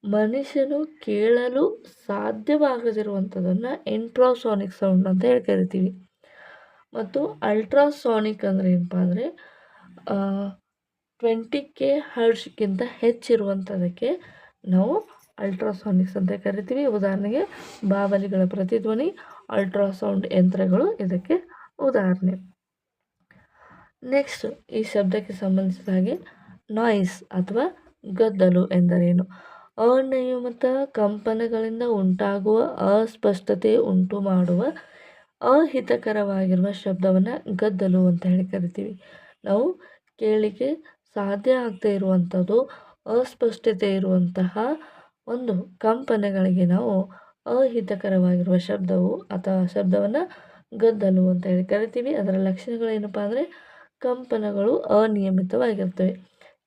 ಮನುಷ್ಯನು ಕೇಳಲು ಸಾಧ್ಯವಾಗದಿರುವಂಥದ್ದನ್ನು ಇಂಟ್ರಾಸಾನಿಕ್ ಸೌಂಡ್ ಅಂತ ಹೇಳಿ ಕರಿತೀವಿ. ಮತ್ತು ಅಲ್ಟ್ರಾಸಾನಿಕ್ ಅಂದರೆ ಏನಪ್ಪ ಅಂದರೆ 20K ಹರ್ಟ್ಜ್ಗಿಂತ ಹೆಚ್ಚಿರುವಂಥದ್ದಕ್ಕೆ ನಾವು ಅಲ್ಟ್ರಾಸಾನಿಕ್ಸ್ ಅಂತ ಕರಿತೀವಿ. ಉದಾಹರಣೆಗೆ ಬಾವಲಿಗಳ ಪ್ರತಿಧ್ವನಿ, ಅಲ್ಟ್ರಾಸೌಂಡ್ ಯಂತ್ರಗಳು ಇದಕ್ಕೆ ಉದಾಹರಣೆ. ನೆಕ್ಸ್ಟ್, ಈ ಶಬ್ದಕ್ಕೆ ಸಂಬಂಧಿಸಿದ ಹಾಗೆ ನಾಯ್ಸ್ ಅಥವಾ ಗದ್ದಲು ಎಂದರೇನು? ಅನಿಯಮಿತ ಕಂಪನಗಳಿಂದ ಉಂಟಾಗುವ ಅಸ್ಪಷ್ಟತೆ ಉಂಟು ಮಾಡುವ ಅಹಿತಕರವಾಗಿರುವ ಶಬ್ದವನ್ನು ಗದ್ದಲು ಅಂತ ಹೇಳಿ ಕರಿತೀವಿ. ನಾವು ಕೇಳಿಕೆ ಸಾಧ್ಯ ಆಗದೇ ಇರುವಂಥದ್ದು, ಅಸ್ಪಷ್ಟತೆ ಇರುವಂತಹ ಒಂದು ಕಂಪನಗಳಿಗೆ ನಾವು ಅಹಿತಕರವಾಗಿರುವ ಶಬ್ದವು ಅಥವಾ ಶಬ್ದವನ್ನು ಗದ್ದಲು ಅಂತ ಹೇಳಿ ಕರಿತೀವಿ. ಅದರ ಲಕ್ಷಣಗಳೇನಪ್ಪ ಅಂದರೆ ಕಂಪನಗಳು ಅನಿಯಮಿತವಾಗಿರ್ತವೆ,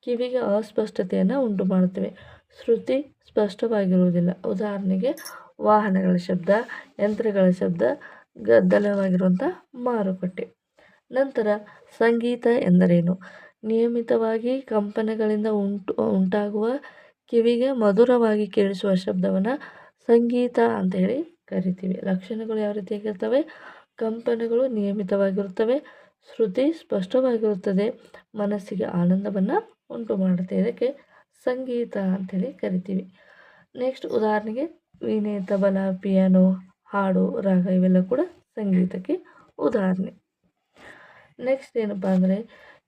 ಕಿವಿಗೆ ಅಸ್ಪಷ್ಟತೆಯನ್ನು ಉಂಟು ಮಾಡುತ್ತವೆ, ಶ್ರುತಿ ಸ್ಪಷ್ಟವಾಗಿರುವುದಿಲ್ಲ. ಉದಾಹರಣೆಗೆ ವಾಹನಗಳ ಶಬ್ದ, ಯಂತ್ರಗಳ ಶಬ್ದ, ಗದ್ದಲವಾಗಿರುವಂಥ ಮಾರುಕಟ್ಟೆ. ನಂತರ ಸಂಗೀತ ಎಂದರೇನು? ನಿಯಮಿತವಾಗಿ ಕಂಪನಗಳಿಂದ ಉಂಟಾಗುವ ಕಿವಿಗೆ ಮಧುರವಾಗಿ ಕೇಳಿಸುವ ಶಬ್ದವನ್ನು ಸಂಗೀತ ಅಂತ ಹೇಳಿ ಕರಿತೀವಿ. ಲಕ್ಷಣಗಳು ಯಾವ ರೀತಿಯಾಗಿರ್ತವೆ? ಕಂಪನಗಳು ನಿಯಮಿತವಾಗಿರುತ್ತವೆ, ಶ್ರುತಿ ಸ್ಪಷ್ಟವಾಗಿರುತ್ತದೆ, ಮನಸ್ಸಿಗೆ ಆನಂದವನ್ನು ಉಂಟು ಮಾಡುತ್ತೆ. ಇದಕ್ಕೆ ಸಂಗೀತ ಅಂಥೇಳಿ ಕರಿತೀವಿ. ನೆಕ್ಸ್ಟ್, ಉದಾಹರಣೆಗೆ ವೀಣೆ, ತಬಲ, ಪಿಯಾನೋ, ಹಾಡು, ರಾಗ ಇವೆಲ್ಲ ಕೂಡ ಸಂಗೀತಕ್ಕೆ ಉದಾಹರಣೆ. ನೆಕ್ಸ್ಟ್ ಏನಪ್ಪ ಅಂದರೆ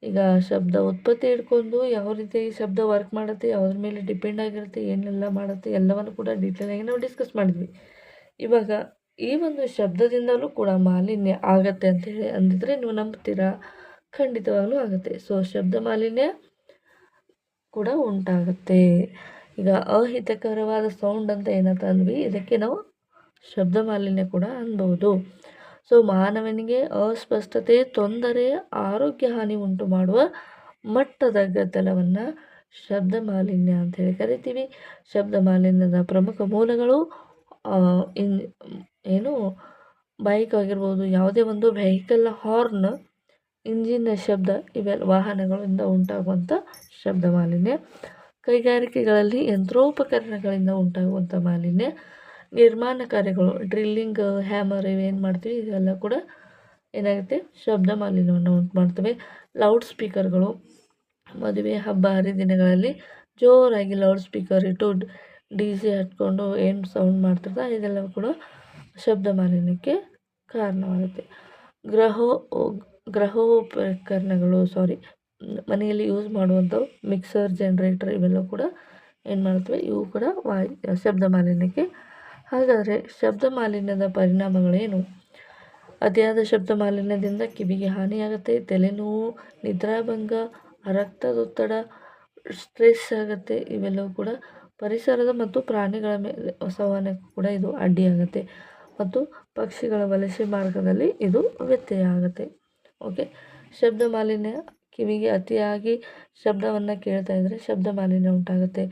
ಈಗ ಶಬ್ದ ಉತ್ಪತ್ತಿ ಹಿಡ್ಕೊಂಡು ಯಾವ ರೀತಿ ಶಬ್ದ ವರ್ಕ್ ಮಾಡುತ್ತೆ, ಯಾವುದ್ರ ಮೇಲೆ ಡಿಪೆಂಡ್ ಆಗಿರುತ್ತೆ, ಏನೆಲ್ಲ ಮಾಡುತ್ತೆ ಎಲ್ಲವನ್ನು ಕೂಡ ಡೀಟೇಲಾಗಿ ನಾವು ಡಿಸ್ಕಸ್ ಮಾಡಿದ್ವಿ. ಇವಾಗ ಈ ಒಂದು ಶಬ್ದದಿಂದಲೂ ಕೂಡ ಮಾಲಿನ್ಯ ಆಗತ್ತೆ ಅಂತೇಳಿ ಅಂದಿದ್ರೆ ನೀವು ನಂಬ್ತೀರಾ? ಖಂಡಿತವಾಗ್ಲೂ ಆಗುತ್ತೆ. ಸೊ ಶಬ್ದ ಮಾಲಿನ್ಯ ಕೂಡ ಉಂಟಾಗುತ್ತೆ. ಈಗ ಅಹಿತಕರವಾದ ಸೌಂಡ್ ಅಂತ ಏನಂತ ಅಂದ್ವಿ, ಇದಕ್ಕೆ ನಾವು ಶಬ್ದ ಮಾಲಿನ್ಯ ಕೂಡ ಅನ್ಬೋದು. ಸೊ ಮಾನವನಿಗೆ ಅಸ್ಪಷ್ಟತೆ, ತೊಂದರೆ, ಆರೋಗ್ಯ ಹಾನಿ ಉಂಟು ಮಾಡುವ ಮಟ್ಟದ ಗದ್ದಲವನ್ನು ಶಬ್ದ ಮಾಲಿನ್ಯ ಅಂತ ಹೇಳಿ ಕರಿತೀವಿ. ಶಬ್ದ ಮಾಲಿನ್ಯದ ಪ್ರಮುಖ ಮೂಲಗಳು ಏನು ಬೈಕ್ ಆಗಿರ್ಬೋದು, ಯಾವುದೇ ಒಂದು ವೆಹಿಕಲ್ ಹಾರ್ನ್, ಇಂಜಿನ್ ಶಬ್ದ, ಇವೆಲ್ಲ ವಾಹನಗಳಿಂದ ಉಂಟಾಗುವಂಥ ಶಬ್ದ ಮಾಲಿನ್ಯ. ಕೈಗಾರಿಕೆಗಳಲ್ಲಿ ಯಂತ್ರೋಪಕರಣಗಳಿಂದ ಉಂಟಾಗುವಂಥ ಮಾಲಿನ್ಯ. ನಿರ್ಮಾಣ ಕಾರ್ಯಗಳು, ಡ್ರಿಲ್ಲಿಂಗ್, ಹ್ಯಾಮರ್ ಇವೇನು ಮಾಡ್ತೀವಿ ಇದೆಲ್ಲ ಕೂಡ ಏನಾಗುತ್ತೆ? ಶಬ್ದ ಮಾಲಿನ್ಯವನ್ನು ಉಂಟು ಮಾಡ್ತವೆ. ಲೌಡ್ ಸ್ಪೀಕರ್ಗಳು, ಮದುವೆ, ಹಬ್ಬ ಹರಿದಿನಗಳಲ್ಲಿ ಜೋರಾಗಿ ಲೌಡ್ ಸ್ಪೀಕರ್ ಇಟ್ಟು DJ ಹಚ್ಕೊಂಡು ಏನು ಸೌಂಡ್ ಮಾಡ್ತಿರ್ತಾರೆ ಇದೆಲ್ಲ ಕೂಡ ಶಬ್ದ ಮಾಲಿನ್ಯಕ್ಕೆ ಕಾರಣವಾಗುತ್ತೆ. ಗೃಹೋಪಕರಣಗಳು ಮನೆಯಲ್ಲಿ ಯೂಸ್ ಮಾಡುವಂಥವು ಮಿಕ್ಸರ್, ಜನರೇಟರ್ ಇವೆಲ್ಲ ಕೂಡ ಏನು ಮಾಡ್ತವೆ? ಇವು ಕೂಡ ಶಬ್ದ ಮಾಲಿನ್ಯಕ್ಕೆ. ಹಾಗಾದರೆ ಶಬ್ದ ಮಾಲಿನ್ಯದ ಪರಿಣಾಮಗಳೇನು? ಅತಿಯಾದ ಶಬ್ದ ಮಾಲಿನ್ಯದಿಂದ ಕಿವಿಗೆ ಹಾನಿಯಾಗುತ್ತೆ, ತಲೆನೋವು, ನಿದ್ರಾಭಂಗ, ರಕ್ತದೊತ್ತಡ, ಸ್ಟ್ರೆಸ್ ಆಗುತ್ತೆ. ಇವೆಲ್ಲವೂ ಕೂಡ ಪರಿಸರದ ಮತ್ತು ಪ್ರಾಣಿಗಳ ಮೇಲೆ ಸಂವಹನಕ್ಕೂ ಕೂಡ ಇದು ಅಡ್ಡಿಯಾಗುತ್ತೆ ಮತ್ತು ಪಕ್ಷಿಗಳ ವಲಸೆ ಮಾರ್ಗದಲ್ಲಿ ಇದು ವ್ಯತ್ಯಯ ಆಗುತ್ತೆ. ಓಕೆ, ಶಬ್ದ ಮಾಲಿನ್ಯ, ಕಿವಿಗೆ ಅತಿಯಾಗಿ ಶಬ್ದವನ್ನು ಕೇಳ್ತಾ ಇದ್ದರೆ ಶಬ್ದ ಮಾಲಿನ್ಯ ಉಂಟಾಗುತ್ತೆ,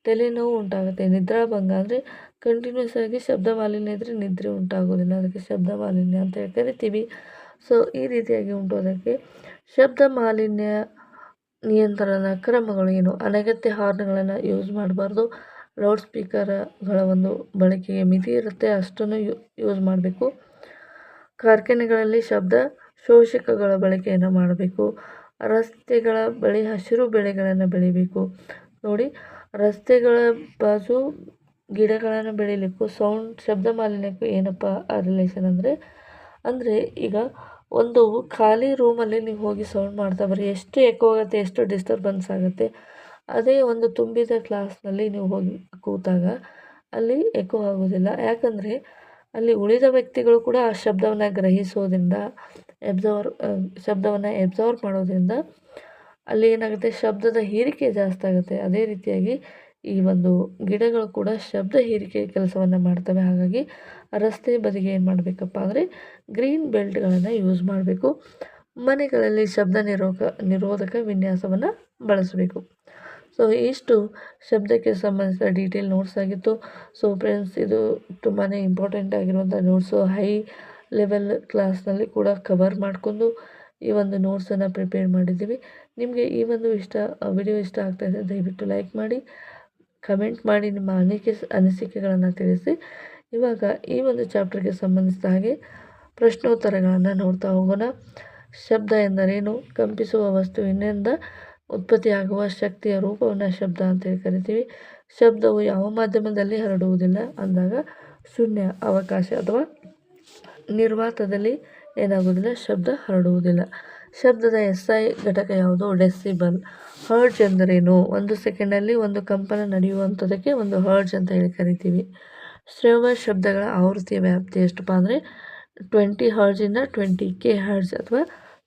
ತಲೆನೋವು ಉಂಟಾಗುತ್ತೆ, ನಿದ್ರಾಭಂಗ ಅಂದರೆ ಕಂಟಿನ್ಯೂಸ್ ಆಗಿ ಶಬ್ದ ಮಾಲಿನ್ಯ ಇದ್ದರೆ ನಿದ್ರೆ ಉಂಟಾಗೋದಿಲ್ಲ, ಅದಕ್ಕೆ ಶಬ್ದ ಮಾಲಿನ್ಯ ಅಂತ ಹೇಳಿ ಕರಿತೀವಿ. ಸೊ ಈ ರೀತಿಯಾಗಿ ಉಂಟೋದಕ್ಕೆ ಶಬ್ದ ಮಾಲಿನ್ಯ ನಿಯಂತ್ರಣ ಕ್ರಮಗಳು ಏನು? ಅನಗತ್ಯ ಹಾರ್ನ್ಗಳನ್ನು ಯೂಸ್ ಮಾಡಬಾರ್ದು. ಲೌಡ್ ಸ್ಪೀಕರ್ಗಳ ಒಂದು ಬಳಕೆಗೆ ಮಿತಿ ಇರುತ್ತೆ, ಅಷ್ಟನ್ನು ಯೂಸ್ ಮಾಡಬೇಕು. ಕಾರ್ಖಾನೆಗಳಲ್ಲಿ ಶಬ್ದ ಶೋಷಕಗಳ ಬಳಕೆಯನ್ನು ಮಾಡಬೇಕು. ರಸ್ತೆಗಳ ಬಳಿ ಹಸಿರು ಬೆಳೆಗಳನ್ನು ಬೆಳಿಬೇಕು. ನೋಡಿ, ರಸ್ತೆಗಳ ಬಾಜು ಗಿಡಗಳನ್ನು ಬೆಳಿಲಿಕ್ಕೂ ಶಬ್ದ ಮಾಲಿನ್ಯಕ್ಕೂ ಏನಪ್ಪ ರಿಲೇಷನ್ ಅಂದರೆ ಈಗ ಒಂದು ಖಾಲಿ ರೂಮಲ್ಲಿ ನೀವು ಹೋಗಿ ಸೌಂಡ್ ಮಾಡ್ತಾ ಬರ್ರಿ, ಎಷ್ಟು ಎಕೋ ಆಗುತ್ತೆ, ಎಷ್ಟು ಡಿಸ್ಟರ್ಬೆನ್ಸ್ ಆಗುತ್ತೆ. ಅದೇ ಒಂದು ತುಂಬಿದ ಕ್ಲಾಸ್ನಲ್ಲಿ ನೀವು ಹೋಗಿ ಕೂತಾಗ ಅಲ್ಲಿ ಎಕೋ ಆಗೋದಿಲ್ಲ. ಯಾಕಂದರೆ ಅಲ್ಲಿ ಉಳಿದ ವ್ಯಕ್ತಿಗಳು ಕೂಡ ಆ ಶಬ್ದವನ್ನು ಗ್ರಹಿಸೋದ್ರಿಂದ ಶಬ್ದವನ್ನು ಎಬ್ಸರ್ವ್ ಮಾಡೋದ್ರಿಂದ ಅಲ್ಲಿ ಏನಾಗುತ್ತೆ? ಶಬ್ದದ ಹೀರಿಕೆ ಜಾಸ್ತಿ ಆಗುತ್ತೆ. ಅದೇ ರೀತಿಯಾಗಿ ಈ ಒಂದು ಗಿಡಗಳು ಕೂಡ ಶಬ್ದ ಹೀರಿಕೆ ಕೆಲಸವನ್ನು ಮಾಡ್ತವೆ. ಹಾಗಾಗಿ ರಸ್ತೆ ಬದಿಗೆ ಏನು ಮಾಡಬೇಕಪ್ಪ ಅಂದರೆ ಗ್ರೀನ್ ಬೆಲ್ಟ್ಗಳನ್ನು ಯೂಸ್ ಮಾಡಬೇಕು. ಮನೆಗಳಲ್ಲಿ ಶಬ್ದ ನಿರೋಧಕ ವಿನ್ಯಾಸವನ್ನು ಬಳಸಬೇಕು. ಸೊ ಇಷ್ಟು ಶಬ್ದಕ್ಕೆ ಸಂಬಂಧಿಸಿದ ಡೀಟೇಲ್ ನೋಟ್ಸ್ ಆಗಿತ್ತು. ಸೊ ಫ್ರೆಂಡ್ಸ್, ಇದು ತುಂಬಾ ಇಂಪಾರ್ಟೆಂಟ್ ಆಗಿರುವಂಥ ನೋಟ್ಸು. ಹೈ ಲೆವೆಲ್ ಕ್ಲಾಸ್ನಲ್ಲಿ ಕೂಡ ಕವರ್ ಮಾಡಿಕೊಂಡು ಈ ಒಂದು ನೋಟ್ಸನ್ನು ಪ್ರಿಪೇರ್ ಮಾಡಿದ್ದೀವಿ. ನಿಮಗೆ ಈ ಒಂದು ವಿಡಿಯೋ ಇಷ್ಟ ಆಗ್ತಾಯಿದೆ ದಯವಿಟ್ಟು ಲೈಕ್ ಮಾಡಿ, ಕಮೆಂಟ್ ಮಾಡಿ, ನಿಮ್ಮ ಅನಿಸಿಕೆಗಳನ್ನು ತಿಳಿಸಿ. ಇವಾಗ ಈ ಒಂದು ಚಾಪ್ಟರ್ಗೆ ಸಂಬಂಧಿಸಿದ ಹಾಗೆ ಪ್ರಶ್ನೋತ್ತರಗಳನ್ನು ನೋಡ್ತಾ ಹೋಗೋಣ. ಶಬ್ದ ಎಂದರೇನು? ಕಂಪಿಸುವ ವಸ್ತುವಿನಿಂದ ಉತ್ಪತ್ತಿಯಾಗುವ ಶಕ್ತಿಯ ರೂಪವನ್ನು ಶಬ್ದ ಅಂತೇಳಿ ಕರಿತೀವಿ. ಶಬ್ದವು ಯಾವ ಮಾಧ್ಯಮದಲ್ಲಿ ಹರಡುವುದಿಲ್ಲ ಅಂದಾಗ ಶೂನ್ಯ ಅವಕಾಶ ಅಥವಾ ನಿರ್ವಾತದಲ್ಲಿ ಏನಾಗುವುದಿಲ್ಲ, ಶಬ್ದ ಹರಡುವುದಿಲ್ಲ. ಶಬ್ದದ SI ಘಟಕ ಯಾವುದು? ಡೆಸಿಬಲ್. ಹರ್ಡ್ಜ್ ಎಂದರೇನು? 1 ಸೆಕೆಂಡಲ್ಲಿ ಒಂದು ಕಂಪನ ನಡೆಯುವಂಥದ್ದಕ್ಕೆ ಒಂದು ಹರ್ಡ್ಜ್ ಅಂತ ಹೇಳಿ ಕರಿತೀವಿ. ಶ್ರವ್ಯ ಶಬ್ದಗಳ ಆವೃತ್ತಿಯ ವ್ಯಾಪ್ತಿ ಎಷ್ಟಪ್ಪ ಅಂದರೆ 20 ಹರ್ಡ್ಜಿಂದ 20K ಹರ್ಡ್ಜ್ ಅಥವಾ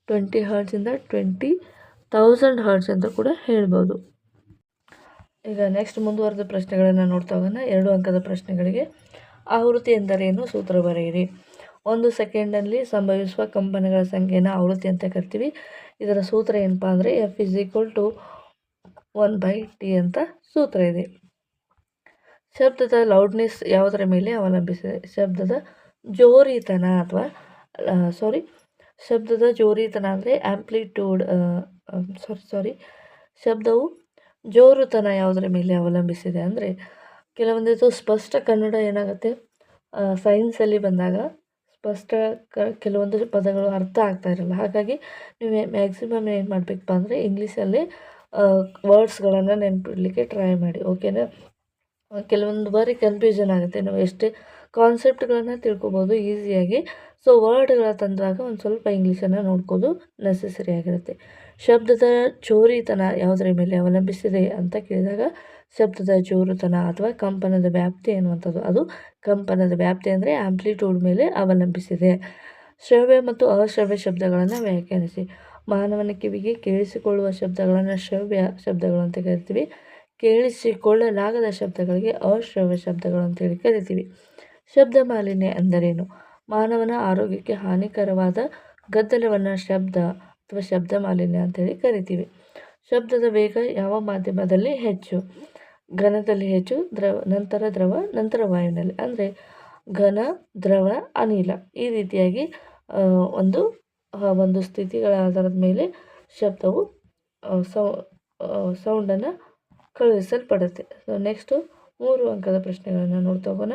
20 ಹರ್ಡ್ಜಿಂದ 20,000 ಹರ್ಡ್ಜ್ ಅಂತ ಕೂಡ ಹೇಳ್ಬೋದು. ಈಗ ನೆಕ್ಸ್ಟ್ ಮುಂದುವರೆದ ಪ್ರಶ್ನೆಗಳನ್ನು ನೋಡ್ತಾ ಹೋಗೋಣ. 2 ಅಂಕದ ಪ್ರಶ್ನೆಗಳಿಗೆ ಆವೃತ್ತಿ ಎಂದರೇನು? ಸೂತ್ರ ಬರೆಯಿರಿ. 1 ಸೆಕೆಂಡಲ್ಲಿ ಸಂಭವಿಸುವ ಕಂಪನಗಳ ಸಂಖ್ಯೆಯನ್ನು ಆವೃತ್ತಿ ಅಂತ ಕರಿತೀವಿ. ಇದರ ಸೂತ್ರ ಏನಪ್ಪ ಅಂದರೆ F = 1/T ಅಂತ ಸೂತ್ರ ಇದೆ. ಶಬ್ದದ ಲೌಡ್ನೆಸ್ ಯಾವುದರ ಮೇಲೆ ಅವಲಂಬಿಸಿದೆ? ಶಬ್ದದ ಜೋರಿತನ ಶಬ್ದದ ಜೋರಿತನ ಅಂದರೆ ಆ್ಯಂಪ್ಲಿಟ್ಯೂಡ್ ಶಬ್ದವು ಜೋರುತನ ಯಾವುದರ ಮೇಲೆ ಅವಲಂಬಿಸಿದೆ ಅಂದರೆ ಕೆಲವೊಂದಿದು ಸ್ಪಷ್ಟ ಕನ್ನಡ ಏನಾಗುತ್ತೆ, ಸೈನ್ಸಲ್ಲಿ ಬಂದಾಗ ಸ್ಪಷ್ಟ ಕೆಲವೊಂದು ಪದಗಳು ಅರ್ಥ ಆಗ್ತಾ ಇರಲ್ಲ. ಹಾಗಾಗಿ ನೀವು ಮ್ಯಾಕ್ಸಿಮಮ್ ಏನು ಮಾಡಬೇಕಪ್ಪ ಅಂದರೆ ಇಂಗ್ಲೀಷಲ್ಲಿ ವರ್ಡ್ಸ್ಗಳನ್ನು ನೆನಪಿಡಲಿಕ್ಕೆ ಟ್ರೈ ಮಾಡಿ. ಓಕೆನಾ? ಕೆಲವೊಂದು ಬಾರಿ ಕನ್ಫ್ಯೂಷನ್ ಆಗುತ್ತೆ. ನಾವು ಎಷ್ಟೇ ಕಾನ್ಸೆಪ್ಟ್ಗಳನ್ನು ತಿಳ್ಕೊಬೋದು ಈಸಿಯಾಗಿ. ಸೊ ವರ್ಡ್ಗಳ ತಂದಾಗ ಒಂದು ಸ್ವಲ್ಪ ಇಂಗ್ಲೀಷನ್ನು ನೋಡ್ಕೋದು ನೆಸೆಸರಿ ಆಗಿರುತ್ತೆ. ಶಬ್ದದ ಚೋರಿತನ ಯಾವುದರ ಮೇಲೆ ಅವಲಂಬಿಸಿದೆ ಅಂತ ಕೇಳಿದಾಗ ಶಬ್ದದ ಜೋರುತನ ಅಥವಾ ಕಂಪನದ ವ್ಯಾಪ್ತಿ ಎನ್ನುವಂಥದ್ದು, ಅದು ಕಂಪನದ ವ್ಯಾಪ್ತಿ ಅಂದರೆ ಆ್ಯಂಪ್ಲಿಟ್ಯೂಡ್ ಮೇಲೆ ಅವಲಂಬಿಸಿದೆ. ಶ್ರವ್ಯ ಮತ್ತು ಅಶ್ರವ್ಯ ಶಬ್ದಗಳನ್ನು ವ್ಯಾಖ್ಯಾನಿಸಿ. ಮಾನವನ ಕಿವಿಗೆ ಕೇಳಿಸಿಕೊಳ್ಳುವ ಶಬ್ದಗಳನ್ನು ಶ್ರವ್ಯ ಶಬ್ದಗಳು ಅಂತ ಕರಿತೀವಿ. ಕೇಳಿಸಿಕೊಳ್ಳಲಾಗದ ಶಬ್ದಗಳಿಗೆ ಅಶ್ರವ್ಯ ಶಬ್ದಗಳು ಅಂತೇಳಿ ಕರಿತೀವಿ. ಶಬ್ದ ಮಾಲಿನ್ಯ ಎಂದರೇನು? ಮಾನವನ ಆರೋಗ್ಯಕ್ಕೆ ಹಾನಿಕರವಾದ ಗದ್ದಲವನ್ನು ಶಬ್ದ ಅಥವಾ ಶಬ್ದ ಮಾಲಿನ್ಯ ಅಂತೇಳಿ ಕರಿತೀವಿ. ಶಬ್ದದ ವೇಗ ಯಾವ ಮಾಧ್ಯಮದಲ್ಲಿ ಹೆಚ್ಚು? ಘನದಲ್ಲಿ ಹೆಚ್ಚು, ನಂತರ ದ್ರವ, ನಂತರ ವಾಯುವಿನಲ್ಲಿ. ಅಂದರೆ ಘನ, ದ್ರವ, ಅನಿಲ ಈ ರೀತಿಯಾಗಿ ಒಂದು ಸ್ಥಿತಿಗಳ ಆಧಾರದ ಮೇಲೆ ಶಬ್ದವು ಸೌಂಡನ್ನು ಕಳುಹಿಸಲ್ಪಡುತ್ತೆ. ಸೊ ನೆಕ್ಸ್ಟು 3 ಅಂಕದ ಪ್ರಶ್ನೆಗಳನ್ನು ನೋಡ್ತಾ ಹೋಗೋಣ.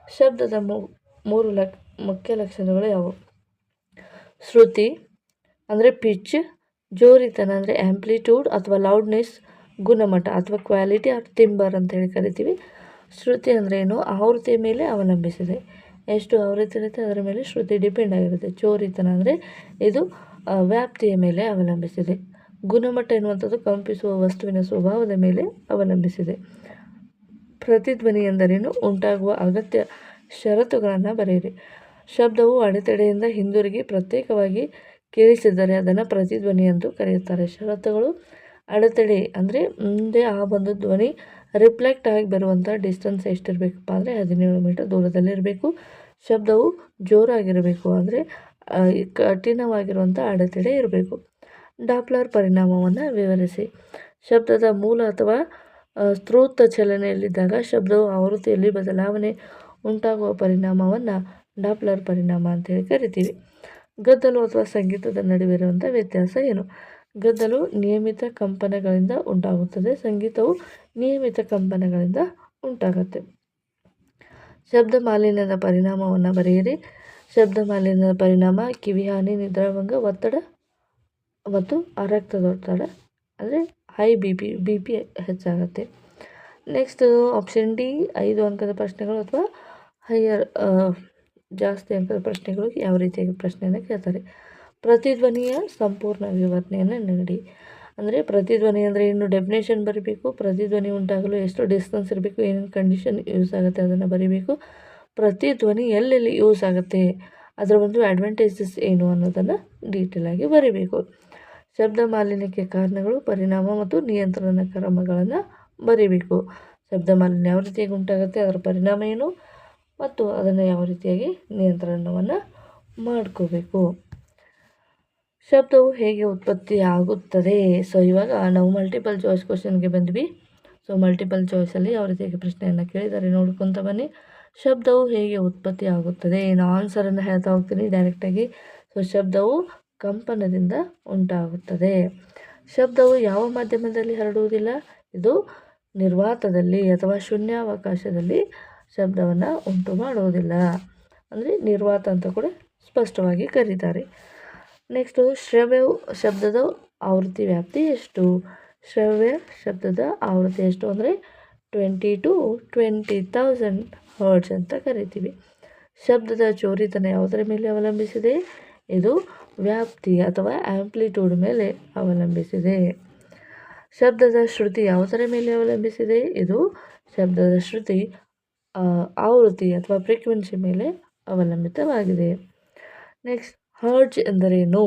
ಶಬ್ದದ 3 ಮುಖ್ಯ ಲಕ್ಷಣಗಳು ಯಾವುವು? ಶ್ರುತಿ ಅಂದರೆ ಪಿಚ್, ಜೋರಿತನ ಅಂದರೆ ಆ್ಯಂಪ್ಲಿಟ್ಯೂಡ್ ಅಥವಾ ಲೌಡ್ನೆಸ್, ಗುಣಮಟ್ಟ ಅಥವಾ ಕ್ವಾಲಿಟಿ ಆರ್ ಟಿಂಬರ್ ಅಂತೇಳಿ ಕರಿತೀವಿ. ಶ್ರುತಿ ಅಂದರೆ ಏನು? ಆವೃತ್ತಿಯ ಮೇಲೆ ಅವಲಂಬಿಸಿದೆ. ಎಷ್ಟು ಆವೃತ್ತಿ ಇರುತ್ತೆ ಅದರ ಮೇಲೆ ಶ್ರುತಿ ಡಿಪೆಂಡ್ ಆಗಿರುತ್ತೆ. ಜೋರಿತನ ಅಂದರೆ ಇದು ವ್ಯಾಪ್ತಿಯ ಮೇಲೆ ಅವಲಂಬಿಸಿದೆ. ಗುಣಮಟ್ಟ ಎನ್ನುವಂಥದ್ದು ಕಂಪಿಸುವ ವಸ್ತುವಿನ ಸ್ವಭಾವದ ಮೇಲೆ ಅವಲಂಬಿಸಿದೆ. ಪ್ರತಿಧ್ವನಿ ಎಂದರೇನು? ಉಂಟಾಗುವ ಅಗತ್ಯ ಷರತ್ತುಗಳನ್ನು ಬರೆಯಿರಿ. ಶಬ್ದವು ಅಡೆತಡೆಯಿಂದ ಹಿಂದಿರುಗಿ ಪ್ರತ್ಯೇಕವಾಗಿ ಕೇಳಿಸಿದರೆ ಅದನ್ನು ಪ್ರತಿಧ್ವನಿ ಎಂದು ಕರೆಯುತ್ತಾರೆ. ಷರತ್ತುಗಳು ಅಡೆತಡೆ ಅಂದರೆ ಮುಂದೆ ಆ ಒಂದು ಧ್ವನಿ ರಿಫ್ಲೆಕ್ಟ್ ಆಗಿ ಬರುವಂಥ ಡಿಸ್ಟೆನ್ಸ್ ಎಷ್ಟಿರಬೇಕಪ್ಪ ಅಂದರೆ 17 ಮೀಟರ್ ದೂರದಲ್ಲಿರಬೇಕು. ಶಬ್ದವು ಜೋರಾಗಿರಬೇಕು ಅಂದರೆ ಕಠಿಣವಾಗಿರುವಂಥ ಅಡೆತಡೆ ಇರಬೇಕು. ಡಾಪ್ಲರ್ ಪರಿಣಾಮವನ್ನು ವಿವರಿಸಿ. ಶಬ್ದದ ಮೂಲ ಅಥವಾ ಸ್ರೋತ ಚಲನೆಯಲ್ಲಿದ್ದಾಗ ಶಬ್ದವು ಆವೃತ್ತಿಯಲ್ಲಿ ಬದಲಾವಣೆ ಉಂಟಾಗುವ ಪರಿಣಾಮವನ್ನು ಡಾಪ್ಲರ್ ಪರಿಣಾಮ ಅಂತೇಳಿ ಕರಿತೀವಿ. ಗದ್ದಲು ಅಥವಾ ಸಂಗೀತದ ನಡುವೆ ಇರುವಂಥ ವ್ಯತ್ಯಾಸ ಏನು? ಗದ್ದಲು ನಿಯಮಿತ ಕಂಪನಗಳಿಂದ ಉಂಟಾಗುತ್ತದೆ, ಸಂಗೀತವು ನಿಯಮಿತ ಕಂಪನಗಳಿಂದ ಉಂಟಾಗುತ್ತೆ. ಶಬ್ದ ಮಾಲಿನ್ಯದ ಪರಿಣಾಮವನ್ನು ಬರೆಯಿರಿ. ಶಬ್ದ ಮಾಲಿನ್ಯದ ಪರಿಣಾಮ ಕಿವಿಹಾನಿ, ನಿದ್ರಾಭಂಗ, ಒತ್ತಡ ಮತ್ತು ರಕ್ತದೊತ್ತಡ ಅಂದರೆ ಹೈ ಬಿ ಪಿ ಹೆಚ್ಚಾಗುತ್ತೆ. ನೆಕ್ಸ್ಟ್ ಆಪ್ಷನ್ ಡಿ 5 ಅಂಕದ ಪ್ರಶ್ನೆಗಳು ಅಥವಾ ಜಾಸ್ತಿ ಅಂಕದ ಪ್ರಶ್ನೆಗಳು ಯಾವ ರೀತಿಯಾಗಿ ಪ್ರಶ್ನೆಯನ್ನು ಕೇಳ್ತಾರೆ. ಪ್ರತಿಧ್ವನಿಯ ಸಂಪೂರ್ಣ ವಿವರಣೆಯನ್ನು ನೀಡಿ. ಅಂದರೆ ಪ್ರತಿಧ್ವನಿ ಅಂದರೆ ಏನು ಡೆಫಿನೇಷನ್ ಬರೀಬೇಕು. ಪ್ರತಿಧ್ವನಿ ಉಂಟಾಗಲು ಎಷ್ಟು ಡಿಸ್ಟೆನ್ಸ್ ಇರಬೇಕು, ಏನೇನು ಕಂಡೀಷನ್ ಯೂಸ್ ಆಗುತ್ತೆ ಅದನ್ನು ಬರೀಬೇಕು. ಪ್ರತಿಧ್ವನಿ ಎಲ್ಲೆಲ್ಲಿ ಯೂಸ್ ಆಗುತ್ತೆ, ಅದರ ಒಂದು ಅಡ್ವಾಂಟೇಜಸ್ ಏನು ಅನ್ನೋದನ್ನು ಡೀಟೇಲ್ ಆಗಿ ಬರೀಬೇಕು. ಶಬ್ದ ಮಾಲಿನ್ಯಕ್ಕೆ ಕಾರಣಗಳು, ಪರಿಣಾಮ ಮತ್ತು ನಿಯಂತ್ರಣ ಕ್ರಮಗಳನ್ನು ಬರೀಬೇಕು. ಶಬ್ದ ಮಾಲಿನ್ಯ ಯಾವ ರೀತಿಯಾಗಿ ಉಂಟಾಗುತ್ತೆ, ಅದರ ಪರಿಣಾಮ ಏನು ಮತ್ತು ಅದನ್ನು ಯಾವ ರೀತಿಯಾಗಿ ನಿಯಂತ್ರಣವನ್ನು ಮಾಡ್ಕೋಬೇಕು. ಶಬ್ದವು ಹೇಗೆ ಉತ್ಪತ್ತಿ ಆಗುತ್ತದೆ? ಸೊ ಇವಾಗ ನಾವು ಮಲ್ಟಿಪಲ್ ಚಾಯ್ಸ್ ಕ್ವಶನ್ಗೆ ಬಂದ್ವಿ. ಸೊ ಮಲ್ಟಿಪಲ್ ಚಾಯ್ಸಲ್ಲಿ ಯಾವ ರೀತಿಯಾಗಿ ಪ್ರಶ್ನೆಯನ್ನು ಕೇಳಿದ್ದಾರೆ ನೋಡ್ಕೊತ ಬನ್ನಿ. ಶಬ್ದವು ಹೇಗೆ ಉತ್ಪತ್ತಿ ಆಗುತ್ತದೆ? ನಾನು ಆನ್ಸರನ್ನು ಹೇಳ್ತಾ ಹೋಗ್ತೀನಿ ಡೈರೆಕ್ಟಾಗಿ. ಸೊ ಶಬ್ದವು ಕಂಪನದಿಂದ ಉಂಟಾಗುತ್ತದೆ. ಶಬ್ದವು ಯಾವ ಮಾಧ್ಯಮದಲ್ಲಿ ಹರಡುವುದಿಲ್ಲ? ಇದು ನಿರ್ವಾತದಲ್ಲಿ ಅಥವಾ ಶೂನ್ಯಾವಕಾಶದಲ್ಲಿ ಶಬ್ದವನ್ನು ಉಂಟು ಮಾಡುವುದಿಲ್ಲ. ಅಂದರೆ ನಿರ್ವಾತ ಅಂತ ಕೂಡ ಸ್ಪಷ್ಟವಾಗಿ ಕರೀತಾರೆ. ನೆಕ್ಸ್ಟು ಶ್ರವ್ಯ ಶಬ್ದದ ಆವೃತ್ತಿ ವ್ಯಾಪ್ತಿ ಎಷ್ಟು? ಶ್ರವ್ಯ ಶಬ್ದದ ಆವೃತ್ತಿ ಎಷ್ಟು ಅಂದರೆ 20 to 20,000 ಹರ್ಟ್ಸ್ ಅಂತ ಕರಿತೀವಿ. ಶಬ್ದದ ಚೋರಿತನ ಯಾವುದರ ಮೇಲೆ ಅವಲಂಬಿಸಿದೆ? ಇದು ವ್ಯಾಪ್ತಿ ಅಥವಾ ಆ್ಯಂಪ್ಲಿಟ್ಯೂಡ್ ಮೇಲೆ ಅವಲಂಬಿಸಿದೆ. ಶಬ್ದದ ಶ್ರುತಿ ಯಾವುದರ ಮೇಲೆ ಅವಲಂಬಿಸಿದೆ? ಇದು ಶಬ್ದದ ಶ್ರುತಿ ಆವೃತ್ತಿ ಅಥವಾ ಫ್ರೀಕ್ವೆನ್ಸಿ ಮೇಲೆ ಅವಲಂಬಿತವಾಗಿದೆ. ನೆಕ್ಸ್ಟ್ ಹರ್ಟ್ಜ್ ಎಂದರೇನು?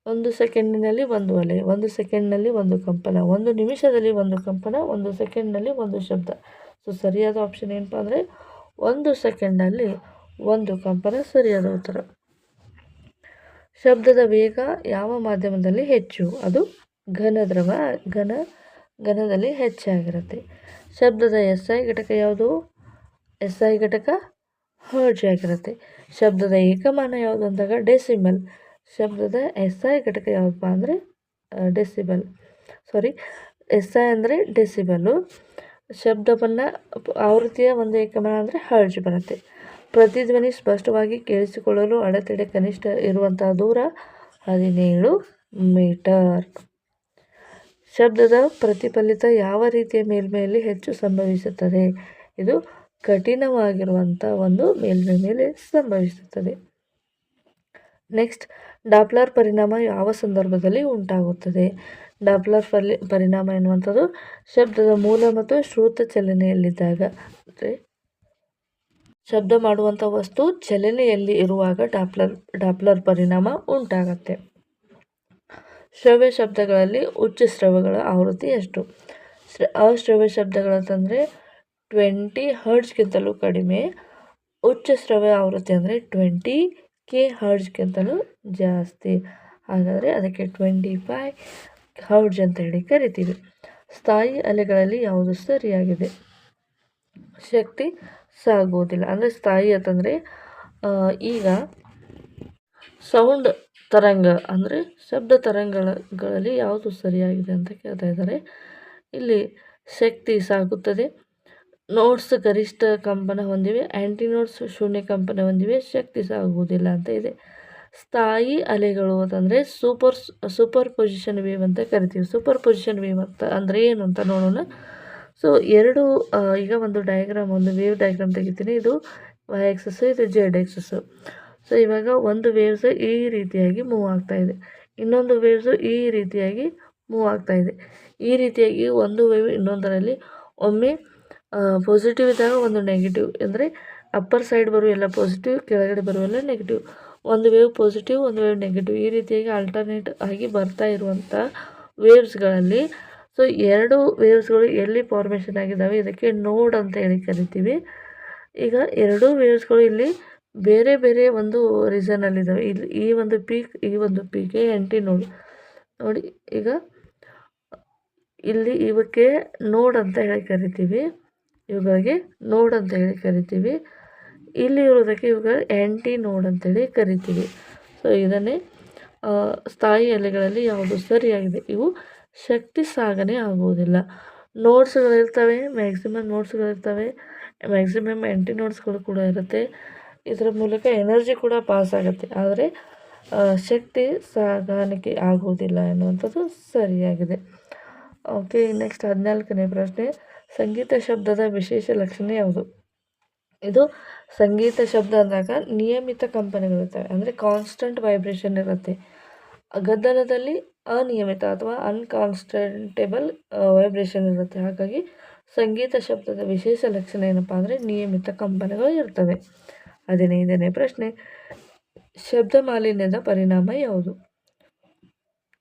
1 ಸೆಕೆಂಡಿನಲ್ಲಿ 1 ಅಲೆ, 1 ಸೆಕೆಂಡ್ನಲ್ಲಿ 1 ಕಂಪನ, 1 ನಿಮಿಷದಲ್ಲಿ 1 ಕಂಪನ, 1 ಸೆಕೆಂಡ್ನಲ್ಲಿ 1 ಶಬ್ದ. ಸೊ ಸರಿಯಾದ ಆಪ್ಷನ್ ಏನಪ್ಪ ಅಂದರೆ 1 ಸೆಕೆಂಡ್ನಲ್ಲಿ 1 ಕಂಪನ ಸರಿಯಾದ ಉತ್ತರ. ಶಬ್ದದ ವೇಗ ಯಾವ ಮಾಧ್ಯಮದಲ್ಲಿ ಹೆಚ್ಚು? ಅದು ಘನದಲ್ಲಿ ಹೆಚ್ಚಾಗಿರುತ್ತೆ. ಶಬ್ದದ SI ಘಟಕ ಯಾವುದು? SI ಘಟಕ ಹರ್ಟ್ಜ್ ಆಗಿರುತ್ತೆ. ಶಬ್ದದ ಏಕಮಾನ ಯಾವುದು ಅಂದಾಗ ಡೆಸಿಮಲ್. ಶಬ್ದದ SI ಘಟಕ ಯಾವುದಪ್ಪ ಅಂದರೆ ಡೆಸಿಬಲ್. SI ಅಂದರೆ ಡೆಸಿಬಲು. ಶಬ್ದವನ್ನು ಆವೃತ್ತಿಯ ಒಂದು ಏಕಮಾನ ಅಂದರೆ ಹರ್ಟ್ಜ್ ಬರುತ್ತೆ. ಪ್ರತಿಧ್ವನಿ ಸ್ಪಷ್ಟವಾಗಿ ಕೇಳಿಸಿಕೊಳ್ಳಲು ಅಡೆತಡೆ ಕನಿಷ್ಠ ಇರುವಂತಹ ದೂರ 17 ಮೀಟರ್. ಶಬ್ದದ ಪ್ರತಿಫಲಿತ ಯಾವ ರೀತಿಯ ಮೇಲ್ಮೈಯಲ್ಲಿ ಹೆಚ್ಚು ಸಂಭವಿಸುತ್ತದೆ? ಇದು ಕಠಿಣವಾಗಿರುವಂಥ ಒಂದು ಮೇಲ್ಮೈ ಮೇಲೆ ಸಂಭವಿಸುತ್ತದೆ. ನೆಕ್ಸ್ಟ್ ಡಾಪ್ಲರ್ ಪರಿಣಾಮ ಯಾವ ಸಂದರ್ಭದಲ್ಲಿ ಉಂಟಾಗುತ್ತದೆ? ಡಾಪ್ಲರ್ ಪರಿಣಾಮ ಎನ್ನುವಂಥದ್ದು ಶಬ್ದದ ಮೂಲ ಮತ್ತು ಶ್ರುತ ಚಲನೆಯಲ್ಲಿದ್ದಾಗ, ಅಂದರೆ ಶಬ್ದ ಮಾಡುವಂಥ ವಸ್ತು ಚಲನೆಯಲ್ಲಿ ಇರುವಾಗ ಡಾಪ್ಲರ್ ಪರಿಣಾಮ ಉಂಟಾಗತ್ತೆ. ಶ್ರವ್ಯ ಶಬ್ದಗಳಲ್ಲಿ ಉಚ್ಚ ಶ್ರವ್ಯಗಳ ಆವೃತ್ತಿ ಎಷ್ಟು? ಅಶ್ರವ್ಯ ಶಬ್ದಗಳಂತಂದರೆ 20 ಹರ್ಟ್ಜ್ಗಿಂತಲೂ ಕಡಿಮೆ. ಉಚ್ಚ ಶ್ರವ್ಯ ಆವೃತ್ತಿ ಅಂದರೆ 20K ಹರ್ಟ್ಜ್ಗಿಂತಲೂ ಜಾಸ್ತಿ. ಹಾಗಾದರೆ ಅದಕ್ಕೆ 25 ಹರ್ಟ್ಜ್ ಅಂತ ಹೇಳಿ ಕರಿತೀವಿ. ಸ್ಥಾಯಿ ಅಲೆಗಳಲ್ಲಿ ಯಾವುದು ಸರಿಯಾಗಿದೆ? ಶಕ್ತಿ ಸಾಗುವುದಿಲ್ಲ. ಅಂದರೆ ಸ್ಥಾಯಿ ಅಂತಂದರೆ ಈಗ ಸೌಂಡ್ ತರಂಗ ಅಂದರೆ ಶಬ್ದ ತರಂಗಗಳಲ್ಲಿ ಯಾವುದು ಸರಿಯಾಗಿದೆ ಅಂತ ಕೇಳ್ತಾ ಇದ್ದಾರೆ. ಇಲ್ಲಿ ಶಕ್ತಿ ಸಾಗುತ್ತದೆ. ನೋಟ್ಸ್ ಗರಿಷ್ಠ ಕಂಪನ ಹೊಂದಿವೆ, ಆ್ಯಂಟಿ ನೋಟ್ಸ್ ಶೂನ್ಯ ಕಂಪನ ಹೊಂದಿವೆ, ಶಕ್ತಿ ಸಾಗುವುದಿಲ್ಲ ಅಂತ ಇದೆ. ಸ್ಥಾಯಿ ಅಲೆಗಳು ಅಂತಂದರೆ ಸೂಪರ್ ಪೊಸಿಷನ್ ವೇವ್ ಅಂತ ಕರಿತೀವಿ. ಸೂಪರ್ ಪೊಸಿಷನ್ ವೇವ್ ಅಂತ ಅಂದರೆ ಏನು ಅಂತ ನೋಡೋಣ. ಸೊ ಈಗ ಒಂದು ವೇವ್ ಡಯಾಗ್ರಾಮ್ ತೆಗಿತೀನಿ. ಇದು y ಆಕ್ಸಸ್ಸು, ಇದು z ಆಕ್ಸಸ್ಸು. ಸೊ ಇವಾಗ ಒಂದು ವೇವ್ಸ್ ಈ ರೀತಿಯಾಗಿ ಮೂವ್ ಆಗ್ತಾ ಇದೆ, ಇನ್ನೊಂದು ವೇವ್ಸು ಈ ರೀತಿಯಾಗಿ ಮೂವ್ ಆಗ್ತಾ ಇದೆ. ಈ ರೀತಿಯಾಗಿ ಒಂದು ವೇವ್ ಇನ್ನೊಂದರಲ್ಲಿ ಒಮ್ಮೆ ಪಾಸಿಟಿವ್ ಇದ್ದಾಗ ಒಂದು ನೆಗೆಟಿವ್, ಅಂದರೆ ಅಪ್ಪರ್ ಸೈಡ್ ಬರುವ ಎಲ್ಲ ಪಾಸಿಟಿವ್, ಕೆಳಗಡೆ ಬರುವೆಲ್ಲ ನೆಗೆಟಿವ್. ಒಂದು ವೇವ್ ಪಾಸಿಟಿವ್, ಒಂದು ವೇವ್ ನೆಗೆಟಿವ್, ಈ ರೀತಿಯಾಗಿ ಆಲ್ಟರ್ನೇಟ್ ಆಗಿ ಬರ್ತಾ ಇರುವಂಥ ವೇವ್ಸ್ಗಳಲ್ಲಿ ಸೊ 2 ವೇವ್ಸ್ಗಳು ಎಲ್ಲಿ ಫಾರ್ಮೇಷನ್ ಆಗಿದ್ದಾವೆ ಇದಕ್ಕೆ ನೋಡ್ ಅಂತ ಹೇಳಿ ಕರಿತೀವಿ. ಈಗ 2 ವೇವ್ಸ್ಗಳು ಇಲ್ಲಿ ಬೇರೆ ಬೇರೆ ಒಂದು ರೀಸನಲ್ಲಿದ್ದಾವೆ. ಇಲ್ಲಿ ಈ ಒಂದು ಪೀಕ್ಗೆ ಆ್ಯಂಟಿ ನೋಡ್ ನೋಡಿ. ಈಗ ಇಲ್ಲಿ ಇವಕ್ಕೆ ನೋಡ್ ಅಂತ ಹೇಳಿ ಕರಿತೀವಿ, ಇವುಗಳಿಗೆ ನೋಡ್ ಅಂತ ಹೇಳಿ ಕರಿತೀವಿ. ಇಲ್ಲಿ ಇರೋದಕ್ಕೆ ಇವುಗಳ ಆ್ಯಂಟಿ ನೋಡ್ ಅಂತೇಳಿ ಕರಿತೀವಿ. ಸೊ ಇದನ್ನೇ ಸ್ಥಾಯಿ ಅಲೆಗಳಲ್ಲಿ ಯಾವುದು ಸರಿಯಾಗಿದೆ? ಇವು ಶಕ್ತಿ ಸಾಗಣೆ ಆಗುವುದಿಲ್ಲ. ನೋಟ್ಸ್ಗಳಿರ್ತವೆ, ಮ್ಯಾಕ್ಸಿಮಮ್ ನೋಟ್ಸ್ಗಳಿರ್ತವೆ, ಮ್ಯಾಕ್ಸಿಮಮ್ ಆ್ಯಂಟಿ ನೋಟ್ಸ್ಗಳು ಕೂಡ ಇರುತ್ತೆ. ಇದರ ಮೂಲಕ ಎನರ್ಜಿ ಕೂಡ ಪಾಸ್ ಆಗುತ್ತೆ, ಆದರೆ ಶಕ್ತಿ ಸಾಗಾಣಿಕೆ ಆಗುವುದಿಲ್ಲ ಎನ್ನುವಂಥದ್ದು ಸರಿಯಾಗಿದೆ. ಓಕೆ, ನೆಕ್ಸ್ಟ್ 14ನೇ ಪ್ರಶ್ನೆ. ಸಂಗೀತ ಶಬ್ದದ ವಿಶೇಷ ಲಕ್ಷಣ ಯಾವುದು? ಇದು ಸಂಗೀತ ಶಬ್ದ ಅಂದಾಗ ನಿಯಮಿತ ಕಂಪನಗಳಿರ್ತವೆ, ಅಂದರೆ ಕಾನ್ಸ್ಟೆಂಟ್ ವೈಬ್ರೇಷನ್ ಇರುತ್ತೆ. ಗದ್ದಲದಲ್ಲಿ ಅನಿಯಮಿತ ಅಥವಾ ಅನ್ಕಾನ್ಸ್ಟೆಂಟೇಬಲ್ ವೈಬ್ರೇಷನ್ ಇರುತ್ತೆ. ಹಾಗಾಗಿ ಸಂಗೀತ ಶಬ್ದದ ವಿಶೇಷ ಲಕ್ಷಣ ಏನಪ್ಪ ಅಂದರೆ ನಿಯಮಿತ ಕಂಪನಗಳು ಇರ್ತವೆ. 15ನೇ ಪ್ರಶ್ನೆ. ಶಬ್ದ ಮಾಲಿನ್ಯದ ಪರಿಣಾಮ ಯಾವುದು?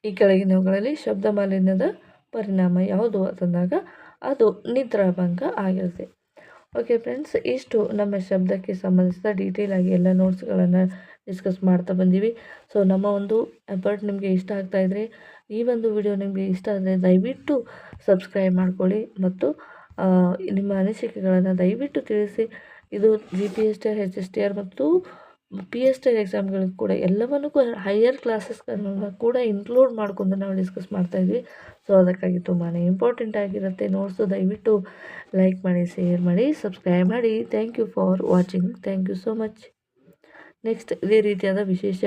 ಈ ಕೆಳಗಿನವುಗಳಲ್ಲಿ ಶಬ್ದ ಮಾಲಿನ್ಯದ ಪರಿಣಾಮ ಯಾವುದು ಅಂತಂದಾಗ ಅದು ನಿದ್ರಾಭಂಗ ಆಗಿರುತ್ತೆ. ಓಕೆ ಫ್ರೆಂಡ್ಸ್, ಇಷ್ಟು ನಮ್ಮ ಶಬ್ದಕ್ಕೆ ಸಂಬಂಧಿಸಿದ ಡೀಟೇಲ್ ಆಗಿ ಎಲ್ಲ ನೋಟ್ಸ್ಗಳನ್ನು ಡಿಸ್ಕಸ್ ಮಾಡ್ತಾ ಬಂದೀವಿ. ಸೊ ನಮ್ಮ ಒಂದು ಎಫರ್ಟ್ ನಿಮಗೆ ಇಷ್ಟ ಆಗ್ತಾ ಇದ್ದರೆ, ಈ ಒಂದು ವಿಡಿಯೋ ನಿಮಗೆ ಇಷ್ಟ ಆದರೆ ದಯವಿಟ್ಟು ಸಬ್ಸ್ಕ್ರೈಬ್ ಮಾಡ್ಕೊಳ್ಳಿ ಮತ್ತು ನಿಮ್ಮ ಅನಿಸಿಕೆಗಳನ್ನು ದಯವಿಟ್ಟು ತಿಳಿಸಿ. ಇದು GPST, HSTR ಮತ್ತು PSTR ಎಕ್ಸಾಮ್ಗಳಿಗೆ ಕೂಡ ಎಲ್ಲವನ್ನೂ ಕೂಡ ಹೈಯರ್ ಕ್ಲಾಸಸ್ಗಳನ್ನು ಕೂಡ ಇನ್ಕ್ಲೂಡ್ ಮಾಡಿಕೊಂಡು ನಾವು ಡಿಸ್ಕಸ್ ಮಾಡ್ತಾಯಿದ್ವಿ. ಸೊ ಅದಕ್ಕಾಗಿ ತುಂಬಾ ಇಂಪಾರ್ಟೆಂಟ್ ಆಗಿರುತ್ತೆ ನೋಟ್ಸು. ದಯವಿಟ್ಟು ಲೈಕ್ ಮಾಡಿ, ಶೇರ್ ಮಾಡಿ, ಸಬ್ಸ್ಕ್ರೈಬ್ ಮಾಡಿ. Thank you for watching. Thank you so much. Next ಇದೇ ರೀತಿಯಾದ ವಿಶೇಷ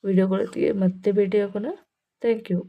ವಿಡಿಯೋಗಳೊತ್ತಿಗೆ ಮತ್ತೆ ಭೇಟಿಯಾಗೋಣ. Thank you.